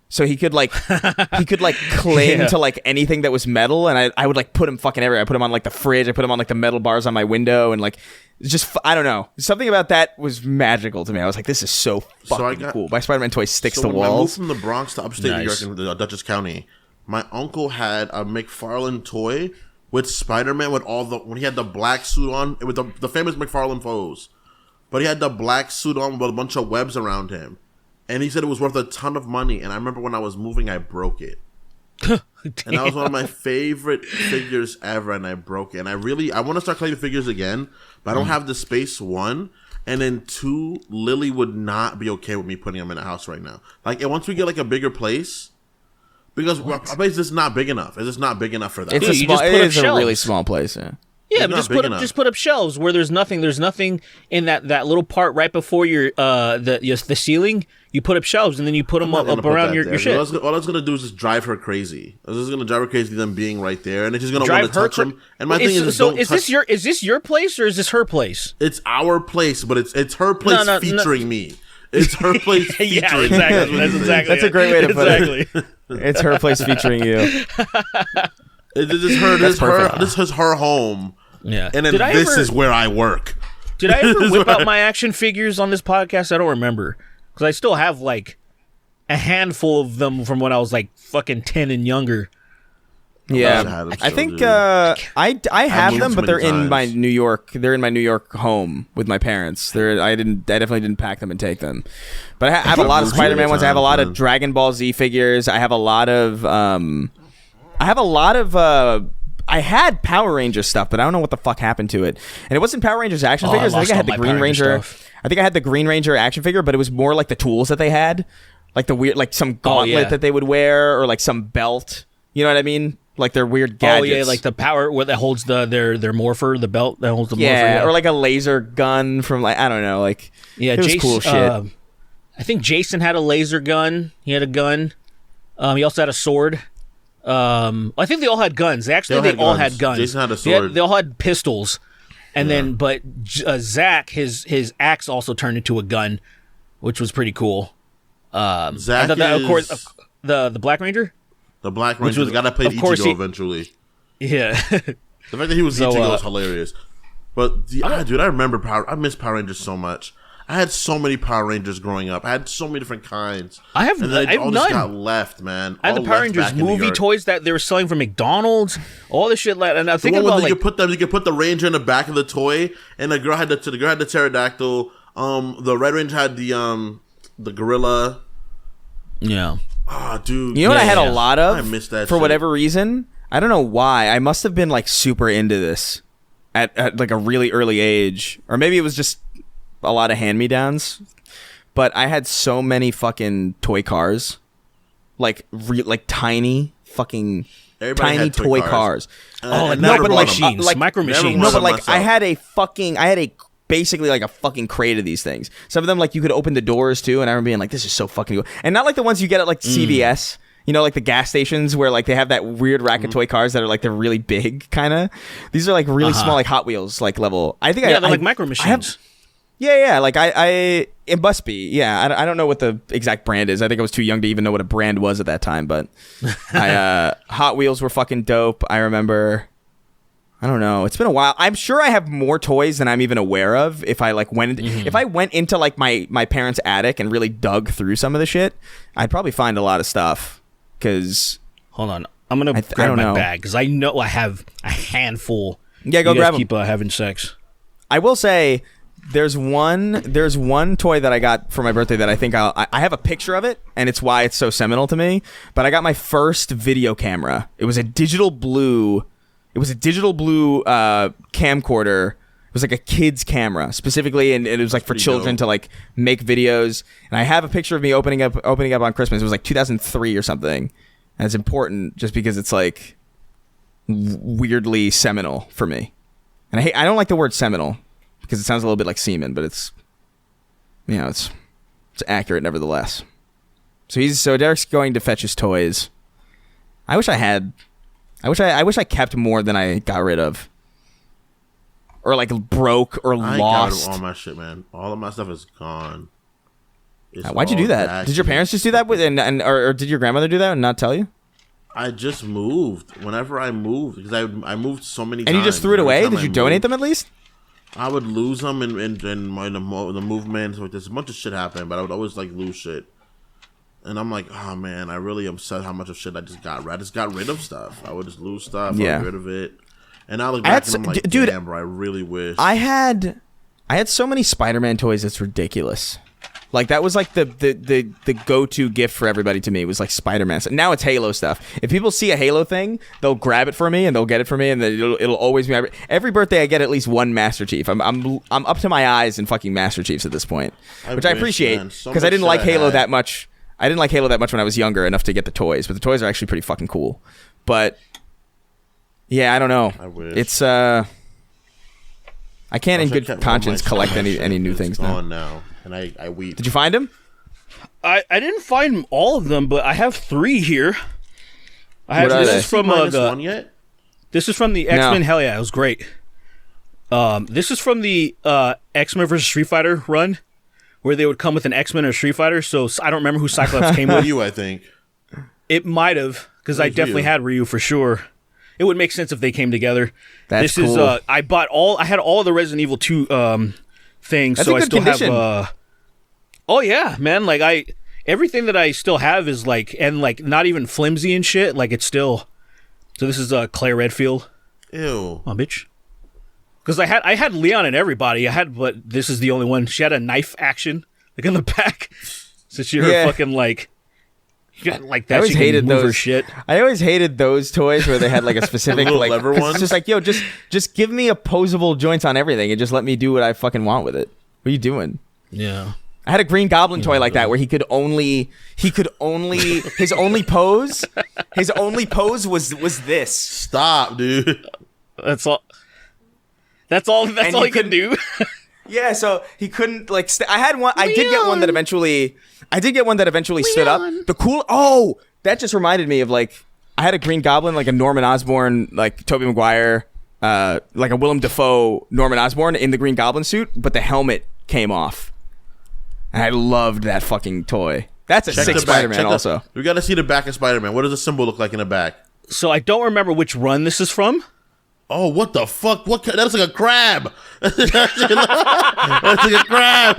So he could like cling Yeah. to like anything that was metal, and I would like put him fucking everywhere. I put him on like the fridge, I put him on like the metal bars on my window, and like it's just I don't know. Something about that was magical to me. I was like, this is so fucking cool. My Spider-Man toy sticks to when I moved walls. from the Bronx to upstate New Nice. York in Dutchess County, my uncle had a McFarlane toy with Spider-Man with when he had the black suit on with the famous McFarlane pose, but he had the black suit on with a bunch of webs around him, and he said it was worth a ton of money. And I remember when I was moving, I broke it. And that was one of my favorite figures ever, and I broke it. And I want to start collecting figures again, but I don't have the space, one. And then two, Lily would not be okay with me putting them in a house right now. Like, and once we get like a bigger place, because our place is just not big enough. It's just not big enough for that. It's Dude, a you small, just it put up is a really shelves. small place. Yeah. Yeah, It's but not big enough. just put up shelves where there's nothing in that little part right before your the ceiling. You put up shelves and then you put them I'm not up gonna put around that your there. shit. All I was gonna do is just drive her crazy. I was just gonna drive her crazy, them being right there, and she's gonna Drive want to her touch them. And my thing is, so don't is touch. this your place or is this her place? It's our place, but it's her place no. featuring me. It's her place featuring Yeah, me. exactly. That's exactly. That's a great way to put it. exactly. It's her place featuring you. This is her. This is her. perfect. This is her home. Yeah. And then Did I this ever- is where I work. Did I ever whip out my action figures on this podcast? I don't remember because I still have like a handful of them from when I was like fucking 10 and younger. Yeah, I had them I still, think dude. I have moved them, so but they're many in my times. New York. They're in my New York home with my parents. I definitely didn't pack them and take them. But I have a lot of moved so many Spider-Man ones. I have a lot times, of man. Dragon Ball Z figures. I have a lot of I had Power Rangers stuff, but I don't know what the fuck happened to it. And it wasn't Power Rangers action Oh, I figures. I think lost I had all the my Green Power Ranger Ranger. stuff. I think I had the Green Ranger action figure, but it was more like the tools that they had, like the weird, like some gauntlet yeah. that they would wear, or like some belt. You know what I mean? Like their weird gadgets. Oh yeah, like the power where that holds their morpher, the belt that holds the morpher. yeah, or like a laser gun from like I don't know, like yeah, it was Jason, cool shit. I think Jason had a laser gun. He had a gun. He also had a sword. I think they all had guns. They all had guns. Jason had a sword. They all had pistols. And then, but Zach, his axe also turned into a gun, which was pretty cool. Zach and of course, is the Black Ranger. the Black Ranger. was- The guy that played of course Ichigo he- eventually. Yeah, The fact that he was So, Ichigo was hilarious. But dude, I remember I miss Power Rangers so much. I had so many Power Rangers growing up. I had so many different kinds. I have- and then I have all just none. got left, man. I had the All Power left Rangers back in New movie York. toys that they were selling from McDonald's. All this shit, and I'm The thinking one where about you like could put the Ranger in the back of the toy, and the girl had the pterodactyl. The Red Ranger had the gorilla. yeah. Ah, dude. You know what I had yeah. a lot of I missed that for shit. whatever reason. I don't know why. I must have been like super into this at like a really early age, or maybe it was just a lot of hand-me-downs. But I had so many fucking toy cars, like tiny fucking Everybody tiny had toy cars. Oh, I like never micro bought 'em. machines, like- micro never machines. No, bought but 'em like I myself. had a basically like a fucking crate of these things. Some of them like you could open the doors too, and I remember being like, "This is so fucking cool." And not like the ones you get at like CVS, you know, like the gas stations where like they have that weird rack of toy cars that are like they're really big, kind of. These are like really small, like Hot Wheels like level. I think Yeah, I they're like I- micro I machines. have- yeah. Like it must be. Yeah, I don't know what the exact brand is. I think I was too young to even know what a brand was at that time. But Hot Wheels were fucking dope. I remember I don't know. It's been a while. I'm sure I have more toys than I'm even aware of. If I like went, if I went into like my parents' attic and really dug through some of the shit, I'd probably find a lot of stuff. Because hold on, I'm gonna grab my bag because I know I have a handful. Yeah, go grab them. Keep having sex. I will say there's one toy that I got for my birthday that I think I have a picture of it, and it's why it's so seminal to me. But I got my first video camera. It was a digital blue. It was a digital blue camcorder. It was like a kid's camera specifically, and it was like for children to like make videos. And I have a picture of me opening up on Christmas. It was like 2003 or something. And it's important just because it's like weirdly seminal for me. And I don't like the word seminal because it sounds a little bit like semen, but it's, you know, it's accurate nevertheless. So Derek's going to fetch his toys. I wish I kept more than I got rid of, or like broke or I lost. got all my shit, man. All of my stuff is gone. Why'd you do that? Did your parents just do that or did your grandmother do that and not tell you? I just moved. Whenever I moved, because I moved so many times. And you just threw it away? Did you donate them at least? I would lose them in the movement. So there's a bunch of shit happened, but I would always like lose shit. And I'm like, oh man, I really upset how much of shit I just got. I just got rid of stuff. I would just lose stuff. Yeah. I get rid of it. And I look back and I'm like, dude, damn, bro, I really wish. I had so many Spider-Man toys. It's ridiculous. Like that was like the go-to gift for everybody to me was like Spider-Man. So now it's Halo stuff. If people see a Halo thing, they'll grab it for me and they'll get it for me, and then it'll always be every birthday I get at least one Master Chief. I'm up to my eyes in fucking Master Chiefs at this point, which I appreciate because I didn't like Halo that much. I didn't like Halo that much when I was younger enough to get the toys, but the toys are actually pretty fucking cool. But yeah, I don't know. I wish. It's I can't in good conscience collect any new things now. And I weep. Did you find them? I didn't find all of them, but I have 3 here. This is from one yet? This is from the X-Men. No. Hell yeah, it was great. This is from the X-Men vs. Street Fighter run, where they would come with an X-Men or Street Fighter. So I don't remember who Cyclops came with. You, I think. It might have, because I definitely had Ryu for sure. It would make sense if they came together. That's cool. Is I had all the Resident Evil 2 things, that's so a good I still condition. have oh yeah, man, like everything that I still have is like, and like not even flimsy and shit, like it's still. So this is Claire Redfield. Ew. Oh bitch. Because I had Leon and everybody. But this is the only one. She had a knife action like in the back. So she fucking like. Like that. I always hated those shit. I always hated those toys where they had like a specific like lever one. It's just like, yo, just give me opposable joints on everything and just let me do what I fucking want with it. What are you doing? Yeah. I had a Green Goblin toy like that where he could only his only pose was this. Stop, dude. That's all he could do. Yeah, so he couldn't like. I had one. I did get one that eventually. Stood up. The cool. Oh, that just reminded me of like I had a Green Goblin, like a Norman Osborn, like Tobey Maguire, like a Willem Dafoe Norman Osborn in the Green Goblin suit, but the helmet came off. And I loved that fucking toy. That's a sick Spider-Man. Also, we got to see the back of Spider-Man. What does the symbol look like in the back? So I don't remember which run this is from. Oh, what the fuck? That's like a crab. That's like a crab.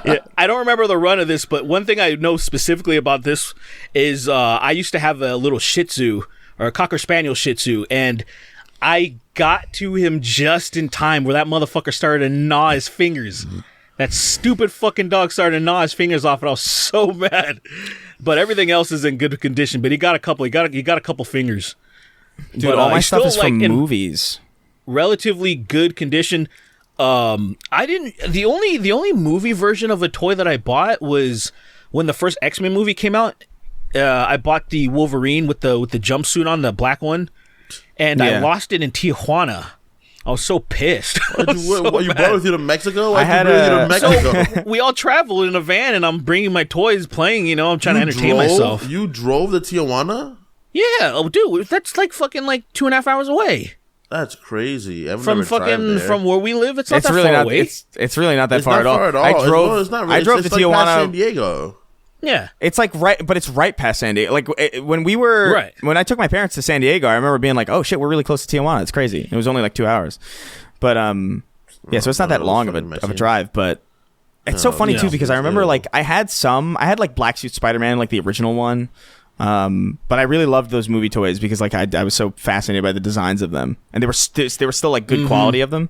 Yeah, I don't remember the run of this, but one thing I know specifically about this is I used to have a little Shih Tzu, or a Cocker Spaniel Shih Tzu, and I got to him just in time where that motherfucker started to gnaw his fingers. That stupid fucking dog started to gnaw his fingers off, and I was so mad. But everything else is in good condition. But he got a couple. He got a couple fingers. Dude, but, all my stuff is from movies. Relatively good condition. I didn't. The only movie version of a toy that I bought was when the first X-Men movie came out. I bought the Wolverine with the jumpsuit on, the black one, and I lost it in Tijuana. I was so pissed. You brought it with you to Mexico? So we all traveled in a van, and I'm bringing my toys, playing. You know, I'm trying to entertain myself. You drove to Tijuana? Yeah, oh, dude, that's like fucking like 2.5 hours away. That's crazy. From where we live, it's not that really far away. It's really not that far at all. I drove to Tijuana. Yeah. It's like but it's right past San Diego. Like when I took my parents to San Diego, I remember being like, "Oh shit, we're really close to Tijuana." It's crazy. It was only like 2 hours, but yeah, so it's not that long of a drive. But it's so funny too because I remember like I had like Black Suit Spider-Man, like the original one. But I really loved those movie toys because like I was so fascinated by the designs of them, and they were still like good quality of them.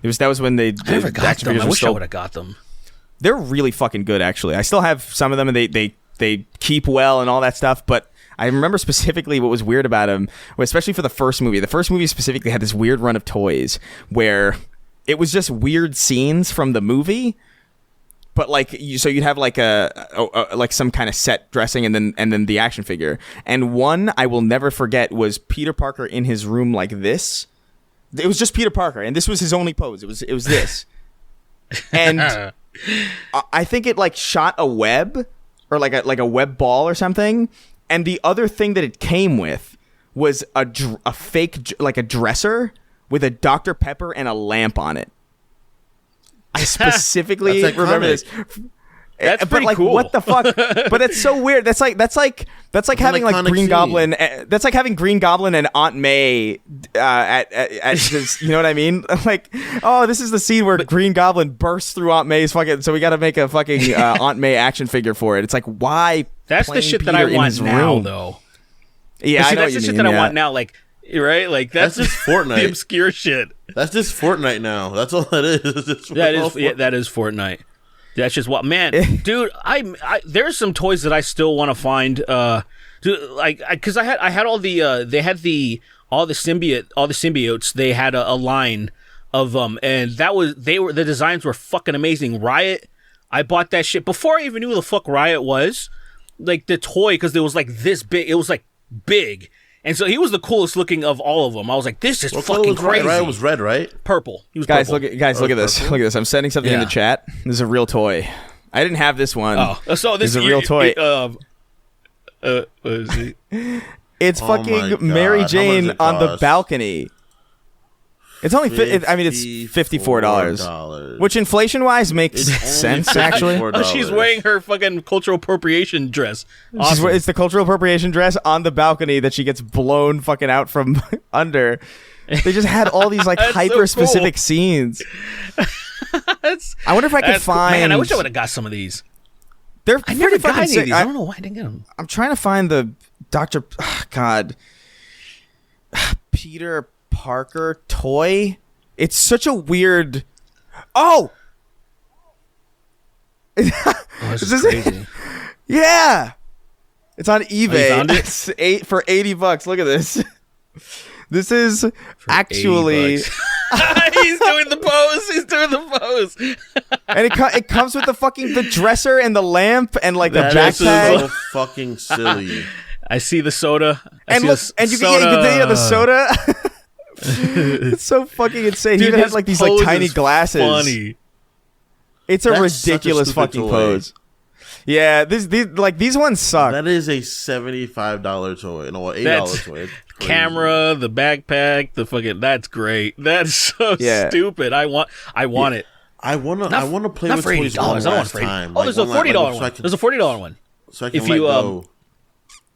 That was when I never got them. I wish I would have got them. They're really fucking good, actually. I still have some of them, and they keep well and all that stuff. But I remember specifically what was weird about them, especially for the first movie. The first movie specifically had this weird run of toys where it was just weird scenes from the movie. But like, so you'd have like like some kind of set dressing, and then the action figure. And one I will never forget was Peter Parker in his room like this. It was just Peter Parker, and this was his only pose. It was this, and I think it like shot a web or like a web ball or something. And the other thing that it came with was a fake like a dresser with a Dr. Pepper and a lamp on it. I specifically remember this. That's pretty like, cool. What the fuck? But it's so weird. That's like having like Green Goblin. That's like having Green Goblin and Aunt May at this, you know what I mean? Like, oh, this is the scene where Green Goblin bursts through Aunt May's fucking. So we got to make a fucking Aunt May action figure for it. It's like, why? That's the shit that I want now, though. Yeah, see, that's the shit that I want now. Like, right? Like that's just Fortnite. The obscure shit. That's just Fortnite now. That's all that is. That is Fortnite. That's just what, man, dude. I there's some toys that I still want to find. Dude, like, because I had all the they had the symbiotes. They had a line of them, and the designs were fucking amazing. Riot, I bought that shit before I even knew who the fuck Riot was. Like the toy, because it was like this big. It was like big. And so he was the coolest looking of all of them. I was like, "This is fucking crazy." Riot was red, right? Purple. He was guys, purple. Look at this. Look at this. I'm sending something in the chat. This is a real toy. I didn't have this one. Oh, so this is a real toy. What is it? It's fucking Mary Jane on the balcony. It's only it's $54, which inflation-wise makes sense. Actually, she's wearing her fucking cultural appropriation dress. Awesome. It's the cultural appropriation dress on the balcony that she gets blown fucking out from under. They just had all these like hyper-specific scenes. I wonder if I could find. Man, I wish I would have got some of these. I never got any of these. I don't know why I didn't get them. I'm trying to find the Dr. Peter Parker toy. It's such a weird. Oh, this is crazy. Yeah, it's on eBay. You found it? It's for $80. Look at this. This is for actually. He's doing the pose. And it comes with the dresser and the lamp and like the backpack. That is so fucking silly. I see the soda. You can the soda. It's so fucking insane. Dude, he even has like these like tiny glasses. Funny. It's a ridiculous fucking pose. Yeah, these ones suck. That is a $75 toy. No, $8 toy. Camera, the backpack, the fucking. That's great. That's so stupid. I want it. I want to play with toys one last time. Oh, there's a $40 one. There's a $40 one. So I can go.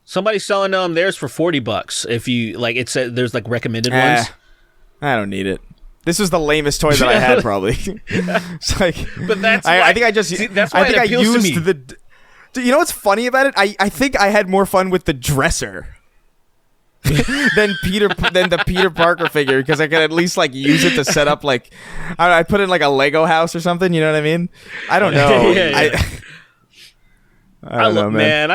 Somebody's selling theirs for $40. If you like, it said there's like recommended ones. I don't need it. This was the lamest toy that I had, probably. It's like, but that's. I think I just. That's why I used the. You know what's funny about it? I think I had more fun with the dresser than the Peter Parker figure, because I could at least like use it to set up like I put in like a Lego house or something. You know what I mean? I don't know. I don't know, man.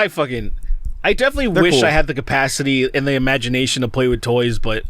I definitely wish I had the capacity and the imagination to play with toys, but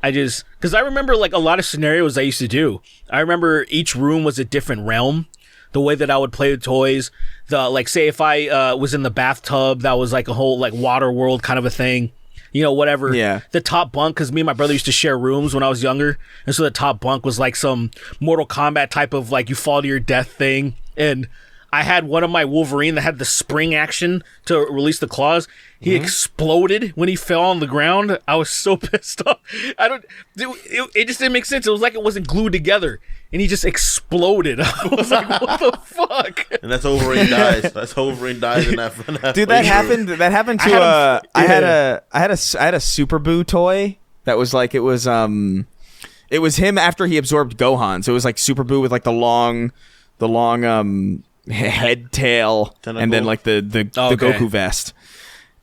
because I remember like a lot of scenarios I used to do. I remember each room was a different realm. The way that I would play with toys, like say if I was in the bathtub, that was like a whole like water world kind of a thing. You know, whatever. Yeah. The top bunk, because me and my brother used to share rooms when I was younger, and so the top bunk was like some Mortal Kombat type of like you fall to your death thing, and I had one of my Wolverine that had the spring action to release the claws. He exploded when he fell on the ground. I was so pissed off. It just didn't make sense. It was like it wasn't glued together, and he just exploded. I was like, what the fuck? And that's Wolverine dies. That's Wolverine dies in that. Dude, that happened. That happened to. I had a Super Boo toy that was like it was him after he absorbed Gohan. So it was like Super Boo with like the long head, tail, Tentacle. and then like the Goku vest.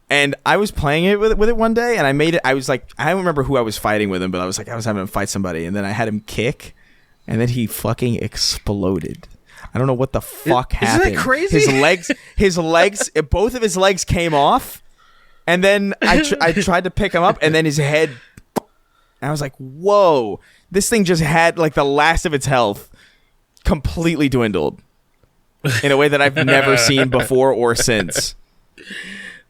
And I was playing it with it one day, and I made it. I was like, I don't remember who I was fighting with him, but I was having him fight somebody, and then I had him kick, and then he fucking exploded. I don't know what the fuck happened. Isn't that crazy? His legs, both of his legs came off, and then I tried to pick him up, and then his head. And I was like, whoa! This thing just had like the last of its health completely dwindled in a way that I've never seen before or since.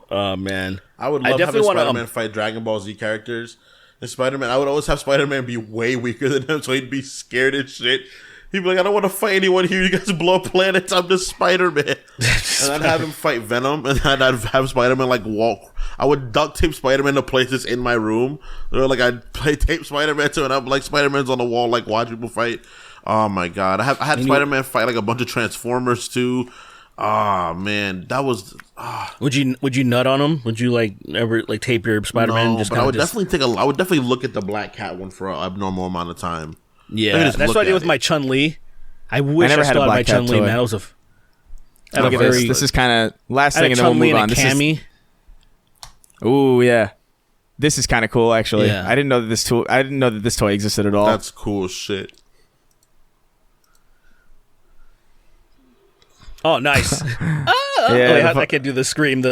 Oh man, I would love having Spider-Man fight Dragon Ball Z characters. And Spider-Man, I would always have Spider-Man be way weaker than him, so he'd be scared as shit. He'd be like, I don't want to fight anyone here. You guys blow up planets. I'm just Spider-Man. And I'd have him fight Venom, and then I'd have Spider-Man like walk. I would duct tape Spider-Man to places in my room. Or like I'd play tape Spider-Man to, and I'm like Spider-Man's on the wall, like watch people fight. Oh my god, I had Spider-Man fight like a bunch of Transformers too. Oh man, that was. Would you nut on him? Would you like ever like tape your Spider-Man? No, but I would definitely look at the Black Cat one for an abnormal amount of time. Yeah, that's what I did with my Chun-Li. I wish I still had my Chun-Li, man. That was Look at this. This is kind of last thing, and then we'll move on. This is. Ooh yeah, this is kind of cool actually. Yeah. I didn't know that this toy existed at all. That's cool shit. Oh, nice. Yeah, I can't do the scream.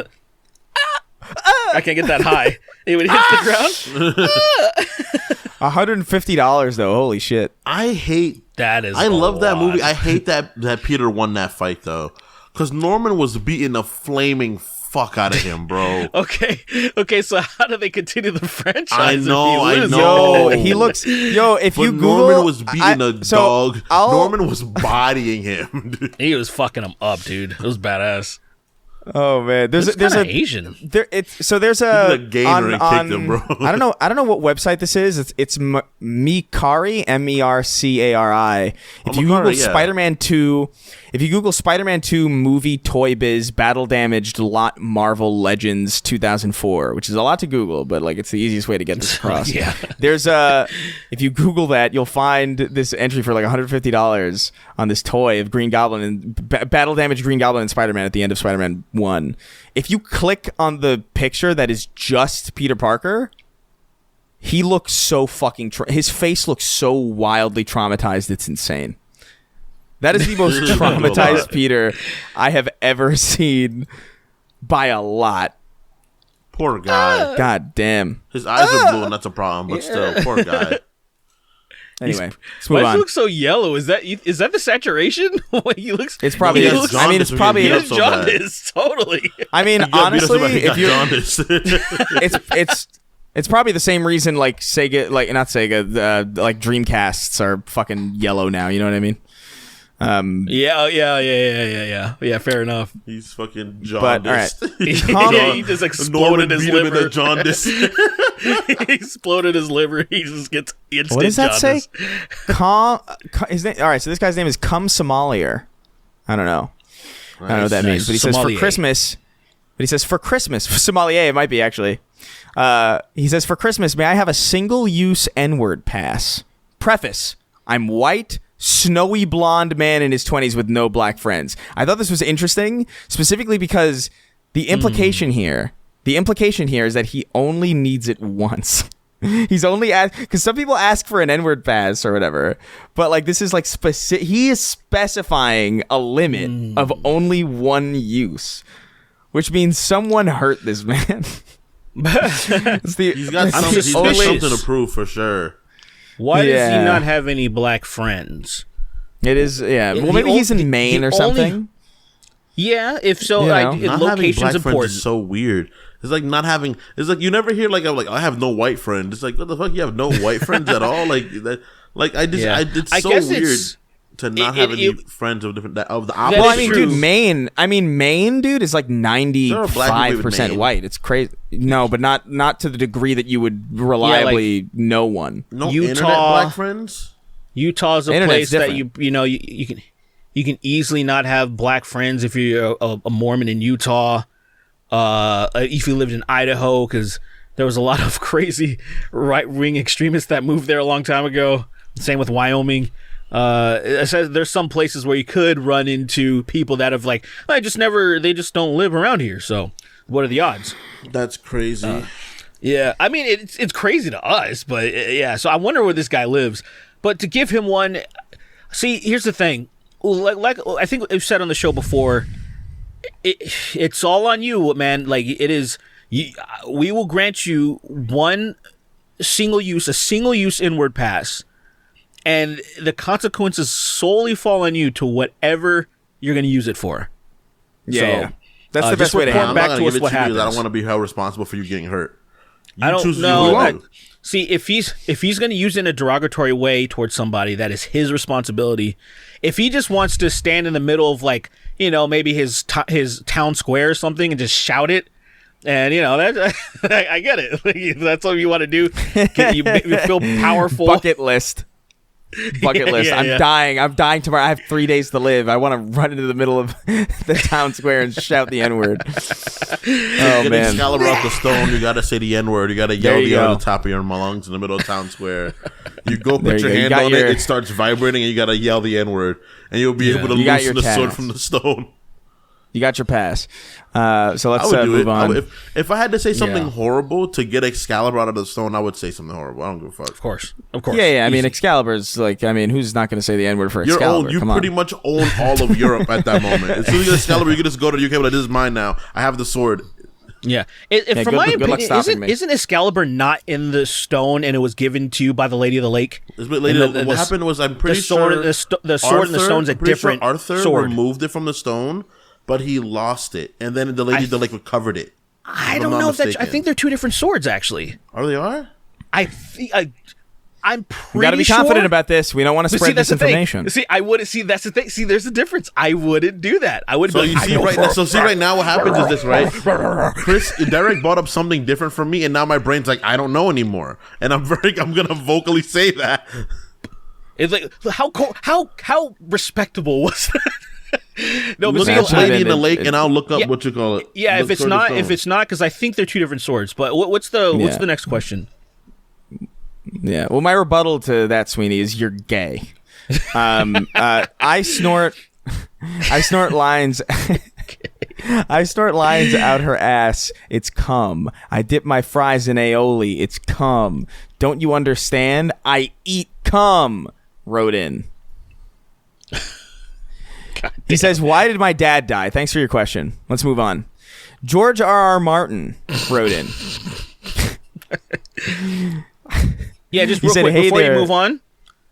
I can't get that high. It would hit the ground. $150 though. Holy shit. I hate that. I love that movie. I hate that Peter won that fight though, because Norman was beating the flaming fuck out of him, bro. Okay. So how do they continue the franchise? I know. Yo, he looks. Yo, if you Google, Norman was beating a dog. Norman was bodying him. Dude. He was fucking him up, dude. It was badass. Oh man, there's a Asian. There's a gainer and kicked him, bro. I don't know what website this is. It's Mercari, Mercari. If you Google Spider-Man 2, if you Google Spider-Man 2 movie Toy Biz Battle Damaged Lot Marvel Legends 2004, which is a lot to Google, but like it's the easiest way to get this across. Yeah. There's if you Google that, you'll find this entry for like $150 on this toy of Green Goblin and Battle Damaged Green Goblin and Spider-Man at the end of Spider-Man 1. If you click on the picture that is just Peter Parker, he looks so fucking his face looks so wildly traumatized, it's insane. That is the most traumatized Peter I have ever seen by a lot. Poor guy. God damn. His eyes are blue and that's a problem, but still, poor guy. Anyway, let's why move does on. he look so yellow? Is that the saturation? He looks. It's probably. He has I mean, it's jaundice probably. when he He has jaundice, totally. I mean, honestly, if you, jaundice. it's probably the same reason like Sega, like not Sega, like Dreamcasts are fucking yellow now. You know what I mean? Yeah. Fair enough. He's fucking But all right, He just exploded his liver. Jaundice. He exploded his liver. He just gets instant what does that jaundice. say? His name. All right, so this guy's name is Cum Somalier. I don't know. I don't know what that means, but he says Sommelier. for Christmas. But he says for Christmas, sommelier it might be actually. He says for Christmas, may I have a single-use N-word pass? Preface: I'm white, snowy blonde man in his 20s with no black friends. I thought this was interesting, specifically because the implication here is that he only needs it once. He's only asked because some people ask for an N-word pass or whatever, but like this is like specific. He is specifying a limit of only one use, which means someone hurt this man. He's got something to prove for sure. Why does he not have any black friends? It is, yeah. Well, maybe he's in Maine or something. Yeah, if so, You know, like, Not having location's black friends important. is so weird. It's like not having. It's like you never hear like I'm like I have no white friend. It's like what the fuck, you have no white friends at all? Like that. Like I just. Yeah. It's I so guess weird. to not have any friends of different of the opposite. Well, I mean, true. dude, Maine, dude, is like black people 95% in white. It's crazy. No, but not to the degree that you would reliably know one. No Utah- internet black friends. Utah's a Internet's place that different. you can easily not have black friends if you're a Mormon in Utah. If you lived in Idaho, because there was a lot of crazy right-wing extremists that moved there a long time ago. Same with Wyoming. It says there's some places where you could run into people that have like, they just don't live around here. So what are the odds? That's crazy. Yeah, I mean it's crazy to us, but yeah. So I wonder where this guy lives. But to give him one, see, here's the thing. Like I think we've said on the show before, it's all on you, man. Like it is. We will grant you a single use inward pass. And the consequences solely fall on you to whatever you're going to use it for. Yeah, So, that's the best way to report handle it. back I'm to not us gonna what give it to you 'cause I happens. don't want to be held responsible for you getting hurt. I don't choose know. who you want. See, if he's going to use it in a derogatory way towards somebody, that is his responsibility. If he just wants to stand in the middle of maybe his town square or something and just shout it, and that I get it. If that's what you want to do. You feel powerful. Bucket list. Yeah, I'm yeah. dying. I'm dying tomorrow. I have 3 days to live. I want to run into the middle of the town square and shout the N-word. Oh, Get man. Excalibur off the stone. You got to say the N-word. You got to yell There you the go. on the top of your lungs in the middle of town square. You go There put you your go. You hand got on your- it. It starts vibrating, and you got to yell the N-word, and you'll be able to You got loosen your the sword task. from the stone. You got your pass. So let's I would do move it. on. If I had to say something Yeah. horrible to get Excalibur out of the stone, I would say something horrible. I don't give a fuck. Of course. Yeah. I mean, Easy. Excalibur's who's not going to say the N-word for You're Excalibur? own. You Come pretty on. much own all of Europe at that moment. As soon as you get Excalibur, you can just go to the UK. Like, this is mine now. I have the sword. Yeah. Yeah, From my good luck opinion, stopping me. isn't Excalibur not in the stone and it was given to you by the Lady of the Lake? It's a bit later. What happened was, I'm pretty sword, sure the sword and the stone's a I'm pretty sure different Arthur sword. removed it from the stone, but he lost it, and then the Lady of the Lake recovered it. I If don't I'm not know if that. I mistaken. think they're two different swords, actually. Oh, they are? I'm pretty We got to be sure. confident about this. We don't want to But see, spread that's the thing. disinformation. See, I wouldn't see. That's the thing. See, there's a difference. I wouldn't do that. I would. So you see right now. So see right now, what happens is this, right? Derek brought up something different from me, and now my brain's like, I don't know anymore, and I'm gonna vocally say that. It's like how respectable was that? No, but Look see, at Naturally, Lady in the then Lake, it- and I'll look up Yeah. what you call it. yeah. Look If Sword of it's Stone. not, because I think they're two different swords. But what's the Yeah. next question? Yeah. Well, my rebuttal to that, Sweeney, is you're gay. I snort lines. I snort lines out her ass. It's cum. I dip my fries in aioli. It's cum. Don't you understand? I eat cum. Wrote in. He says, "Why did my dad die?" Thanks for your question. Let's move on. George R.R. Martin wrote in. Yeah, just He real said, quick "Hey before there." you move on.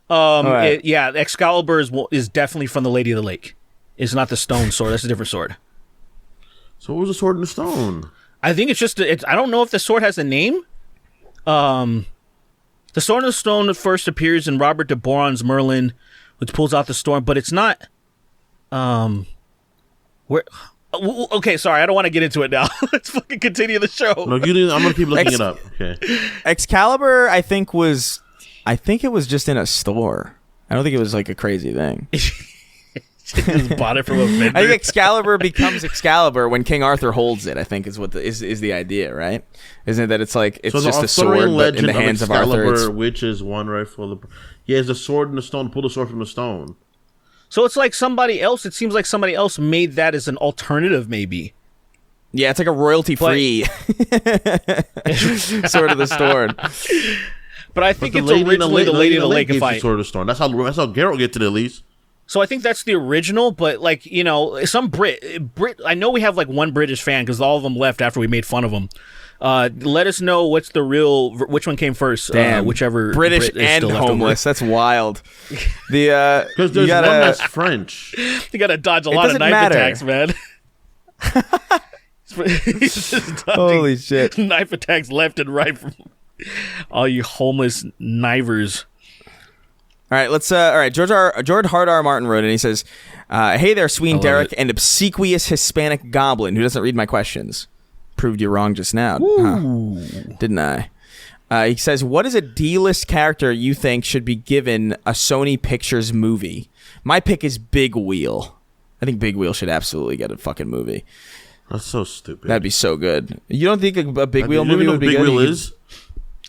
right. Excalibur is definitely from the Lady of the Lake. It's not the stone sword. That's a different sword. So what was the Sword in the Stone? I think it's just. I don't know if the sword has a name. The Sword in the Stone first appears in Robert de Boron's Merlin, which pulls out the storm, but it's not. Where? Okay, sorry, I don't want to get into it now. Let's fucking continue the show. No, you didn't. I'm gonna keep looking it up. Okay. Excalibur, I think it was just in a store. I don't think it was like a crazy thing. Just bought it from a vendor. I think Excalibur becomes Excalibur when King Arthur holds it. I think is what is the idea, right? Isn't it that it's like it's So just the a sword, Arthurian but in legend the hands of of Excalibur, Arthur? which is one rifle. Yeah, it's the sword in the stone. Pull the sword from the stone. So it's like somebody else. It seems like somebody else made that as an alternative, maybe. Yeah, it's like a royalty-free sword of the sword. But I think The it's Lady in originally the Lady of the Lake. gave If the I sword of the stone. That's how Geralt gets it at least. So I think that's the original, but like, some Brit, I know we have like one British fan because all of them left after we made fun of them. Let us know which one came first. Damn, whichever British Brit is and still left over. homeless. That's wild. Because there's one that's French. You gotta dodge a lot of doesn't knife matter. attacks, man. He's just dodging Holy shit. knife attacks left and right from all you homeless knivers. right, let's. All right, George Hard R. Martin wrote it. And he says, "Hey there, Sween Derek, and obsequious Hispanic goblin who doesn't read my questions. Proved you wrong just now, didn't I?" He says, "What is a D-list character you think should be given a Sony Pictures movie? My pick is Big Wheel. I think Big Wheel should absolutely get a fucking movie. That's so stupid. That'd be so good. You don't think a Big Wheel You movie know would be Big good? Wheel is?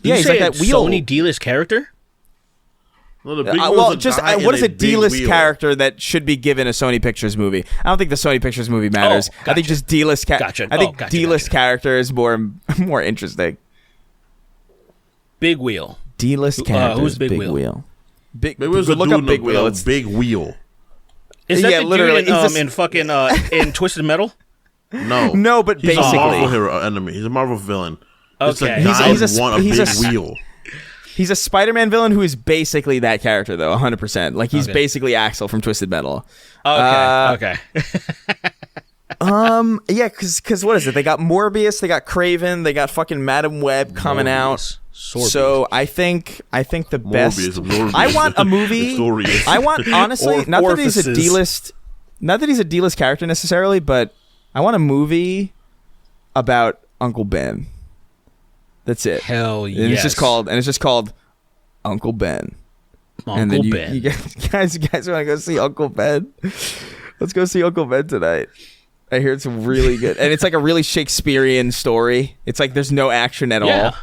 Yeah, he's like that wheel. Sony D-list character? Well, the Big Wheel is a guy what in is a big D-list wheel. character that should be given a Sony Pictures movie? I don't think the Sony Pictures movie matters. Gotcha. I think just D-list. Gotcha. I think D-list character is more interesting. Big Wheel. D-list character. Who's Big Wheel? Big Wheel's a look dude up Big Wheel. It's Big Wheel. Is that Yeah, the literally, dude he's in fucking in Twisted Metal? No, but he's basically. a Marvel hero enemy. He's a Marvel villain. It's a Okay. guy He's a- who won a he's big a- wheel. He's a Spider-Man villain who is basically that character, though, 100%. Like, he's Okay. basically Axel from Twisted Metal. Okay. Yeah, because what is it? They got Morbius, they got Craven, they got fucking Madam Web coming out. So I think the best. Morbius. I want a movie. Pistorius. I want, honestly, not that he's a Orifices. D-list character necessarily, but I want a movie about Uncle Ben. That's it. Hell yes. And it's just called Uncle Ben. And then Uncle Ben. you guys want to go see Uncle Ben? Let's go see Uncle Ben tonight. I hear it's really good, and it's like a really Shakespearean story. It's like there's no action at all.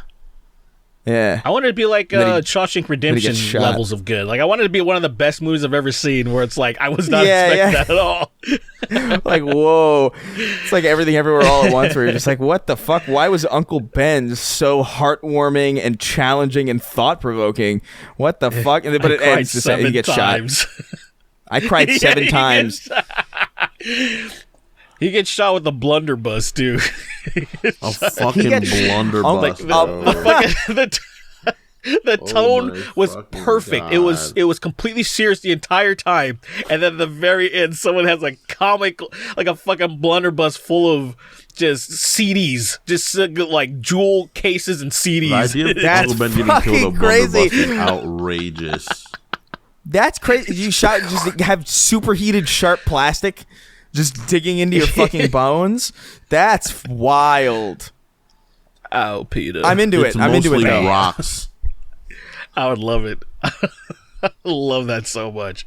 Yeah. I wanted to be like then he- Shawshank gets Redemption shot. levels of good. Like I wanted to be one of the best movies I've ever seen, where it's like I was not expecting that at all. Like, whoa. It's like Everything Everywhere All at Once, where you're just like, what the fuck? Why was Uncle Ben so heartwarming and challenging and thought-provoking? What the fuck? But it ends to say he gets shot. I cried 7 times. He gets shot with a blunderbuss, dude. A fucking blunderbuss. The tone my was fucking perfect. God. It was completely serious the entire time, and then at the very end, someone has a comic, like a fucking blunderbuss full of just CDs, just like jewel cases and CDs. The idea of That's Uncle Ben getting fucking killed with a crazy. blunderbuss is outrageous. That's crazy. You just have superheated sharp plastic just digging into your fucking bones. That's wild. Oh, Peter, I'm into It's it. I'm into it mostly though. rocks. I would love it. I love that so much.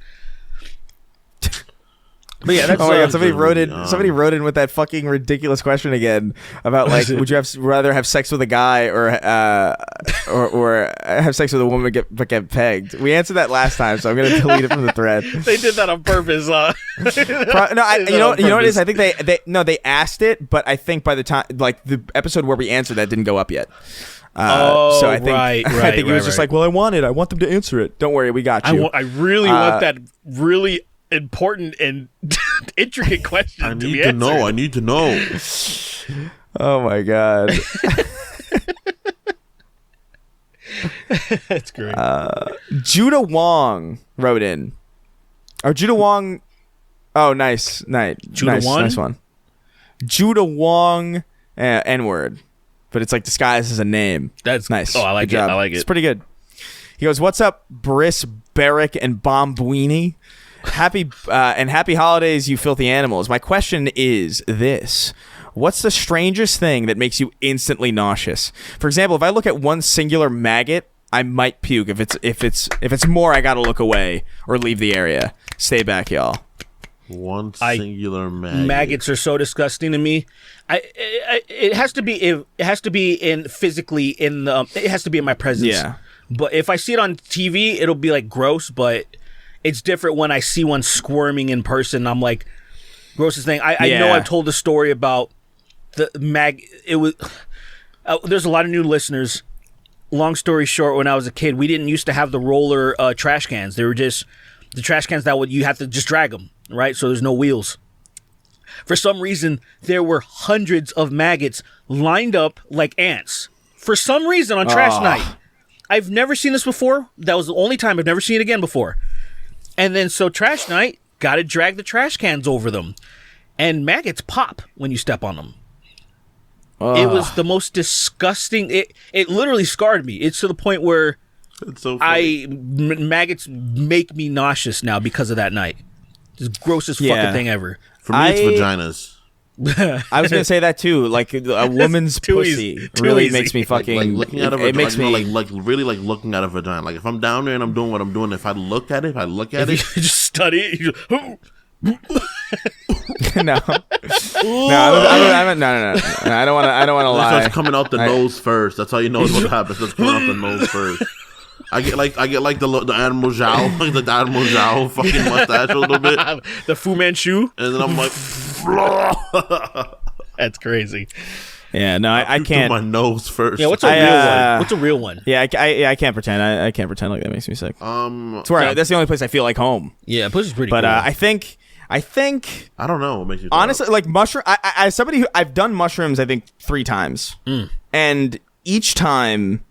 But yeah, that's Oh my god! really Somebody wrote in with that fucking ridiculous question again about like, would you rather have sex with a guy or have sex with a woman but get pegged? We answered that last time, so I'm gonna delete it from the thread. they did that on purpose. You know what it is? I think they asked it, but I think by the time like the episode where we answered that didn't go up yet. So I think I think he was just like, well, I want them to answer it. Don't worry, we got you. I really want that really important and intricate question. I need to know. I need to know. Oh my god. That's great. Judah Wong wrote in. Or Judah Wong. Oh, nice. Judah Wong? Nice one. Judah Wong, N-word. But it's like disguised as a name. That's nice. Oh, I like Good it. job. I like it. It's pretty good. He goes, "What's up, Briss, Barrick, and Bombweenie? Happy holidays, you filthy animals. My question is this: what's the strangest thing that makes you instantly nauseous? For example, if I look at one singular maggot, I might puke. If it's more, I gotta look away or leave the area. Stay back, y'all." One singular maggot. Maggots are so disgusting to me. It has to be in my presence. Yeah. But if I see it on TV, it'll be like gross. But it's different when I see one squirming in person. I'm like, grossest thing. I know I've told the story about the It was. There's a lot of new listeners. Long story short, when I was a kid, we didn't used to have the roller trash cans. They were just the trash cans that you have to just drag them, right? So there's no wheels. For some reason, there were hundreds of maggots lined up like ants. For some reason on trash night. I've never seen this before. That was the only time. I've never seen it again before. And then so trash night, got to drag the trash cans over them. And maggots pop when you step on them. It was the most disgusting. It literally scarred me. It's to the point where It's so funny. Maggots make me nauseous now because of that night. Just grossest fucking thing ever. For me, it's vaginas. I was gonna say that too. Like a woman's pussy really makes me fucking. Like looking at a vagina. It makes me like really like looking at a vagina. Like if I'm down there and I'm doing what I'm doing, if I look at it, You just study it. You just, no. No, I don't want to lie. It starts coming out the nose first. That's how you know what happens. It's coming out the nose first. I get like the animal Zhao, like the animal Zhao fucking mustache a little bit. The Fu Manchu, and then I'm like, that's crazy. Yeah, no, I can't. My nose first. Yeah, what's a real one? What's a real one? Yeah, I can't pretend. I can't pretend like that makes me sick. It's where that's the only place I feel like home. Yeah, pussy's pretty. But cool. I think I don't know what makes you honestly like mushroom. I somebody who I've done mushrooms I think 3 times, and each time.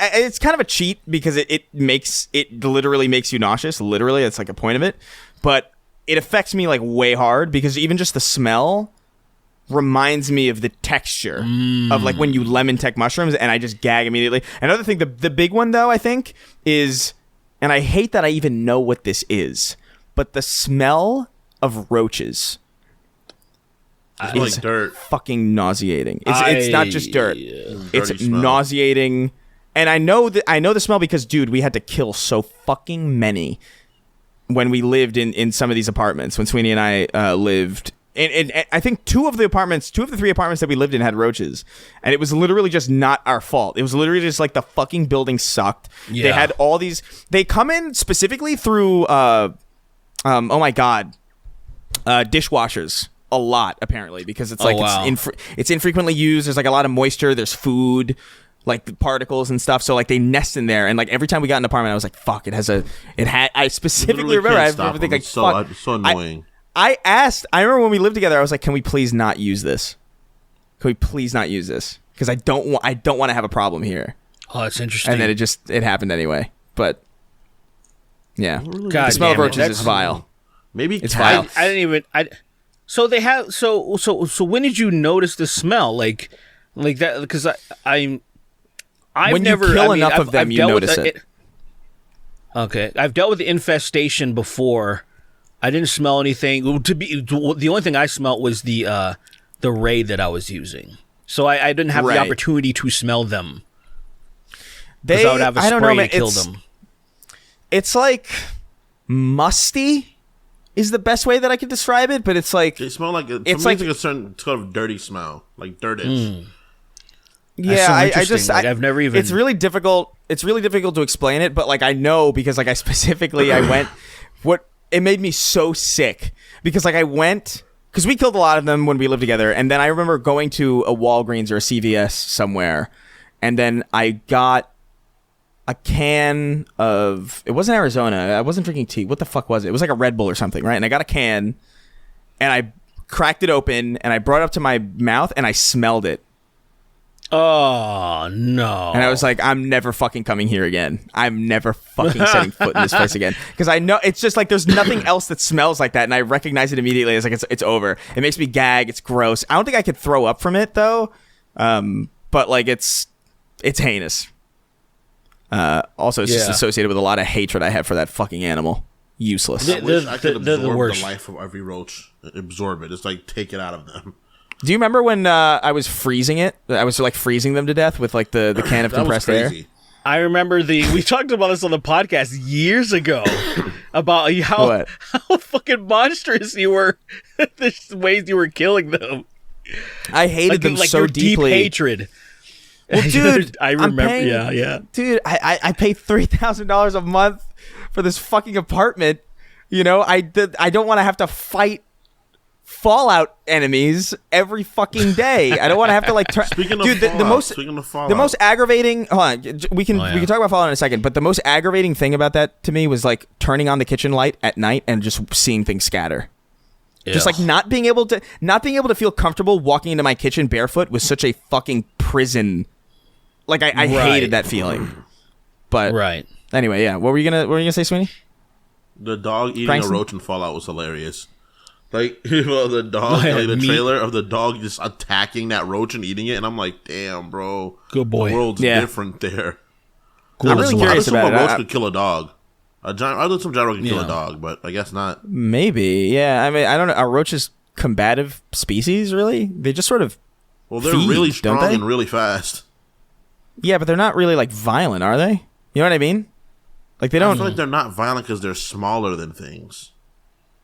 It's kind of a cheat because it literally makes you nauseous. Literally, that's like a point of it. But it affects me like way hard because even just the smell reminds me of the texture of like when you lemon tech mushrooms, and I just gag immediately. Another thing, the big one though, I think is, and I hate that I even know what this is, but the smell of roaches. It's like dirt. Fucking nauseating. It's not just dirt. It's smell. Nauseating. And I know the smell because, dude, we had to kill so fucking many when we lived in some of these apartments. When Sweeney and I lived, and I think 2 of the 3 apartments that we lived in had roaches, and it was literally just not our fault. It was literally just like the fucking building sucked. Yeah. They had all these. They come in specifically through. Oh my god, dishwashers. A lot apparently because it's like it's infrequently used. There's like a lot of moisture. There's food, like particles and stuff. So like they nest in there. And like every time we got an apartment, I was like, "Fuck!" I specifically remember. I remember thinking like, "Fuck!" It's so annoying. I remember when we lived together. I was like, "Can we please not use this? Can we please not use this? Because I don't want to have a problem here." Oh, that's interesting. And then it happened anyway. But yeah, God, the smell of roaches is vile. Maybe it's vile. I didn't even. So they have so when did you notice the smell like that? Because I've when never you kill enough of them, you notice it. Okay, I've dealt with the infestation before. I didn't smell anything. The only thing I smelled was the ray that I was using. So I didn't have the opportunity to smell them. Because I would have a spray to kill them. It's like musty. Is the best way that I could describe it, but it's like they smell like it's like a certain sort of dirty smell, like dirtish. Yeah, so I just I've never even. It's really difficult. It's really difficult to explain it, but like I know because like I specifically I went. It made me so sick because like I went because we killed a lot of them when we lived together, and then I remember going to a Walgreens or a CVS somewhere, and then I got a can of, it wasn't Arizona, I wasn't drinking tea, what the fuck was it? It was like a Red Bull or something, right? And I got a can and I cracked it open and I brought it up to my mouth and I smelled it. Oh no. And I was like, I'm never fucking coming here again. I'm never fucking setting foot in this place again. Because I know it's just like there's nothing else that smells like that, and I recognize it immediately. It's like it's over. It makes me gag. It's gross. I don't think I could throw up from it though. But like it's heinous. Also, it's just associated with a lot of hatred I have for that fucking animal. Useless. I wish I could absorb the life of every roach. Absorb it. It's like take it out of them. Do you remember when I was freezing it? I was like freezing them to death with like the can of compressed air. I remember we talked about this on the podcast years ago about how fucking monstrous you were. The ways you were killing them. I hated them so your deeply. Deep hatred. Well, dude, I remember. Dude, I pay $3,000 a month for this fucking apartment. You know, I don't want to have to fight Fallout enemies every fucking day. I don't want to have to like turn. Speaking of Fallout, the most aggravating. Hold on, we can talk about Fallout in a second. But the most aggravating thing about that to me was like turning on the kitchen light at night and just seeing things scatter. Ew. Just like not being able to feel comfortable walking into my kitchen barefoot was such a fucking prison. Like I hated that feeling. But anyway, yeah. What were you gonna say, Sweeney? The dog eating a roach in Fallout was hilarious. Like, you know, the dog, like the trailer of the dog just attacking that roach and eating it, and I'm like, damn, bro. Good boy. The world's different there. I'm really curious I about a roach it. could kill a dog. I thought some gyro could kill a dog, but I guess not. Maybe, yeah. I mean, I don't know. Are roaches combative species? Really? They just sort of. Well, they're feed, really strong don't they? and really fast. Yeah, but they're not really like violent, are they? You know what I mean? Like they I don't. feel like they're not violent because they're smaller than things.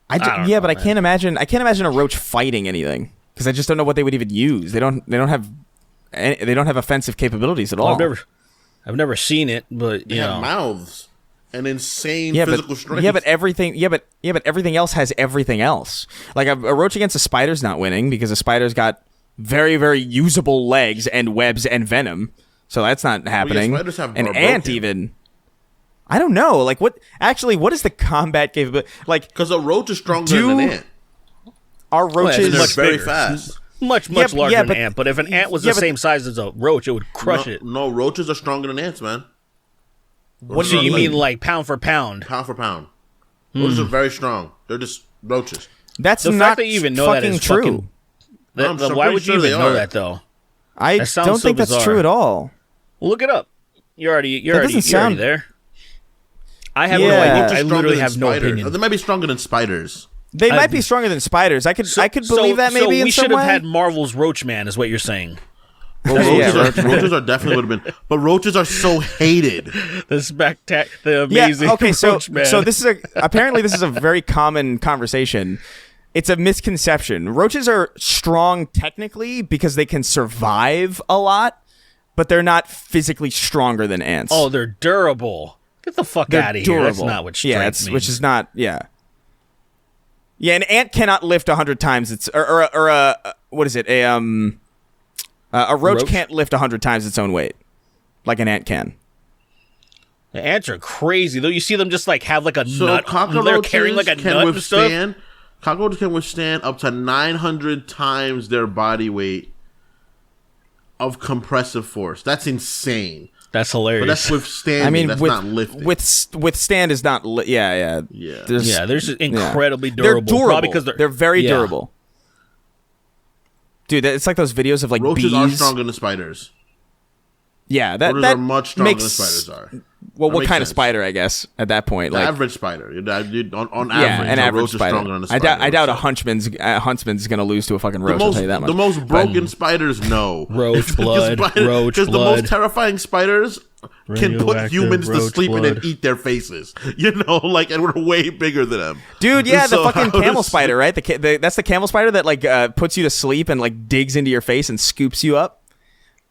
I can't imagine. I can't imagine a roach fighting anything because I just don't know what they would even use. They don't have offensive capabilities at all. I've never seen it, but They have mouths and insane yeah, physical but, strength. Yeah, but everything else has everything else. Like a roach against a spider's not winning because a spider's got very, very usable legs and webs and venom. So that's not happening. Spiders have An are ant broken. even. I don't know. Like what is the combat capability? Like Because a roach is stronger than an ant. Are roaches And they're much very bigger. fast. much Yeah, larger yeah, than but- an ant. But if an ant was yeah, the but- same size as a roach, it would crush it. No, roaches are stronger than ants, man. What do you mean, like pound for pound? Pound for pound. Roaches are very strong. They're just roaches. that's The not fact that you even know that fucking is true. fucking. I'm Why pretty would you sure they even know are. that though? I That sounds don't so think that's bizarre. true at all. Look it up. You're already doesn't sound- there. I have Yeah. no idea. Roaches I stronger literally than have no spiders. opinion. They might be stronger than spiders. They might be stronger than spiders. I could believe that maybe so in we some should way. have had Marvel's Roachman, is what you're saying. Well, roaches are definitely would have been, but roaches are so hated. The amazing Okay, so Roachman. this is apparently this is a very common conversation. It's a misconception. Roaches are strong technically because they can survive a lot, but they're not physically stronger than ants. Oh, they're durable. Get the fuck They're out of durable. here. That's not what strength means. which is not. Yeah, an ant cannot lift 100 times its or what is it? A roach can't lift 100 times its own weight like an ant can. The ants are crazy though. You see them just like have like a So nut. They're carrying like a nut and stuff. Cockroaches can withstand up to 900 times their body weight of compressive force. That's insane. That's hilarious. But that's withstanding. I mean, that's not lifting. withstand is not. Yeah. Yeah. they're just incredibly They're durable. durable. Probably because they're very yeah. durable. Dude, it's like those videos of like Roaches bees. are stronger than spiders. Yeah, that Roaches that are much stronger makes, than spiders are. Well, That what makes kind of sense. spider? I guess at that point, The like average spider. On yeah, average, an a average roach is spider. stronger than a I spider. doubt a huntsman's gonna lose to a fucking roach. I'll tell you that much. The most broken spiders, no. Roach blood, roach Because the blood. most terrifying spiders can put Radioactive humans to roach sleep and then blood. eat their faces. And we're way bigger than them. Dude, yeah, the So fucking I camel was- spider, right? That's the camel spider that like puts you to sleep and like digs into your face and scoops you up.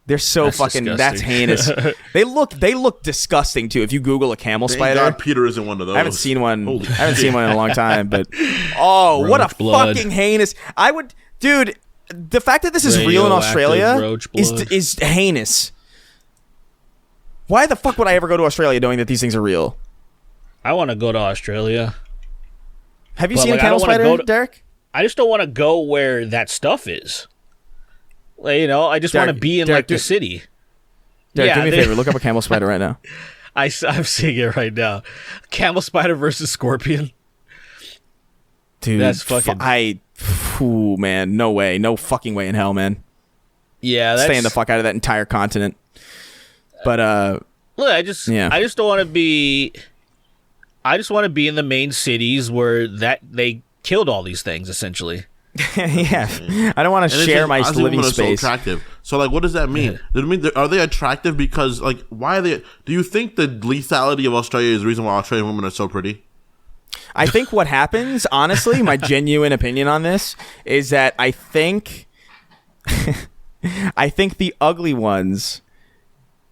They're so That's fucking. That's disgusting. heinous. They look disgusting too. If you Google a camel Thank spider, God Peter isn't one of those. I haven't seen one. Holy I haven't shit. seen one in a long time. But what a Roach blood. fucking heinous! Dude. The fact that this is real in Radioactive Australia roach blood. is heinous. Why the fuck would I ever go to Australia knowing that these things are real? I want to go to Australia. Have you But, seen like, a I camel don't wanna spider, go to- Derek? I just don't want to go where that stuff is. Like, I just want to Derek, be in Derek, like the city. Derek, Yeah, do me a they- favor. Look up a camel spider right now. I'm seeing it right now. Camel spider versus scorpion. Dude, That's fucking- man, no way, no fucking way in hell, man. Yeah, that's Staying the fuck out of that entire continent. But Look, I just don't want to be. I just want to be in the main cities where they killed all these things essentially. yeah, I don't want to And it's share just- my honestly, living women are space. So attractive. So like, what does that mean? Does it mean are they attractive because like why are they? Do you think the lethality of Australia is the reason why Australian women are so pretty? I think what happens, honestly, my genuine opinion on this is that I think the ugly ones,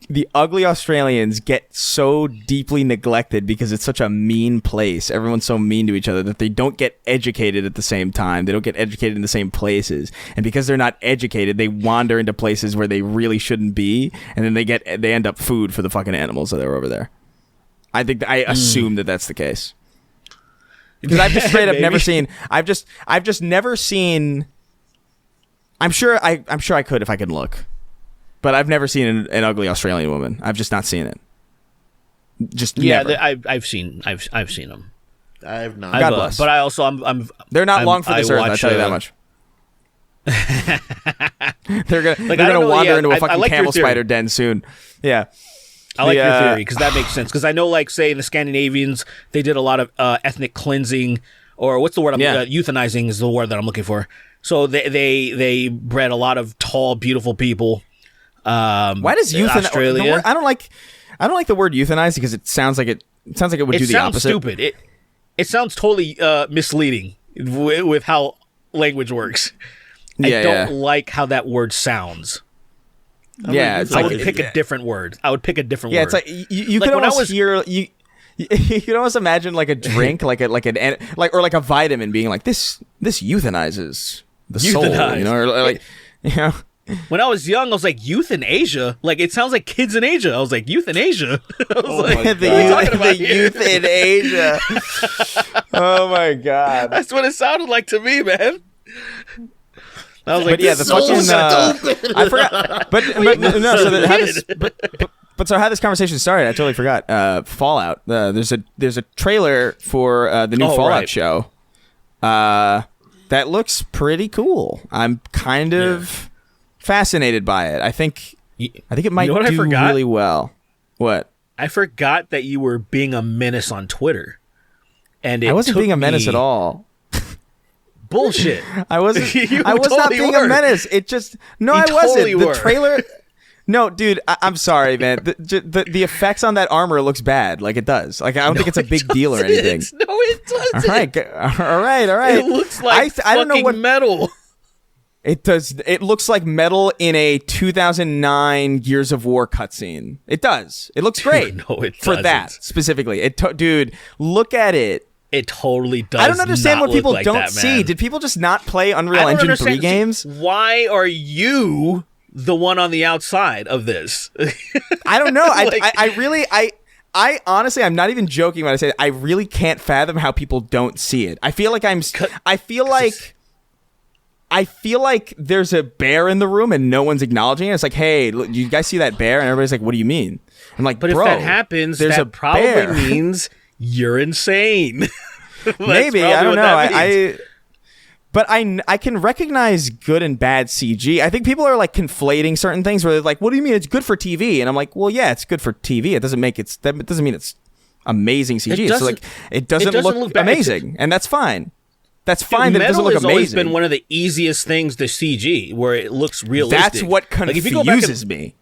the ugly Australians get so deeply neglected because it's such a mean place. Everyone's so mean to each other that they don't get educated at the same time. They don't get educated in the same places. And because they're not educated, they wander into places where they really shouldn't be. And then they end up food for the fucking animals that are over there. I assume that that's the case. Because I've just straight up never seen. I've just never seen. I'm sure I could if I could look, but I've never seen an ugly Australian woman. I've just not seen it. Just never. I've seen them. I have not. God bless. But I also I'm They're not I'm- long for this I earth. I'll watch, tell you that much. they're I gonna don't know, wander yeah, into a I fucking like your camel theory. spider den soon. Yeah. I like your theory because that makes sense. Because I know, like, say, the Scandinavians, they did a lot of ethnic cleansing, or what's the word? Euthanizing is the word that I'm looking for. So they bred a lot of tall, beautiful people. Why does Australia? I don't like the word euthanize because it sounds like it would do the opposite. It sounds stupid. It sounds totally misleading with how language works. I don't like how that word sounds. I would pick a different word. I would pick a different word. Yeah, it's like you could almost hear you could almost imagine like a drink, like a vitamin being like this euthanizes the soul, you know, or like, you know. When I was young, I was like, youth in Asia? Like, it sounds like kids in Asia. I was like, youth in Asia? I was like, the youth in Asia. Oh, my God. That's what it sounded like to me, man. I was like, the fucking... I forgot. But so how this conversation started, I totally forgot. Fallout. There's a trailer for the new Fallout show. That looks pretty cool. I'm kind of... fascinated by it. I think it might do really well. What? I forgot that you were being a menace on Twitter, and I wasn't being a menace at all. Bullshit. I wasn't. I was not being a menace. It just I wasn't. The trailer. No, dude. I'm sorry, man. The effects on that armor looks bad. Like it does. Like I don't think it's a big deal or anything. No, it doesn't. All right. It looks like I don't know what metal. It does. It looks like metal in a 2009 Gears of War cutscene. It does. It looks great. No, it for doesn't. that specifically. Dude, look at it. It totally does. I don't understand what people like don't that, see. Did people just not play Unreal Engine 3 games? Why are you the one on the outside of this? I don't know. I honestly, I'm not even joking when I say it. I really can't fathom how people don't see it. I feel like there's a bear in the room and no one's agnowledging it. It's like, hey, look, you guys see that bear? And everybody's like, what do you mean? I'm like, but bro, if that happens, that probably means you're insane. Maybe, I don't know. But I can recognize good and bad CG. I think people are like conflating certain things where they're like, what do you mean it's good for TV? And I'm like, well, yeah, it's good for TV. It doesn't mean it's amazing CG. So like, it doesn't look amazing, and that's fine. That's fine. That it doesn't look amazing. Metal has always been one of the easiest things to CG, where it looks realistic. That's what confuses me.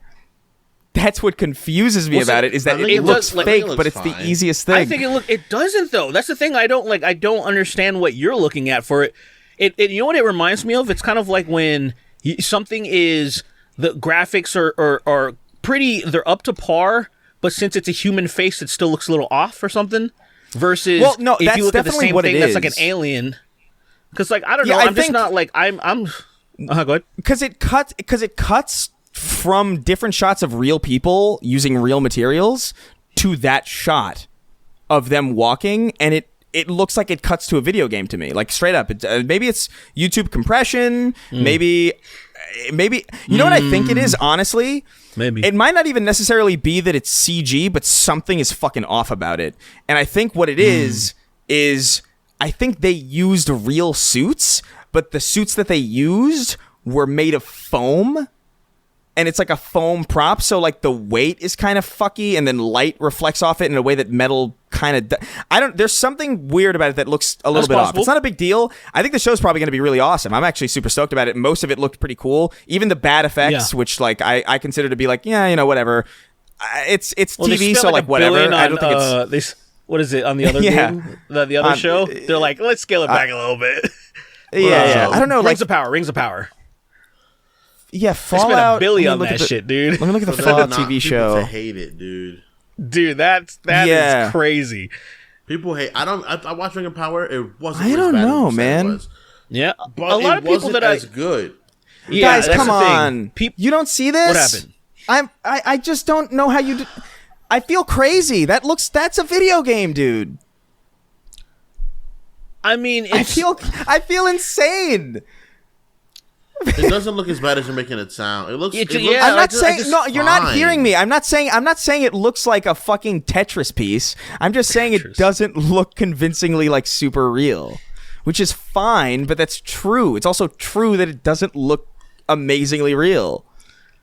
That's what confuses me about it, is that it looks fake, but it's the easiest thing. I think it doesn't, though. That's the thing. I don't understand what you're looking at for it. You know what it reminds me of? It's kind of like when something is, the graphics are pretty, they're up to par, but since it's a human face, it still looks a little off or something. Versus, if you look at the same thing that's like an alien. Because, like, I don't know, I'm just not like, I'm go ahead. Because it cuts from different shots of real people using real materials to that shot of them walking, and it looks like it cuts to a video game to me, like straight up. Maybe it's YouTube compression, maybe you know what I think it is, honestly? Maybe. It might not even necessarily be that it's CG, but something is fucking off about it. And I think what it is I think they used real suits, but the suits that they used were made of foam. And it's like a foam prop, so like the weight is kind of fucky, and then light reflects off it in a way that metal kind of. There's something weird about it that looks a little bit off. It's not a big deal. I think the show's probably going to be really awesome. I'm actually super stoked about it. Most of it looked pretty cool. Even the bad effects, which like I consider to be like, yeah, you know, whatever. It's TV, so like whatever. I don't think it's. What is it on the other game? The other show? They're like, let's scale it back a little bit. Yeah. I don't know. Rings of Power. Yeah, Fallout. They spent $1 billion on that shit, dude. Let me look at the Fallout TV show. People hate it, dude. Dude, that is crazy. People hate. I watched Ring of Power. It wasn't. I don't know, man. Yeah, but a lot of people that as good. Yeah, guys, come on. You don't see this? What happened? I just don't know how you. I feel crazy. That's a video game, dude. I mean, I feel insane. It doesn't look as bad as you're making it sound. It looks. I'm not saying no. You're not hearing me. I'm not saying it looks like a fucking Tetris piece. I'm just saying it doesn't look convincingly like super real, which is fine. But that's true. It's also true that it doesn't look amazingly real.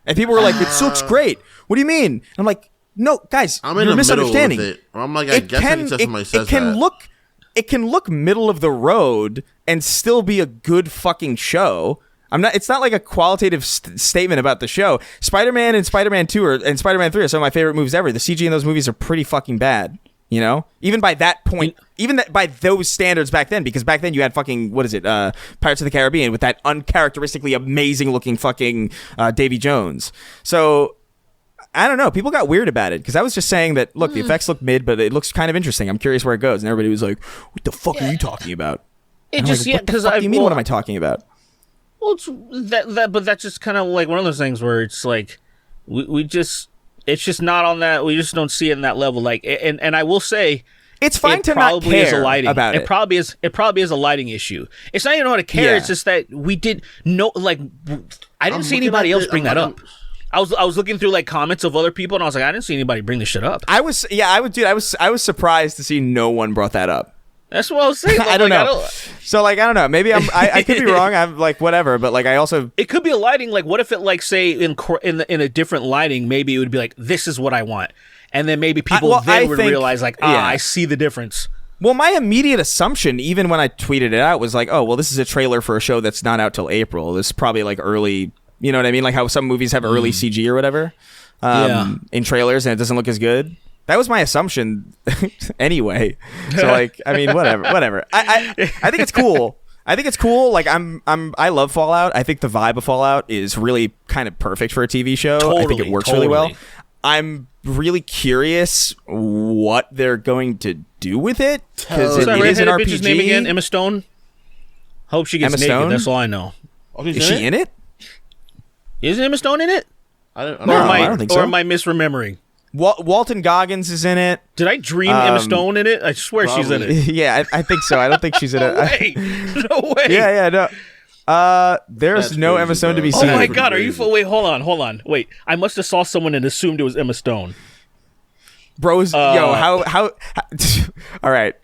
And people were like, "It looks great." What do you mean? I'm like, No, guys, I'm in you're the middle misunderstanding. with it. I'm like, I guess I can say somebody says that. It can look middle of the road and still be a good fucking show. It's not like a qualitative statement about the show. Spider-Man and Spider-Man 2 and Spider-Man 3 are some of my favorite movies ever. The CG in those movies are pretty fucking bad. You know, even by that point, by those standards back then, because back then you had fucking, what is it, Pirates of the Caribbean with that uncharacteristically amazing looking fucking Davy Jones. So I don't know. People got weird about it because I was just saying that, look, the effects look mid, but it looks kind of interesting. I'm curious where it goes. And everybody was like, what the fuck are you talking about? It just, like, what the fuck do you mean? What am I talking about? Well, it's but that's just kind of like one of those things where it's like, we just, it's just not on that. We just don't see it in that level. Like, and I will say, it's fine to not care about it. It probably is a lighting issue. It's not even how to care. It's just that we did no, like, I didn't see anybody else bring that up. I was looking through like comments of other people, and I was like, I didn't see anybody bring this shit up. I was surprised to see no one brought that up. That's what I was saying. I don't know. So like, I don't know. Maybe I could be wrong. I'm like, whatever. But like, I also, it could be a lighting. Like, what if it, like, say in a different lighting, maybe it would be like, this is what I want, and then maybe people would realize like, I see the difference. Well, my immediate assumption, even when I tweeted it out, was like, oh, well, this is a trailer for a show that's not out till April. This is probably like early. You know what I mean? Like how some movies have early CG or whatever in trailers, and it doesn't look as good. That was my assumption anyway. So like, I mean, whatever. I think it's cool. Like I love Fallout. I think the vibe of Fallout is really kind of perfect for a TV show. I think it works really well. I'm really curious what they're going to do with it because it is an RPG. Bitch's name again? Emma Stone. Hope she gets naked. Stone? That's all I know. Oh, is she in it? Isn't Emma Stone in it? I don't think so. Or am I misremembering? Walton Goggins is in it. Did I dream Emma Stone in it? I swear probably. She's in it. Yeah, I think so. I don't think she's in it. No way. Yeah, no. There's no Emma Stone to be seen. Oh my god, are you? Wait, hold on. Wait, I must have saw someone and assumed it was Emma Stone. Bros, how? All right.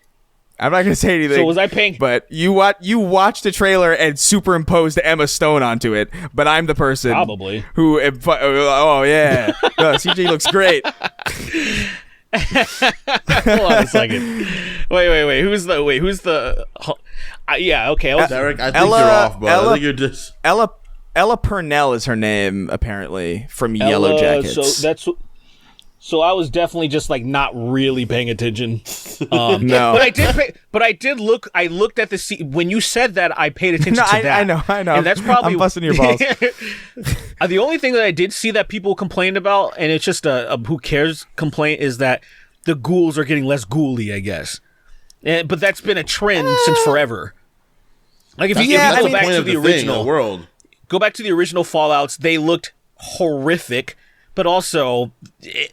I'm not gonna say anything. So was I paying? But you watched the trailer and superimposed Emma Stone onto it. But I'm the person probably who. Oh yeah, CG looks great. Hold on a second. Wait. Who's the? Yeah. Okay. Derek, I think you're off, bro. I think you're just Ella Purnell is her name apparently from Yellow Jackets. So I was definitely just like not really paying attention. No, but I did look. I looked at the when you said that, I paid attention to that. I know. And that's probably I'm busting your balls. The only thing that I did see that people complained about, and it's just a who cares complaint, is that the ghouls are getting less ghouly, I guess. But that's been a trend since forever. Like if you go back to the original world, go back to the original Fallouts, they looked horrific. But also,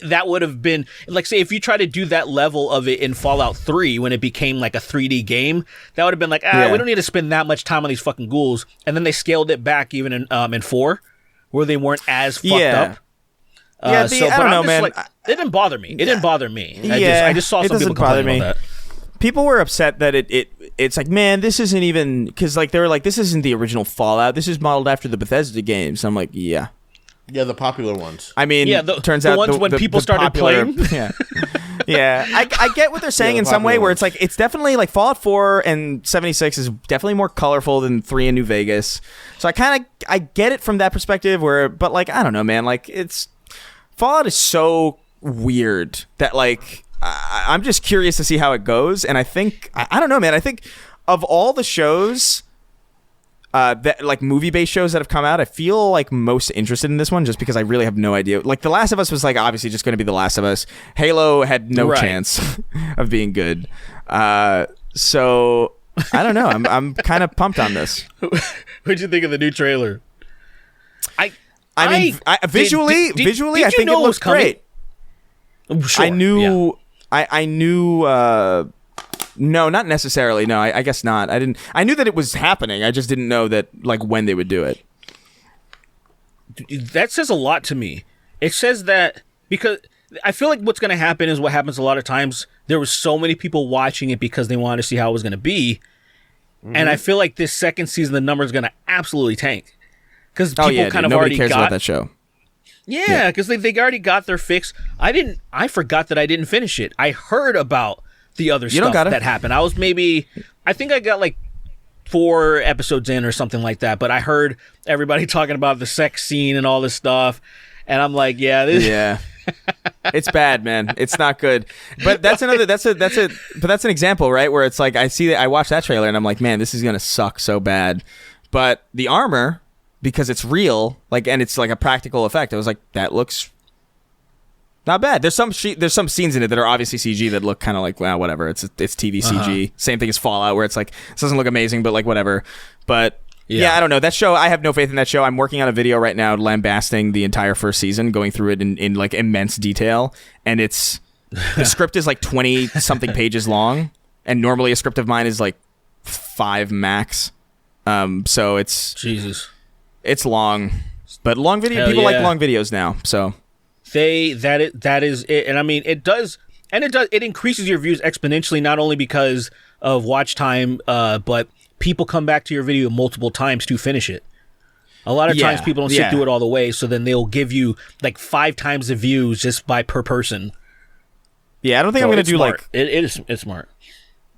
that would have been, like, say, if you try to do that level of it in Fallout 3 when it became, like, a 3D game, that would have been like, we don't need to spend that much time on these fucking ghouls. And then they scaled it back even in 4, where they weren't as fucked up. I don't know, man. Like, it didn't bother me. It didn't bother me. Yeah, I just saw some people complaining about that. People were upset that it's like, man, this isn't even, because, like, they were like, this isn't the original Fallout. This is modeled after the Bethesda games. I'm like, yeah. Yeah, the popular ones. I mean, turns out the ones when people started playing. Yeah. I get what they're saying in some way, where it's like it's definitely like Fallout 4 and 76 is definitely more colorful than 3 in New Vegas. So I get it from that perspective. But like I don't know, man. Like Fallout is so weird that like I'm just curious to see how it goes. And I think I don't know, man. I think of all the shows. That like movie-based shows that have come out, I feel like most interested in this one just because I really have no idea. Like The Last of Us was like obviously just going to be The Last of Us. Halo had no chance of being good. So I don't know. I'm kind of pumped on this. What'd you think of the new trailer? I mean, visually, I think it looks great. Sure, I knew. Yeah. I knew. No, not necessarily. No, I guess not. I knew that it was happening. I just didn't know that like when they would do it. That says a lot to me. It says that because I feel like what's going to happen is what happens a lot of times. There was so many people watching it because they wanted to see how it was going to be. Mm-hmm. And I feel like this second season, the number is going to absolutely tank. Because people kind of nobody already cares got about that show. Yeah, because they already got their fix. I forgot that I didn't finish it. I heard about the other stuff that happened. I think I got like 4 episodes in or something like that, but I heard everybody talking about the sex scene and all this stuff, and I'm like, yeah. It's bad, man. It's not good. But that's an example, right? Where it's like I watched that trailer and I'm like, man, this is gonna suck so bad. But the armor, because it's real, like, and it's like a practical effect, I was like, that looks not bad. There's some scenes in it that are obviously CG that look kind of like, well, whatever. It's TV CG. Same thing as Fallout, where it's like, this doesn't look amazing, but like whatever. But yeah, I don't know. That show, I have no faith in that show. I'm working on a video right now lambasting the entire first season, going through it in like immense detail. And the script is like 20 something pages long. And normally a script of mine is like 5 max. So it's long, but long video, people like long videos now. So that is it. And I mean, it increases your views exponentially, not only because of watch time, but people come back to your video multiple times to finish it. A lot of times people don't sit through it all the way, so then they'll give you like 5 times the views just per person. Yeah, I don't think I'm going to do smart. It's smart.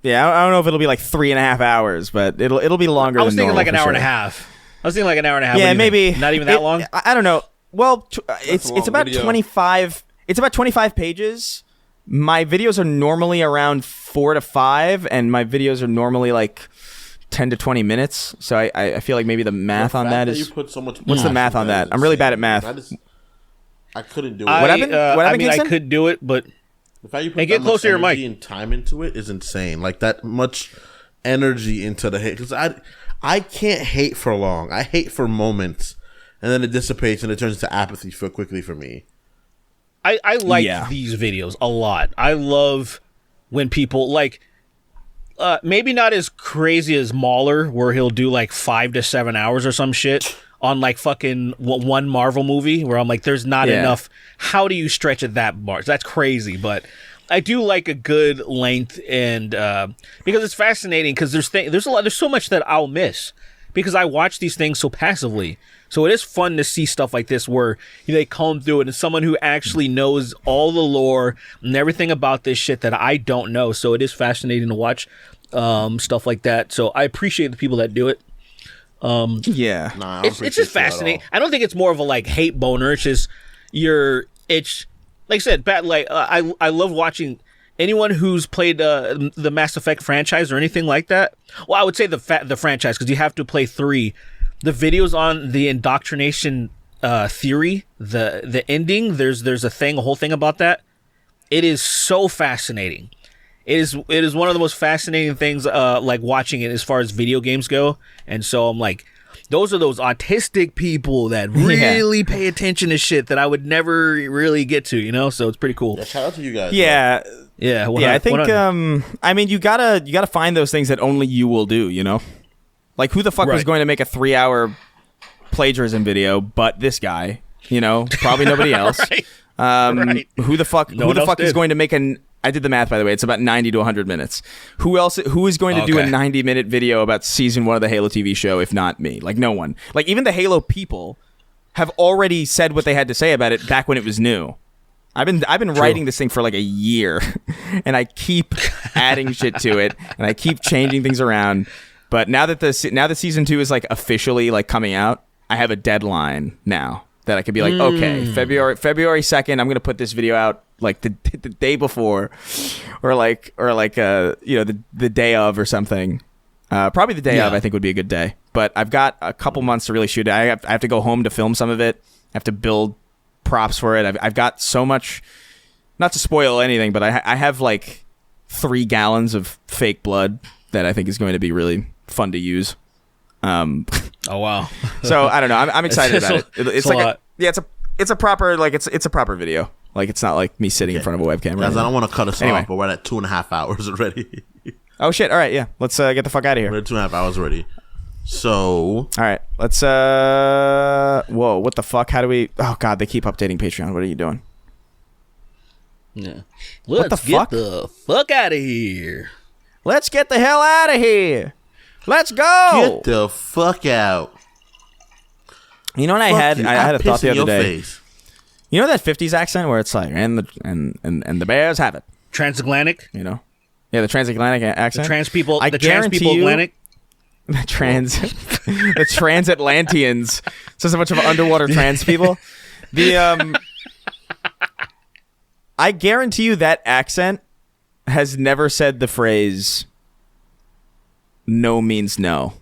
Yeah, I don't know if it'll be like 3.5 hours, but it'll be longer. I was than thinking normal, like an hour and a half. Yeah, maybe not even that long. I don't know. Well, it's about 25. It's about 25 pages. My videos are normally around 4 to 5, and my videos are normally like 10 to 20 minutes. So I feel like maybe the math on that is. You put so much what's the math on that? I'm really bad at math. I couldn't do it. What happened? I could do it, but the fact you put get closer to your mic and time into it is insane. Like that much energy into the hate, because I can't hate for long. I hate for moments, and then it dissipates and it turns into apathy so quickly for me. I like these videos a lot. I love when people like, maybe not as crazy as Mauler, where he'll do like 5 to 7 hours or some shit on like fucking one Marvel movie, where I'm like, there's not enough. How do you stretch it that much? That's crazy, but I do like a good length, and because it's fascinating, because there's so much that I'll miss because I watch these things so passively. So it is fun to see stuff like this where they comb through it and someone who actually knows all the lore and everything about this shit that I don't know. So it is fascinating to watch stuff like that. So I appreciate the people that do it. It's just fascinating. I don't think it's more of a like hate boner. It's just it's like I said, I love watching anyone who's played the Mass Effect franchise or anything like that. Well, I would say the franchise, because you have to play 3. The videos on the indoctrination theory, the ending, there's a whole thing about that. It is so fascinating. It is one of the most fascinating things, like watching it as far as video games go. And so I'm like, those are those autistic people that really pay attention to shit that I would never really get to, so it's pretty cool. Yeah, shout out to you guys. Yeah. Bro. Yeah. I think, I mean, you gotta find those things that only you will do, Like, who the fuck was going to make a 3-hour plagiarism video but this guy? Probably nobody else. Right. Who the fuck is going to make I did the math, by the way. It's about 90 to 100 minutes. Who is going to do a 90-minute video about season 1 of the Halo TV show if not me? Like, no one. Like, even the Halo people have already said what they had to say about it back when it was new. I've been writing this thing for like a year, and I keep adding shit to it, and I keep changing things around. But now that season 2 is like officially like coming out, I have a deadline now that I could be like, okay, February 2nd, I'm gonna put this video out like the day before, or the day of or something. Probably the day of, I think, would be a good day. But I've got a couple months to really shoot it. I have to go home to film some of it. I have to build props for it. I've got so much. Not to spoil anything, but I have like 3 gallons of fake blood that I think is going to be really fun to use. Oh wow! So I don't know. I'm excited about it. It's like it's a proper it's a proper video. Like, it's not like me sitting in front of a webcam. Guys, I don't want to cut us off, but we're at 2.5 hours already. Oh shit! All right, yeah. Let's get the fuck out of here. We're at 2.5 hours already. So all right, let's. Whoa! What the fuck? How do we? Oh god, they keep updating Patreon. What are you doing? Yeah. Let's get the fuck out of here. Let's get the hell out of here. Let's go. Get the fuck out. You know what I had a thought the other day. You know that 50s accent where it's like, and the bears have it. Transatlantic. You know? Yeah, the transatlantic accent. The trans people. I The trans people guarantee you- Atlantic. The transatlanteans. So it's a bunch of underwater trans people. I guarantee you that accent has never said the phrase "no" means no,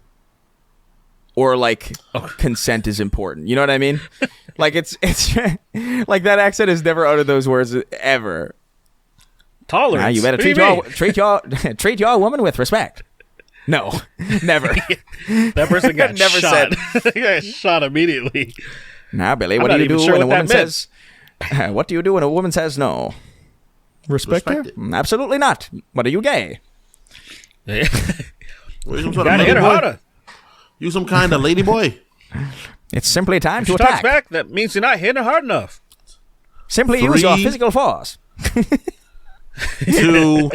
or like consent is important. You know what I mean? Like it's like that accent has never uttered those words ever. Tolerance. Now you better treat your woman with respect. No, never. That person got Never shot. He got shot immediately. Now, Billy, I'm what not do you even do sure when a what that woman meant. says? What do you do when a woman says no? Respect her? Respect it. Absolutely not. What are you, gay? Well, you some sort of Gotta lady hit her boy? harder. You some kind of lady boy? It's simply time If to she talks attack. back, that means you're not hitting her hard enough. Simply use your 3, physical force. 2.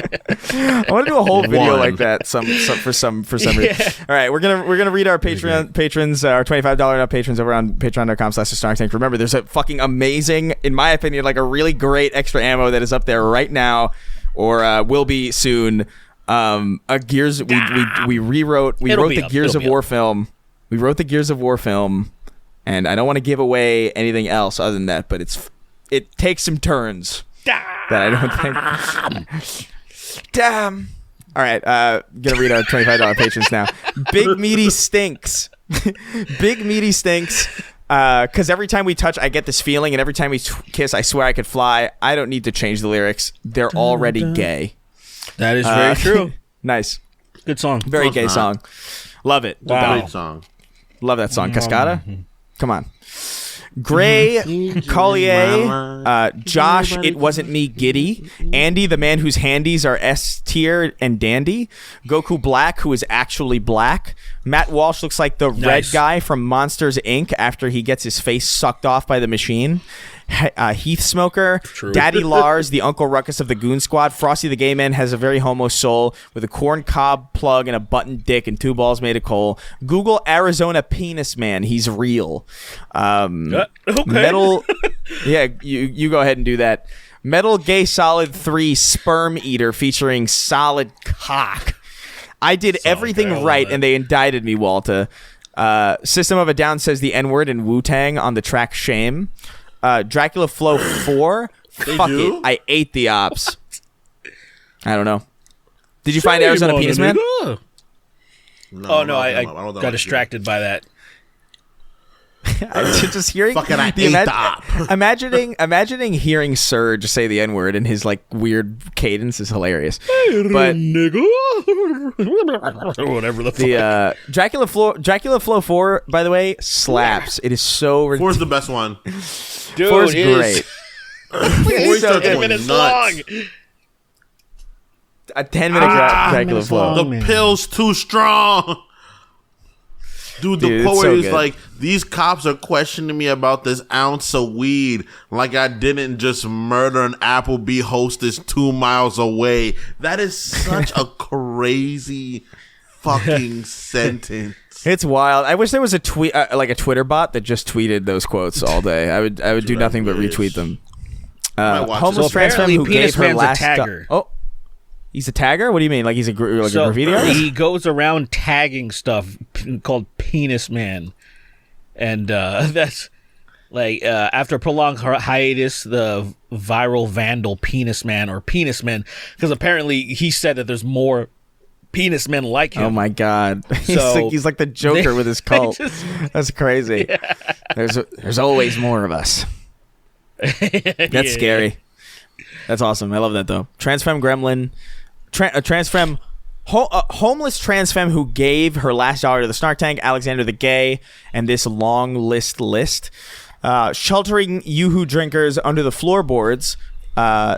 I want to do a whole video 1. like that. For some reason. All right, we're gonna read our Patreon patrons, our $25 patrons over on patreon.com/SnarkTank. Remember, there's a fucking amazing, in my opinion, like a really great extra ammo that is up there right now, or will be soon. A Gears. We wrote the Gears of War film. We wrote the Gears of War film, and I don't want to give away anything else other than that, but it takes some turns. That I don't think. Damn. All right, gonna read our $25 patrons now. Big Meaty Stinks. Big Meaty Stinks. Because every time we touch, I get this feeling, and every time we kiss, I swear I could fly. I don't need to change the lyrics. They're already gay. That is very true. Nice. Good song. Very Close gay not. song. Love it. Wow. Great song. Love that song. Cascada? Come on. Gray Collier, Josh, it wasn't me, Giddy, Andy, the man whose handies are S tier and dandy, Goku Black, who is actually black, Matt Walsh looks like the red Nice. guy from Monsters Inc. after he gets his face sucked off by the machine, Heath Smoker, Daddy Lars, the Uncle Ruckus of the Goon Squad, Frosty the Gay Man has a very homo soul with a corn cob plug and a button dick and 2 balls made of coal. Google Arizona Penis Man, he's real. Okay. Metal, yeah, you go ahead and do that. Metal Gay Solid 3 Sperm Eater featuring Solid Cock. I did everything right and they indicted me, Walter. System of a Down says the N-word in Wu-Tang on the track Shame. Dracula Flow 4. Fuck do? it. I ate the ops. I don't know. Did you find Arizona Penis Man? Oh no, I don't know. got distracted by that. Just hearing Fucking I the ate the op. imagining hearing Surge say the N-word in his like weird cadence is hilarious. But Nigga. Whatever the fuck. the Dracula Flow 4, by the way, slaps. It is so 4's the best one. Dude, 4's it is great. 4 starts 10 going minutes nuts. long. A 10-minute Dracula Flow. The pill's too strong. Dude, the Dude, it's poet so is good. like, these cops are questioning me about this ounce of weed like I didn't just murder an Applebee hostess 2 miles away. That is such a crazy fucking sentence. It's wild. I wish there was a tweet, like a Twitter bot that just tweeted those quotes all day. I would do nothing but wish. retweet them. might watch Homeless So trans femme apparently who Penis gave her Man's a last. tagger. Oh, he's a tagger. What do you mean? Like he's a So graffiti artist? he goes around tagging stuff called Penis Man, and that's like after a prolonged hiatus, the viral vandal Penis Man or Penis Men, because apparently he said that there's more penis men like him. Oh my god, So he's like the Joker with his cult. just- That's crazy. Yeah. There's always more of us. That's scary. That's awesome. I love that though. Transfemme gremlin, homeless trans femme who gave her last dollar to the Snark Tank, Alexander the Gay, and this long list. Sheltering yoo-hoo drinkers under the floorboards.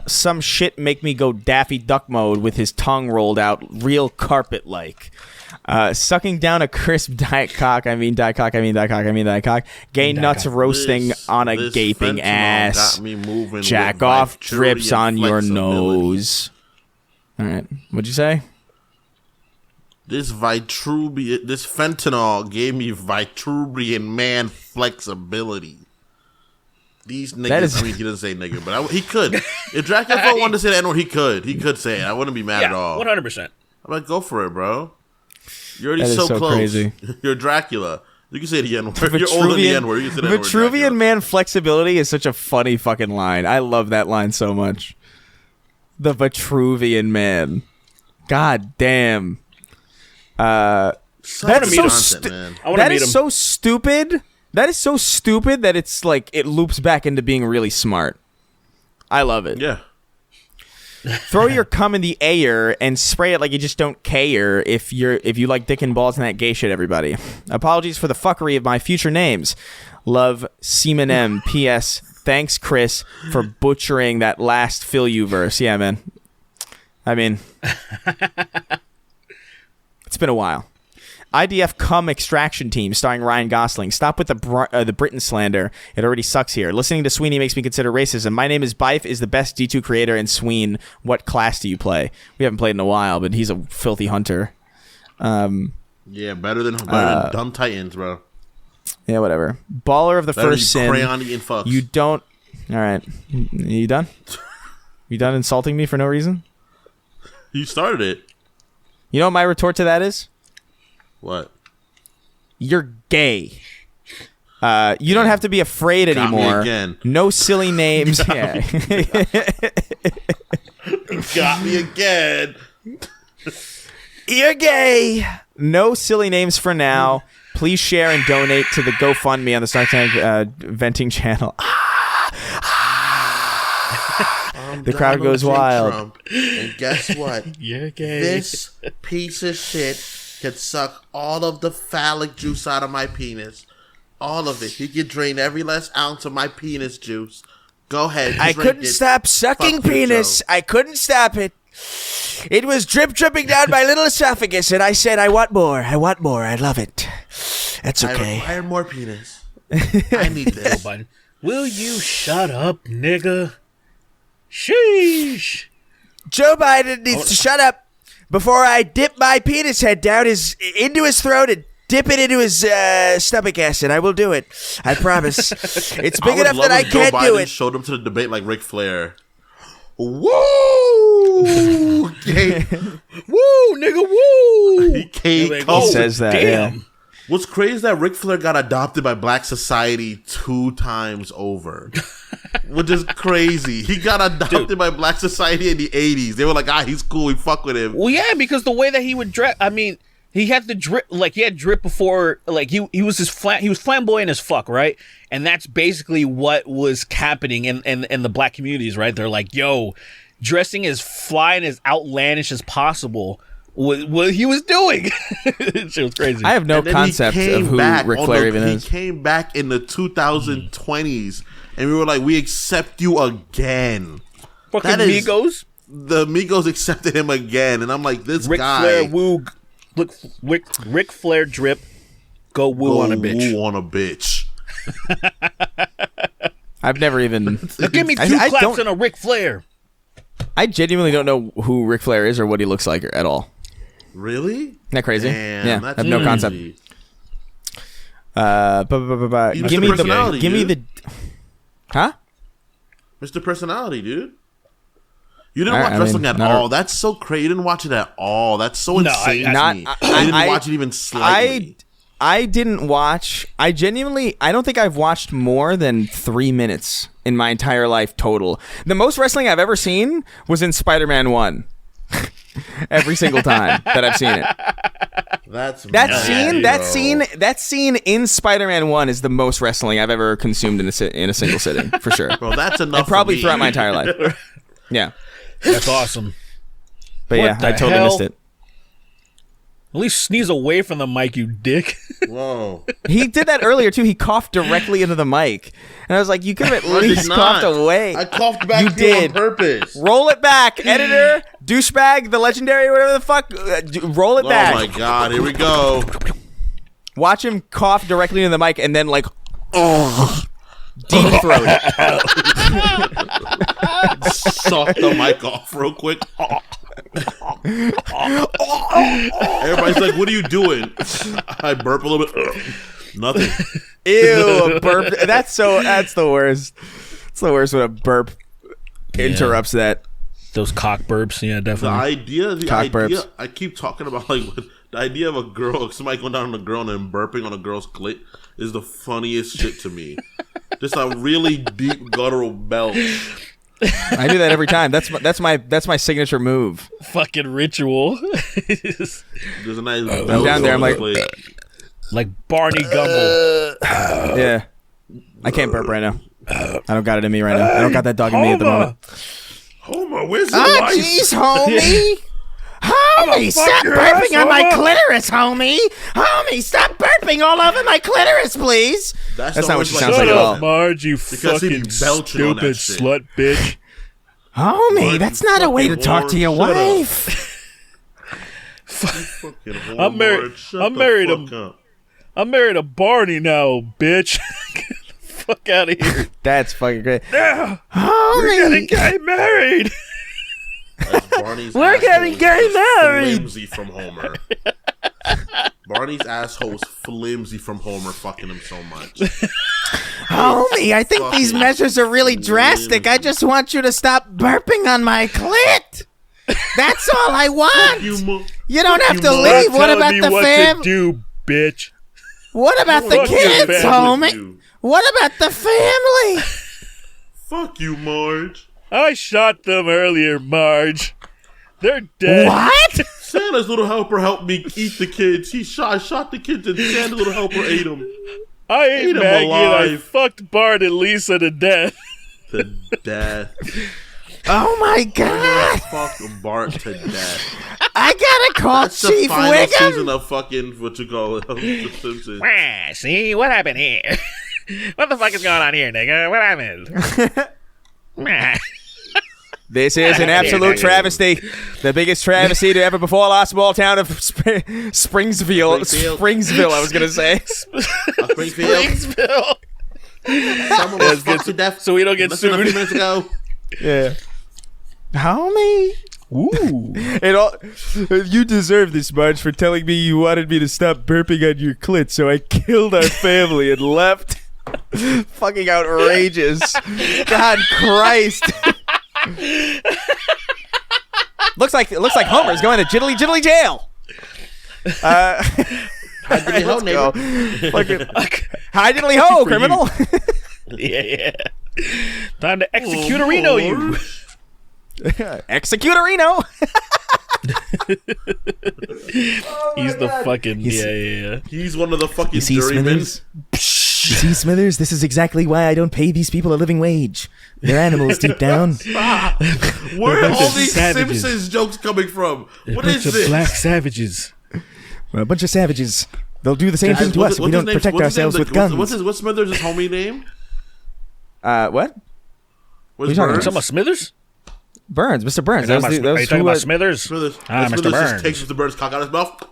Some shit make me go Daffy Duck mode with his tongue rolled out, real carpet like. Sucking down a crisp diet cock. Gay nuts roasting on a This gaping fentanyl ass. got me moving Jack with off Victurian drips on your flexibility. nose. All right, what'd you say? This fentanyl gave me Vitruvian man flexibility. These niggas. I mean, he doesn't say nigger, but he could. If Dracula wanted to say the N-word, he could. He could say it. I wouldn't be mad at all. 100%. I'm like, go for it, bro. You're already That is so close. crazy. You're Dracula. You can say the N-word. You're older than the N-word. You can say the N-word. Vitruvian man flexibility is such a funny fucking line. I love that line so much. The Vitruvian man. God damn. That's so man. That is so stupid. That is so stupid that it's like it loops back into being really smart. I love it. Yeah. Throw your cum in the air and spray it like you just don't care if you like dick and balls and that gay shit, everybody. Apologies for the fuckery of my future names. Love, Seaman M. P.S. Thanks, Chris, for butchering that last Phil U verse. Yeah, man. I mean, it's been a while. IDF cum extraction team starring Ryan Gosling. Stop with the Britain slander. It already sucks here. Listening to Sweeney makes me consider racism. My name is Bife is the best D2 creator, and Sween, what class do you play? We haven't played in a while, but he's a filthy hunter. Yeah, better than Dumb Titans, bro. Yeah, whatever. Baller of the Better first sin. Crayon eating fucks. You don't. All right. You done? You done insulting me for no reason? You started it. You know what my retort to that is? What? You're gay. You don't have to be afraid anymore. Me again. No silly names. Yeah. Got me again. You're gay. No silly names for now. Please share and donate to the GoFundMe on the Snark venting channel. The crowd goes wild. Trump, and guess what? You're gay. This piece of shit can suck all of the phallic juice out of my penis. All of it. He can drain every last ounce of my penis juice. Go ahead. I couldn't stop sucking penis. I couldn't stop it. It was dripping down my little esophagus, and I said, I want more. I want more. I love it. That's okay. I require more penis. I need this. Will you shut up, nigga? Sheesh. Joe Biden needs to shut up before I dip my penis head down into his throat and dip it into his stomach acid. I will do it. I promise. It's big enough that I can't do it. Showed him to the debate like Ric Flair. Woo! Gay. Woo, nigga, woo! He came. He says that. Damn. Yeah. What's crazy is that Ric Flair got adopted by Black Society 2 times over. Which is crazy. He got adopted by Black Society in the 80s. They were like, he's cool. We fuck with him. Well, yeah, because the way that he would dress, I mean, he had the drip, like, he had drip before, like, he was he was flamboyant as fuck, right? And that's basically what was happening in the black communities, right? They're like, yo, dressing as fly and as outlandish as possible was what he was doing. Shit was crazy. I have no concept of who Ric Flair even is. He came back in the 2020s, and we were like, we accept you again. Fucking Migos? The Migos accepted him again, and I'm like, this Ric guy. Flair woo. Look, Ric Flair drip. Go woo on a bitch. Woo on a bitch. I've never even. Now give me two claps and a Ric Flair. I genuinely don't know who Ric Flair is or what he looks like at all. Really? Isn't that crazy? Damn, yeah, I have no concept. Give me the. Huh? Mr. Personality, dude. You didn't watch wrestling at all. That's so crazy. You didn't watch it at all. That's so insane to me. I didn't watch it even slightly. I didn't watch. I don't think I've watched more than 3 minutes in my entire life total. The most wrestling I've ever seen was in Spider-Man 1. Every single time that I've seen it. That scene in Spider-Man 1 is the most wrestling I've ever consumed in a single sitting, for sure. Bro, that's enough. And probably throughout my entire life. Yeah. That's awesome. But yeah, I totally missed it. At least sneeze away from the mic, you dick. Whoa. He did that earlier, too. He coughed directly into the mic. And I was like, you could have at least coughed away. I coughed back on purpose. Roll it back. Editor, douchebag, the legendary, whatever the fuck. Roll it back. Oh, my God. Here we go. Watch him cough directly into the mic and then, like, deep throat it. Suck the mic off real quick. Everybody's like, what are you doing? I burp a little bit. Nothing. Ew, a burp. That's the worst. It's the worst when a burp interrupts that. Those cock burps, yeah, definitely. The Cock idea. burps. I keep talking about like the idea of a girl, somebody going down on a girl and then burping on a girl's clit is the funniest shit to me. Just a really deep guttural belch. I do that every time. That's my signature move. Fucking ritual. There's a nice I'm belch down there. I'm on the like, plate. Like Barney Gumble. yeah. I can't burp right now. I don't got it in me right now. I don't got that dog in me at the moment. Homer, where's the Ah, life? jeez, homie. Homie, stop burping on my clitoris, homie. Homie, stop burping all over my clitoris, please. That's not what always she sounds like Shut at all. up, Marge, you Because he fucking be belching on that stupid shit. slut bitch. Homie, Marge, that's you not a way to fucking talk to your whore. Shut up. wife. Fucking whore, I'm married- Marge. Shut I'm the married fuck to- up. I'm married to Barney now, bitch. Get the fuck out of here. That's fucking great. We're Homie. getting married. That's Barney's We're getting asshole is married. Flimsy from Homer. Barney's asshole's flimsy from Homer fucking him so much. Homie, I think these Fucking measures are really drastic. I just want you to stop burping on my clit. That's all I want. You don't have to Marge. leave. What Telling about me the what fam? to do, bitch. What about the Fuck your kids, family. homie? What about the family? Fuck you, Marge. I shot them earlier, Marge. They're dead. What? Santa's little helper helped me eat the kids. I shot the kids and Santa's little helper ate them. I Ate ate 'em Maggie and I alive. fucked Bart and Lisa to death. To death. Oh my God! Fuck Bart to death. I gotta call That's the Chief final season Wiggum. of fucking, what you call it, of The Simpsons. Wah, see, what happened here? What the fuck is going on here, nigga? What happened? Wah. This is an absolute travesty. The biggest travesty to ever befall our small town of Springsville. Springfield. Springsville, I was gonna say. Springfield. Springsville. Someone was fucked to death. So we don't get less than a few sued. minutes ago. Yeah. Homie. Ooh. It all, you deserve this, Marge, for telling me you wanted me to stop burping on your clit, so I killed our family and left. Fucking outrageous. God Christ. looks like Homer's going to jiddly jiddly jail. Hi, diddly ho, Let's go. neighbor. Fucking, hi diddly ho, criminal. Yeah. Time to execute a Reno, you. Executorino. He's the fucking yeah. He's one of the fucking see, jurymen. Smithers? You see, Smithers, this is exactly why I don't pay these people a living wage. They're animals deep down. Where are bunch all of these savages. Simpsons jokes coming from? What Bunch is of this? black savages. We're a bunch of savages. They'll do the same thing to us if we don't protect ourselves with guns. What's Smithers' homie name? What? What's you talking about? You talking about Smithers? Burns, Mr. Burns. Are you talking about Smithers? Smithers. Ah, Smithers Mr. just Burns. takes Mr. Burns' cock out of his mouth.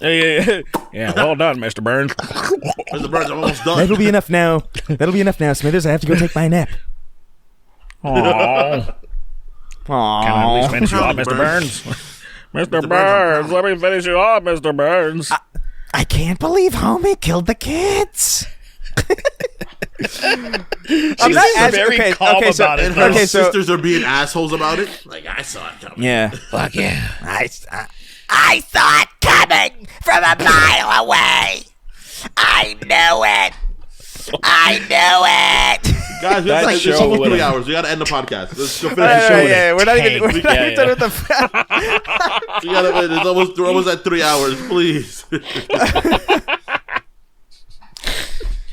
Yeah, well done, Mr. Burns. Mr. Burns, I'm almost done. That'll be enough now. That'll be enough now, Smithers. I have to go take my nap. Aww. Can I at least Aww. finish you off, Mr. Burns? Mr. Burns, let me finish you off, Mr. Burns. I can't believe Homie killed the kids. I'm not as very calm about it. And her okay, so sisters are being assholes about it. Like, I saw it coming. yeah. Fuck yeah. I saw it coming from a mile away. I knew it. Guys, That it's show almost would've- 3 hours. We gotta end the podcast. Let's go finish Yeah, the show. yeah, we're not even Yeah. done with the. We gotta, it's almost at 3 hours. Please.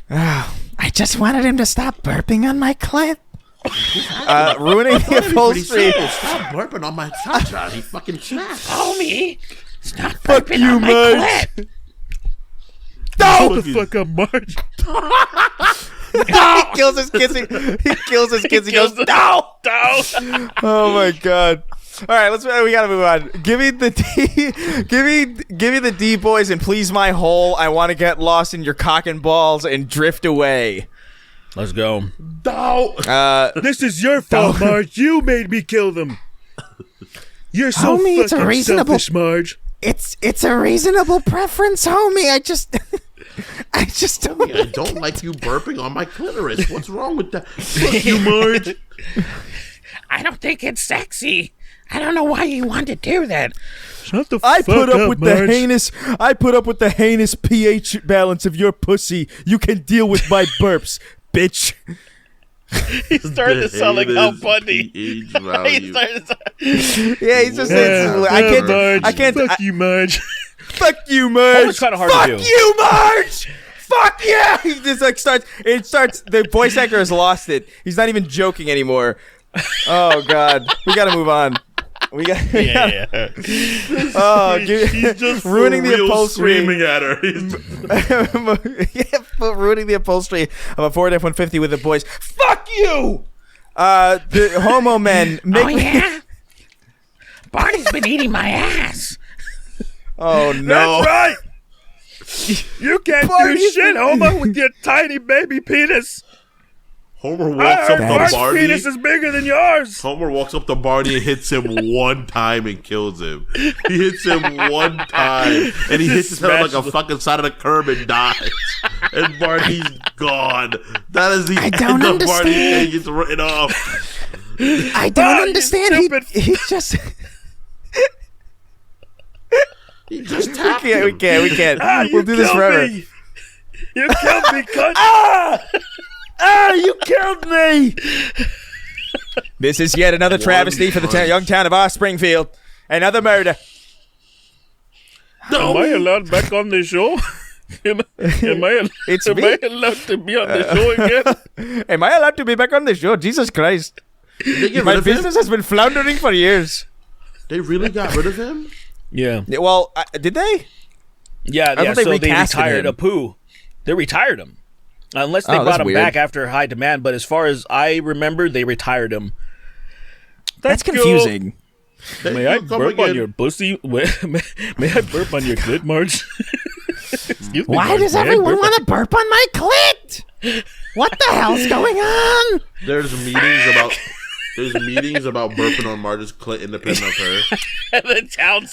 I just wanted him to stop burping on my clit. Ruining the Pretty upholstery. simple. Stop burping on my cha-cha. He fucking snapped. Homie, stop Fuck burping you, on my Marge. clit. No! Shut the fuck up, Marge. He kills his kids. He goes, no! No. Oh my god. All right, we gotta move on. Give me the D boys and please my hole. I want to get lost in your cock and balls and drift away. Let's go. No. This is your fault, Marge. You made me kill them. You're so Homie, it's a fucking reasonable- selfish, Marge. It's a reasonable preference, homie. I just don't. I don't like you burping on my clitoris. What's wrong with that? Fuck you, Marge. I don't think it's sexy. I don't know why you want to do that. Shut the I fuck put up up, with Marge. the heinous. I put up with the heinous pH balance of your pussy. You can deal with my burps, bitch. He started to sound like Al Bundy. pH He value. started to Yeah, he's just. Marge. I can't. Fuck you, Marge. Fuck you, Marge. It's kind of hard Fuck to do. you, Marge. Fuck yeah. He just like starts. It starts. The voice actor has lost it. He's not even joking anymore. Oh God, we gotta move on. We got. Yeah. Oh, He's just ruining the upholstery. screaming at her. Yeah, ruining the upholstery of a Ford F-150 with the boys. Fuck you. The homo men make Oh me. yeah. Barney's been eating my ass. Oh no. right. You can't Barney's do shit, Homer, with your tiny baby penis. Homer walks up to Barney's Barney. penis is bigger than yours. Homer walks up to Barney and hits him one time and kills him. He hits him one time and he hits his head on like a fucking side of the curb and dies. And Barney's gone. That is the I don't end of Barney understand. and he gets written off. I don't you understand. stupid- He just. He just tapped We him. can't. We'll do this killed forever. me. You killed me, cunt. You killed me. This is yet another travesty for the young town of Springfield. Another murder. Am I allowed back on the show? Am I It's am me. I allowed to be on the show again? Am I allowed to be back on the show? Jesus Christ. Did they get My rid of him? business has been floundering for years. They really got rid of him? Yeah. Yeah, well, did they? Yeah, thought they so they recasted retired him. Apu. They retired him. Unless they Oh, brought that's him weird. back after high demand, but as far as I remember, they retired him. That's Thank you. confusing. May I Come burp again. on your pussy? May I burp on your clit, Marge? Excuse me, Why Marge, does may I everyone burp want to burp on my clit? What the hell's going on? There's meetings about burping on Marge's clit independent of her. on the town,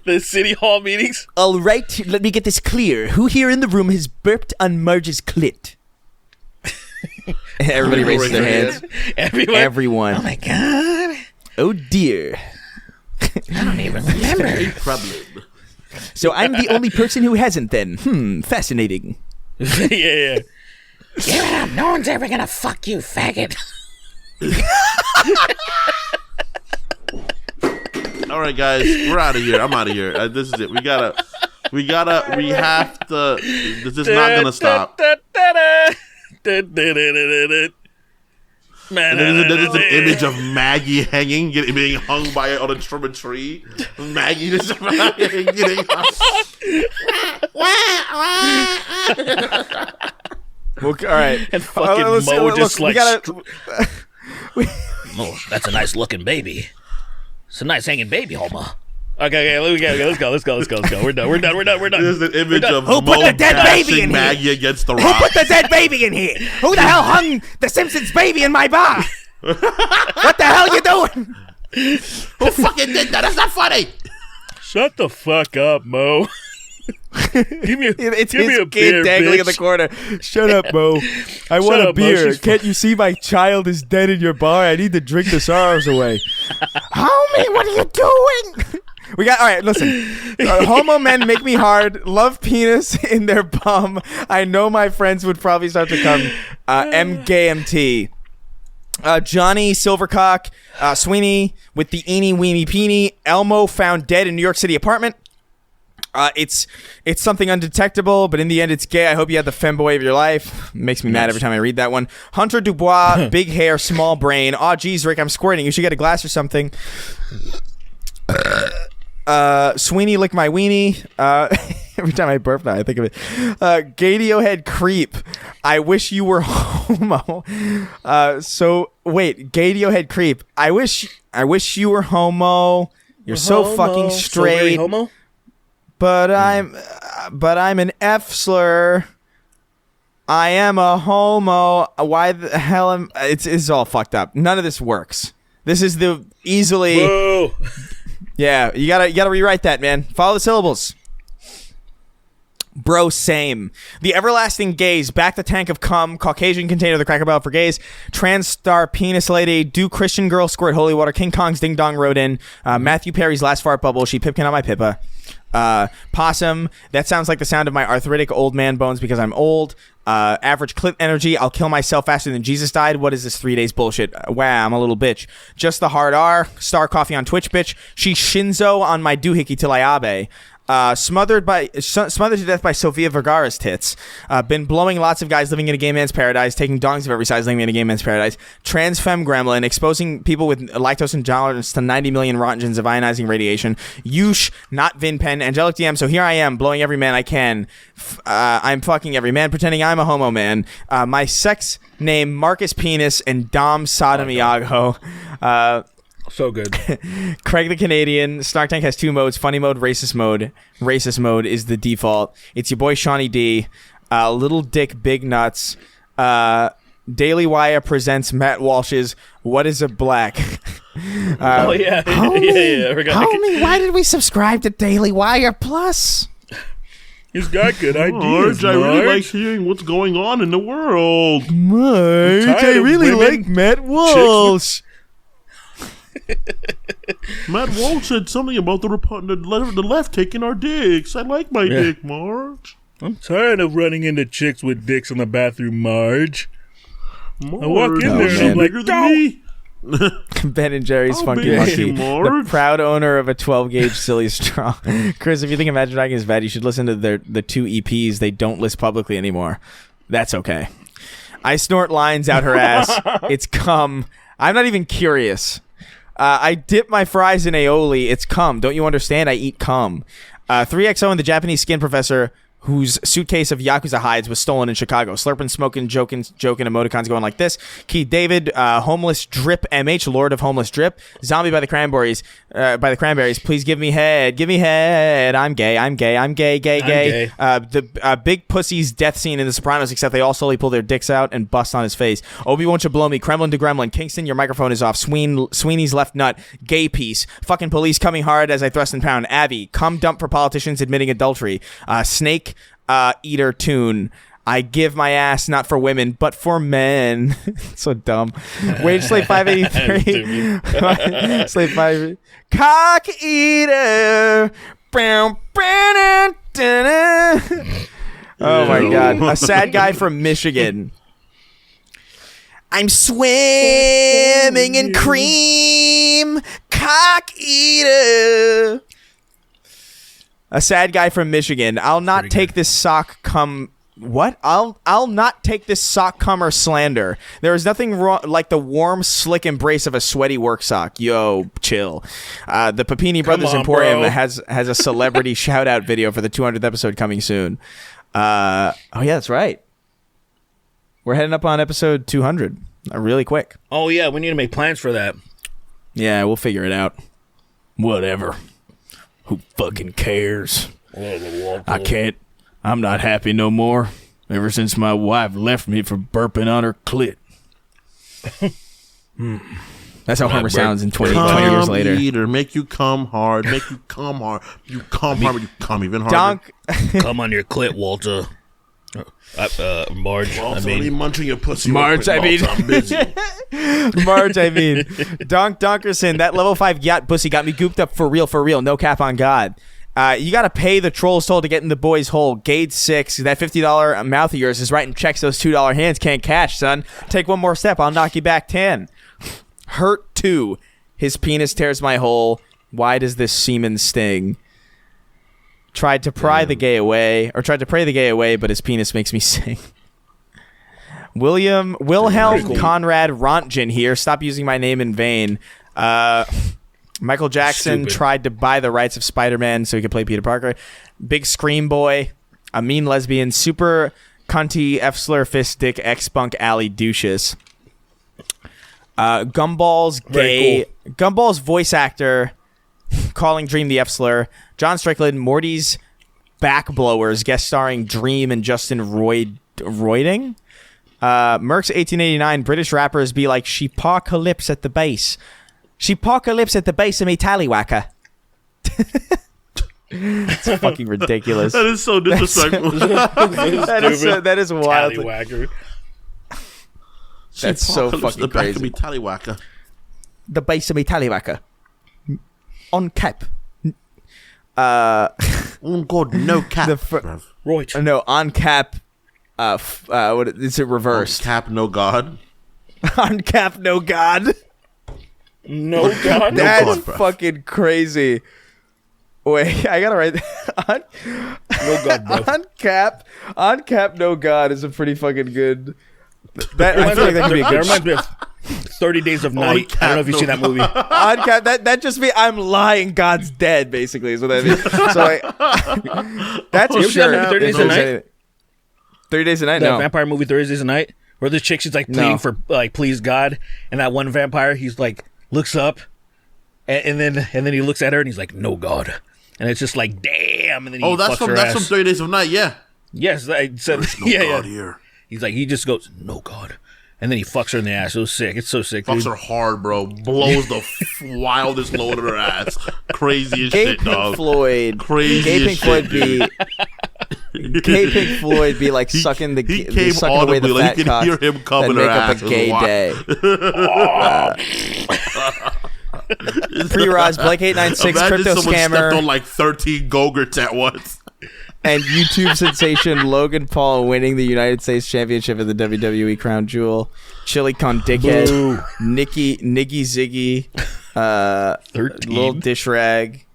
the city hall meetings? All right, let me get this clear. Who here in the room has burped on Marge's clit? Everybody raises their hands. Everyone. Oh my god! Oh dear. I don't even remember. A problem. So I'm the only person who hasn't then. Fascinating. Yeah. Give it up! No one's ever gonna fuck you, faggot. All right, guys, we're out of here. I'm out of here. This is it. We have to. This is not gonna stop. Man, There's an image of Maggie hanging, being hung on a from a tree. Maggie just getting Well, all right. And fucking Mo just we like. gotta. Oh, that's a nice looking baby. It's a nice hanging baby, Homer. Okay, let's go. We're done. There's an image of Who put Mo the dead baby bashing in here? Maggie against the Who rock. put the dead baby in here? Who the hell hung the Simpsons baby in my bar? What the hell you doing? Who fucking did that? That's not funny. Shut the fuck up, Mo. Give me It's give me his a kid beer, dangling bitch. in the corner. Shut up, Mo. I want Shut a up, Mo. beer. She's Can't you see my child is dead in your bar? I need to drink the sorrows away. Homie, what are you doing? We got all right. Listen, homo men make me hard. Love penis in their bum. I know my friends would probably start to come. MGMT. Johnny Silvercock, Sweeney with the eeny weeny peeny. Elmo found dead in New York City apartment. It's something undetectable, but in the end, it's gay. I hope you had the femboy of your life. Makes me mad every time I read that one. Hunter Dubois, big hair, small brain. Aw, geez, Rick, I'm squirting. You should get a glass or something. Sweeney lick my weenie. Every time I burp now, I think of it. Gadio head creep. I wish you were homo. So wait, Gadio head creep. I wish you were homo. You're so fucking straight. Homo? But I'm an F slur. I am a homo. Why the hell am it's all fucked up. None of this works. This is the easily. Whoa. Yeah, you gotta rewrite that, man. Follow the syllables. Bro, same. The everlasting gaze, back the tank of cum, Caucasian container, the Cracker Barrel for gays, trans star penis lady, do Christian girl squirt holy water, King Kong's ding dong rode in, Matthew Perry's last fart bubble, she pipkin on my pippa. Possum, that sounds like the sound of my arthritic old man bones because I'm old. Average clip energy, I'll kill myself faster than Jesus died. What is this 3 days bullshit? Wow, I'm a little bitch. Just the hard R, Star Coffee on Twitch, bitch. She Shinzo on my doohickey till I abe. Smothered to death by Sofia Vergara's tits. Been blowing lots of guys living in a gay man's paradise, taking dongs of every size living in a gay man's paradise. Trans femme gremlin, exposing people with lactose intolerance to 90 million rontgens of ionizing radiation. Yush, not Vin Pen, angelic DM. So here I am, blowing every man I can. I'm fucking every man, pretending I'm a homo man. My sex name Marcus Penis and Dom Sodom Iago. So good. Craig the Canadian. Snark Tank has 2 modes. Funny mode, racist mode. Racist mode is the default. It's your boy Shawnee D. Little Dick Big Nuts. Daily Wire presents Matt Walsh's What is a Black? Oh, yeah. Homie, I forgot. homie, why did we subscribe to Daily Wire Plus? He's got good Marge, I really like hearing what's going on in the world. Marge, tired I of really women, like Matt Walsh. Matt Walsh said something about the left taking our dicks. I like my dick, Marge. I'm tired of running into chicks with dicks in the bathroom, Marge. I walk in there and I'm like, bigger than me. Ben and Jerry's How Funky big is Monkey, she, the Marge? proud owner of a 12-gauge silly straw. Chris, if you think Imagine Dragons is bad, you should listen to the 2 EPs they don't list publicly anymore. That's okay. I snort lines out her ass. It's cum. I'm not even curious. I dip my fries in aioli. It's cum. Don't you understand? I eat cum. 3XO and the Japanese skin professor whose suitcase of Yakuza hides was stolen in Chicago. Slurping, smoking, joking emoticons going like this. Keith David, homeless drip MH, Lord of Homeless Drip. Zombie by the Cranberries. Please give me head. Give me head. I'm gay. Gay. The big pussy's death scene in The Sopranos, except they all slowly pull their dicks out and bust on his face. Obi won't you blow me. Kremlin to Gremlin. Kingston, your microphone is off. Sweeney's left nut. Gay piece. Fucking police coming hard as I thrust and pound. Abby. Cum dump for politicians admitting adultery. Snake eater tune. I give my ass not for women but for men. So dumb. Wage Slave 583. Slave 5. Cock eater. Oh my god. A sad guy from Michigan. I'm swimming in cream. Cock eater. A sad guy from Michigan. I'll not take this sock cum. What? I'll not take this sock cum or slander. There is nothing wrong like the warm, slick embrace of a sweaty work sock. Yo, chill. The Papini Brothers Emporium has a celebrity shout out video for the 200th episode coming soon. Oh yeah, that's right. We're heading up on episode 200 really quick. Oh yeah, we need to make plans for that. Yeah, we'll figure it out. Whatever. Who fucking cares? I can't. I'm not happy no more. Ever since my wife left me for burping on her clit. That's how Homer sounds in 20 years later. Eater, make you come hard. Make you come hard. You come hard, but you come even harder. Donk. Come on your clit, Walter. Marge, Walter, I mean, munching your pussy. Marge, I mean. I'm busy. Marge, I mean. Donkerson, that level 5 yacht pussy got me gooped up for real. No cap on God. You got to pay the troll's toll to get in the boy's hole. Gate 6, that $50 mouth of yours is writing checks those $2 hands can't cash, son. Take one more step, I'll knock you back 10. Hurt 2. His penis tears my hole. Why does this semen sting? Tried to pry the gay away, but his penis makes me sing. Wilhelm Conrad Rontgen here. Stop using my name in vain. Michael Jackson tried to buy the rights of Spider-Man so he could play Peter Parker. Big Scream Boy. A mean lesbian. Super cunty F-slur fist dick X-bunk alley douches. Gumball's gay. Cool. Gumball's voice actor. Calling Dream the F-slur. John Strickland. Morty's Backblowers. Guest starring Dream and Justin Roiting. Merck's 1889. British rappers be like Sheepocalypse at the base. Sheepocalypse at the base of me tallywhacker. It's fucking ridiculous. That is so disrespectful. that is wild. Tallywhacker. That's so fucking the back crazy. of me tallywhacker. The base of me tallywhacker. On cap. Oh God, no cap. bruv. Right. No, on cap. What is it reversed? Cap, no God. On cap, no God. No God. That's God, bruv. fucking crazy. Wait, I gotta write that. No God, bro. On cap, no God is a pretty fucking good. That I feel like that could be a That good. reminds me of 30 Days of Night. I don't know if you've seen that movie. On cap, that just means I'm lying. God's dead, basically, is what that means. So that's You for ever seen that sure. movie 30 Days a Night? 30 Days a Night. That No. vampire movie 30 Days a Night, where the chick, she's like pleading for please God, and that one vampire, he's like looks up, and then he looks at her and he's like, no God, and it's just like damn, and then he fucks her that's ass. from 30 Days of Night. Yeah. Yes, I said No yeah. God here. He's like, he just goes no God, and then he fucks her in the ass. It was sick. It's so sick. Fucks Dude. her hard, bro. Blows the wildest load of her ass. Crazy as Gay shit, Pink dog. Floyd. Crazy Gay as Pink shit, Floyd dude. Gay Pink Floyd be like He sucking the came sucking away the audibly, fat like you can cocks hear him that coming make her up ass. a It was gay wild. day. Pre-Roz, Blake 896, Imagine crypto someone stepped on scammer, like 13 Go-Gurts at once. and YouTube sensation Logan Paul winning the United States Championship of the WWE Crown Jewel. Chili Con Dickhead, Niggy Ziggy, 13. Little Dish Rag.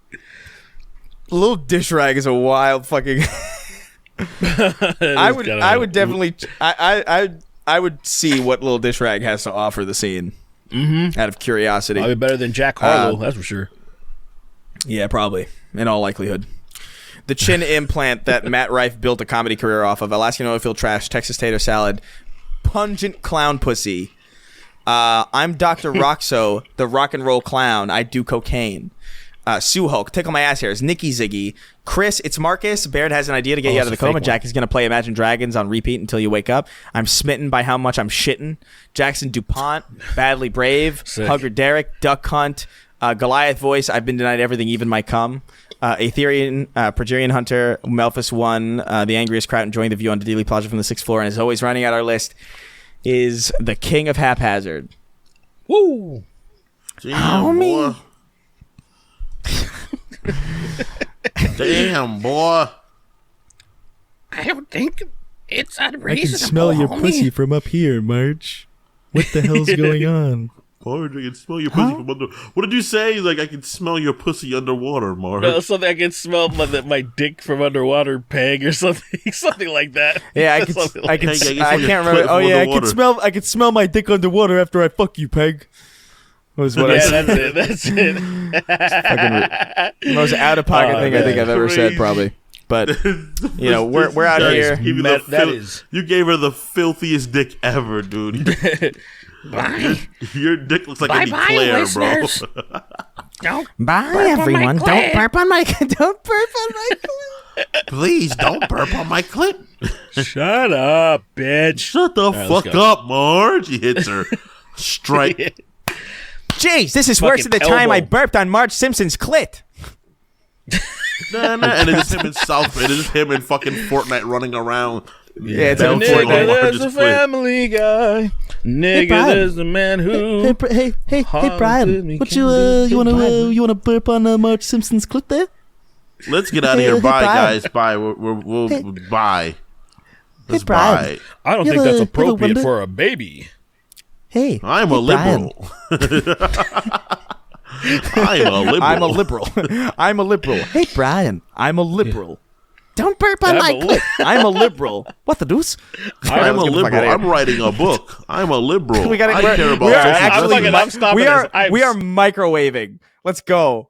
Little Dish Rag is a wild fucking. I would definitely. I would see what Little Dish Rag has to offer the scene. Out of curiosity. Probably better than Jack Harlow, that's for sure. Yeah, probably. In all likelihood. The chin implant that Matt Rife built a comedy career off of. Alaskan oilfield trash, Texas tater salad, pungent clown pussy. I'm Dr. Roxo, the rock and roll clown. I do cocaine. Sue Hulk, tickle my ass hairs. Nikki Ziggy. Chris, it's Marcus. Baird has an idea to get you out of the coma. Jack is going to play Imagine Dragons on repeat until you wake up. I'm smitten by how much I'm shitting. Jackson DuPont, Badly Brave, Hugger Derek, Duck Hunt, Goliath Voice, I've been denied everything, even my cum. Aetherian, Progerian Hunter, Melphus 1, The Angriest Kraut, enjoying the view on the Dealey Plaza from the 6th floor, and as always, rounding out our list is the King of Haphazard. Woo! Damn, boy. Damn, boy. I don't think it's unreasonable. from up here, March. What the hell's going on? Marge, I can smell your pussy from under. What did you say? He's like, I can smell your pussy underwater, Marge. No, something I can smell my dick from underwater, Peg, or something, something like that. Yeah, I can't remember. Oh yeah, I can smell my dick underwater after I fuck you, Peg. Was what I said. That's it. Most out of pocket thing I think I've ever said, probably. But you know, we're out here. You gave her the filthiest dick ever, dude. Your dick looks like an eclair, bro. Bye, everyone. Don't burp on my. Don't burp on my. Please don't burp on my clit. Shut up, bitch. Shut the fuck up, Marge. He hits her. Strike. Jeez, this is worse than the time I burped on Marge Simpson's clit. And it's him in South. It is him in fucking Fortnite running around. Yeah, it's a a nigga, there's a family guy. Nigga, there's a man who. Hey, Brian. What you wanna burp on Marge Simpson's clit there? Let's get out of here. Bye, guys. Bye. We'll bye. Let's bye. I don't think that's appropriate for a baby. Hey, I'm a liberal. I'm a liberal. I'm a liberal. Hey, Brian. I'm a liberal. Don't burp on my clit. I'm a liberal. What the deuce? I'm a liberal. I'm writing a book. I'm a liberal. I care about we are microwaving. Let's go.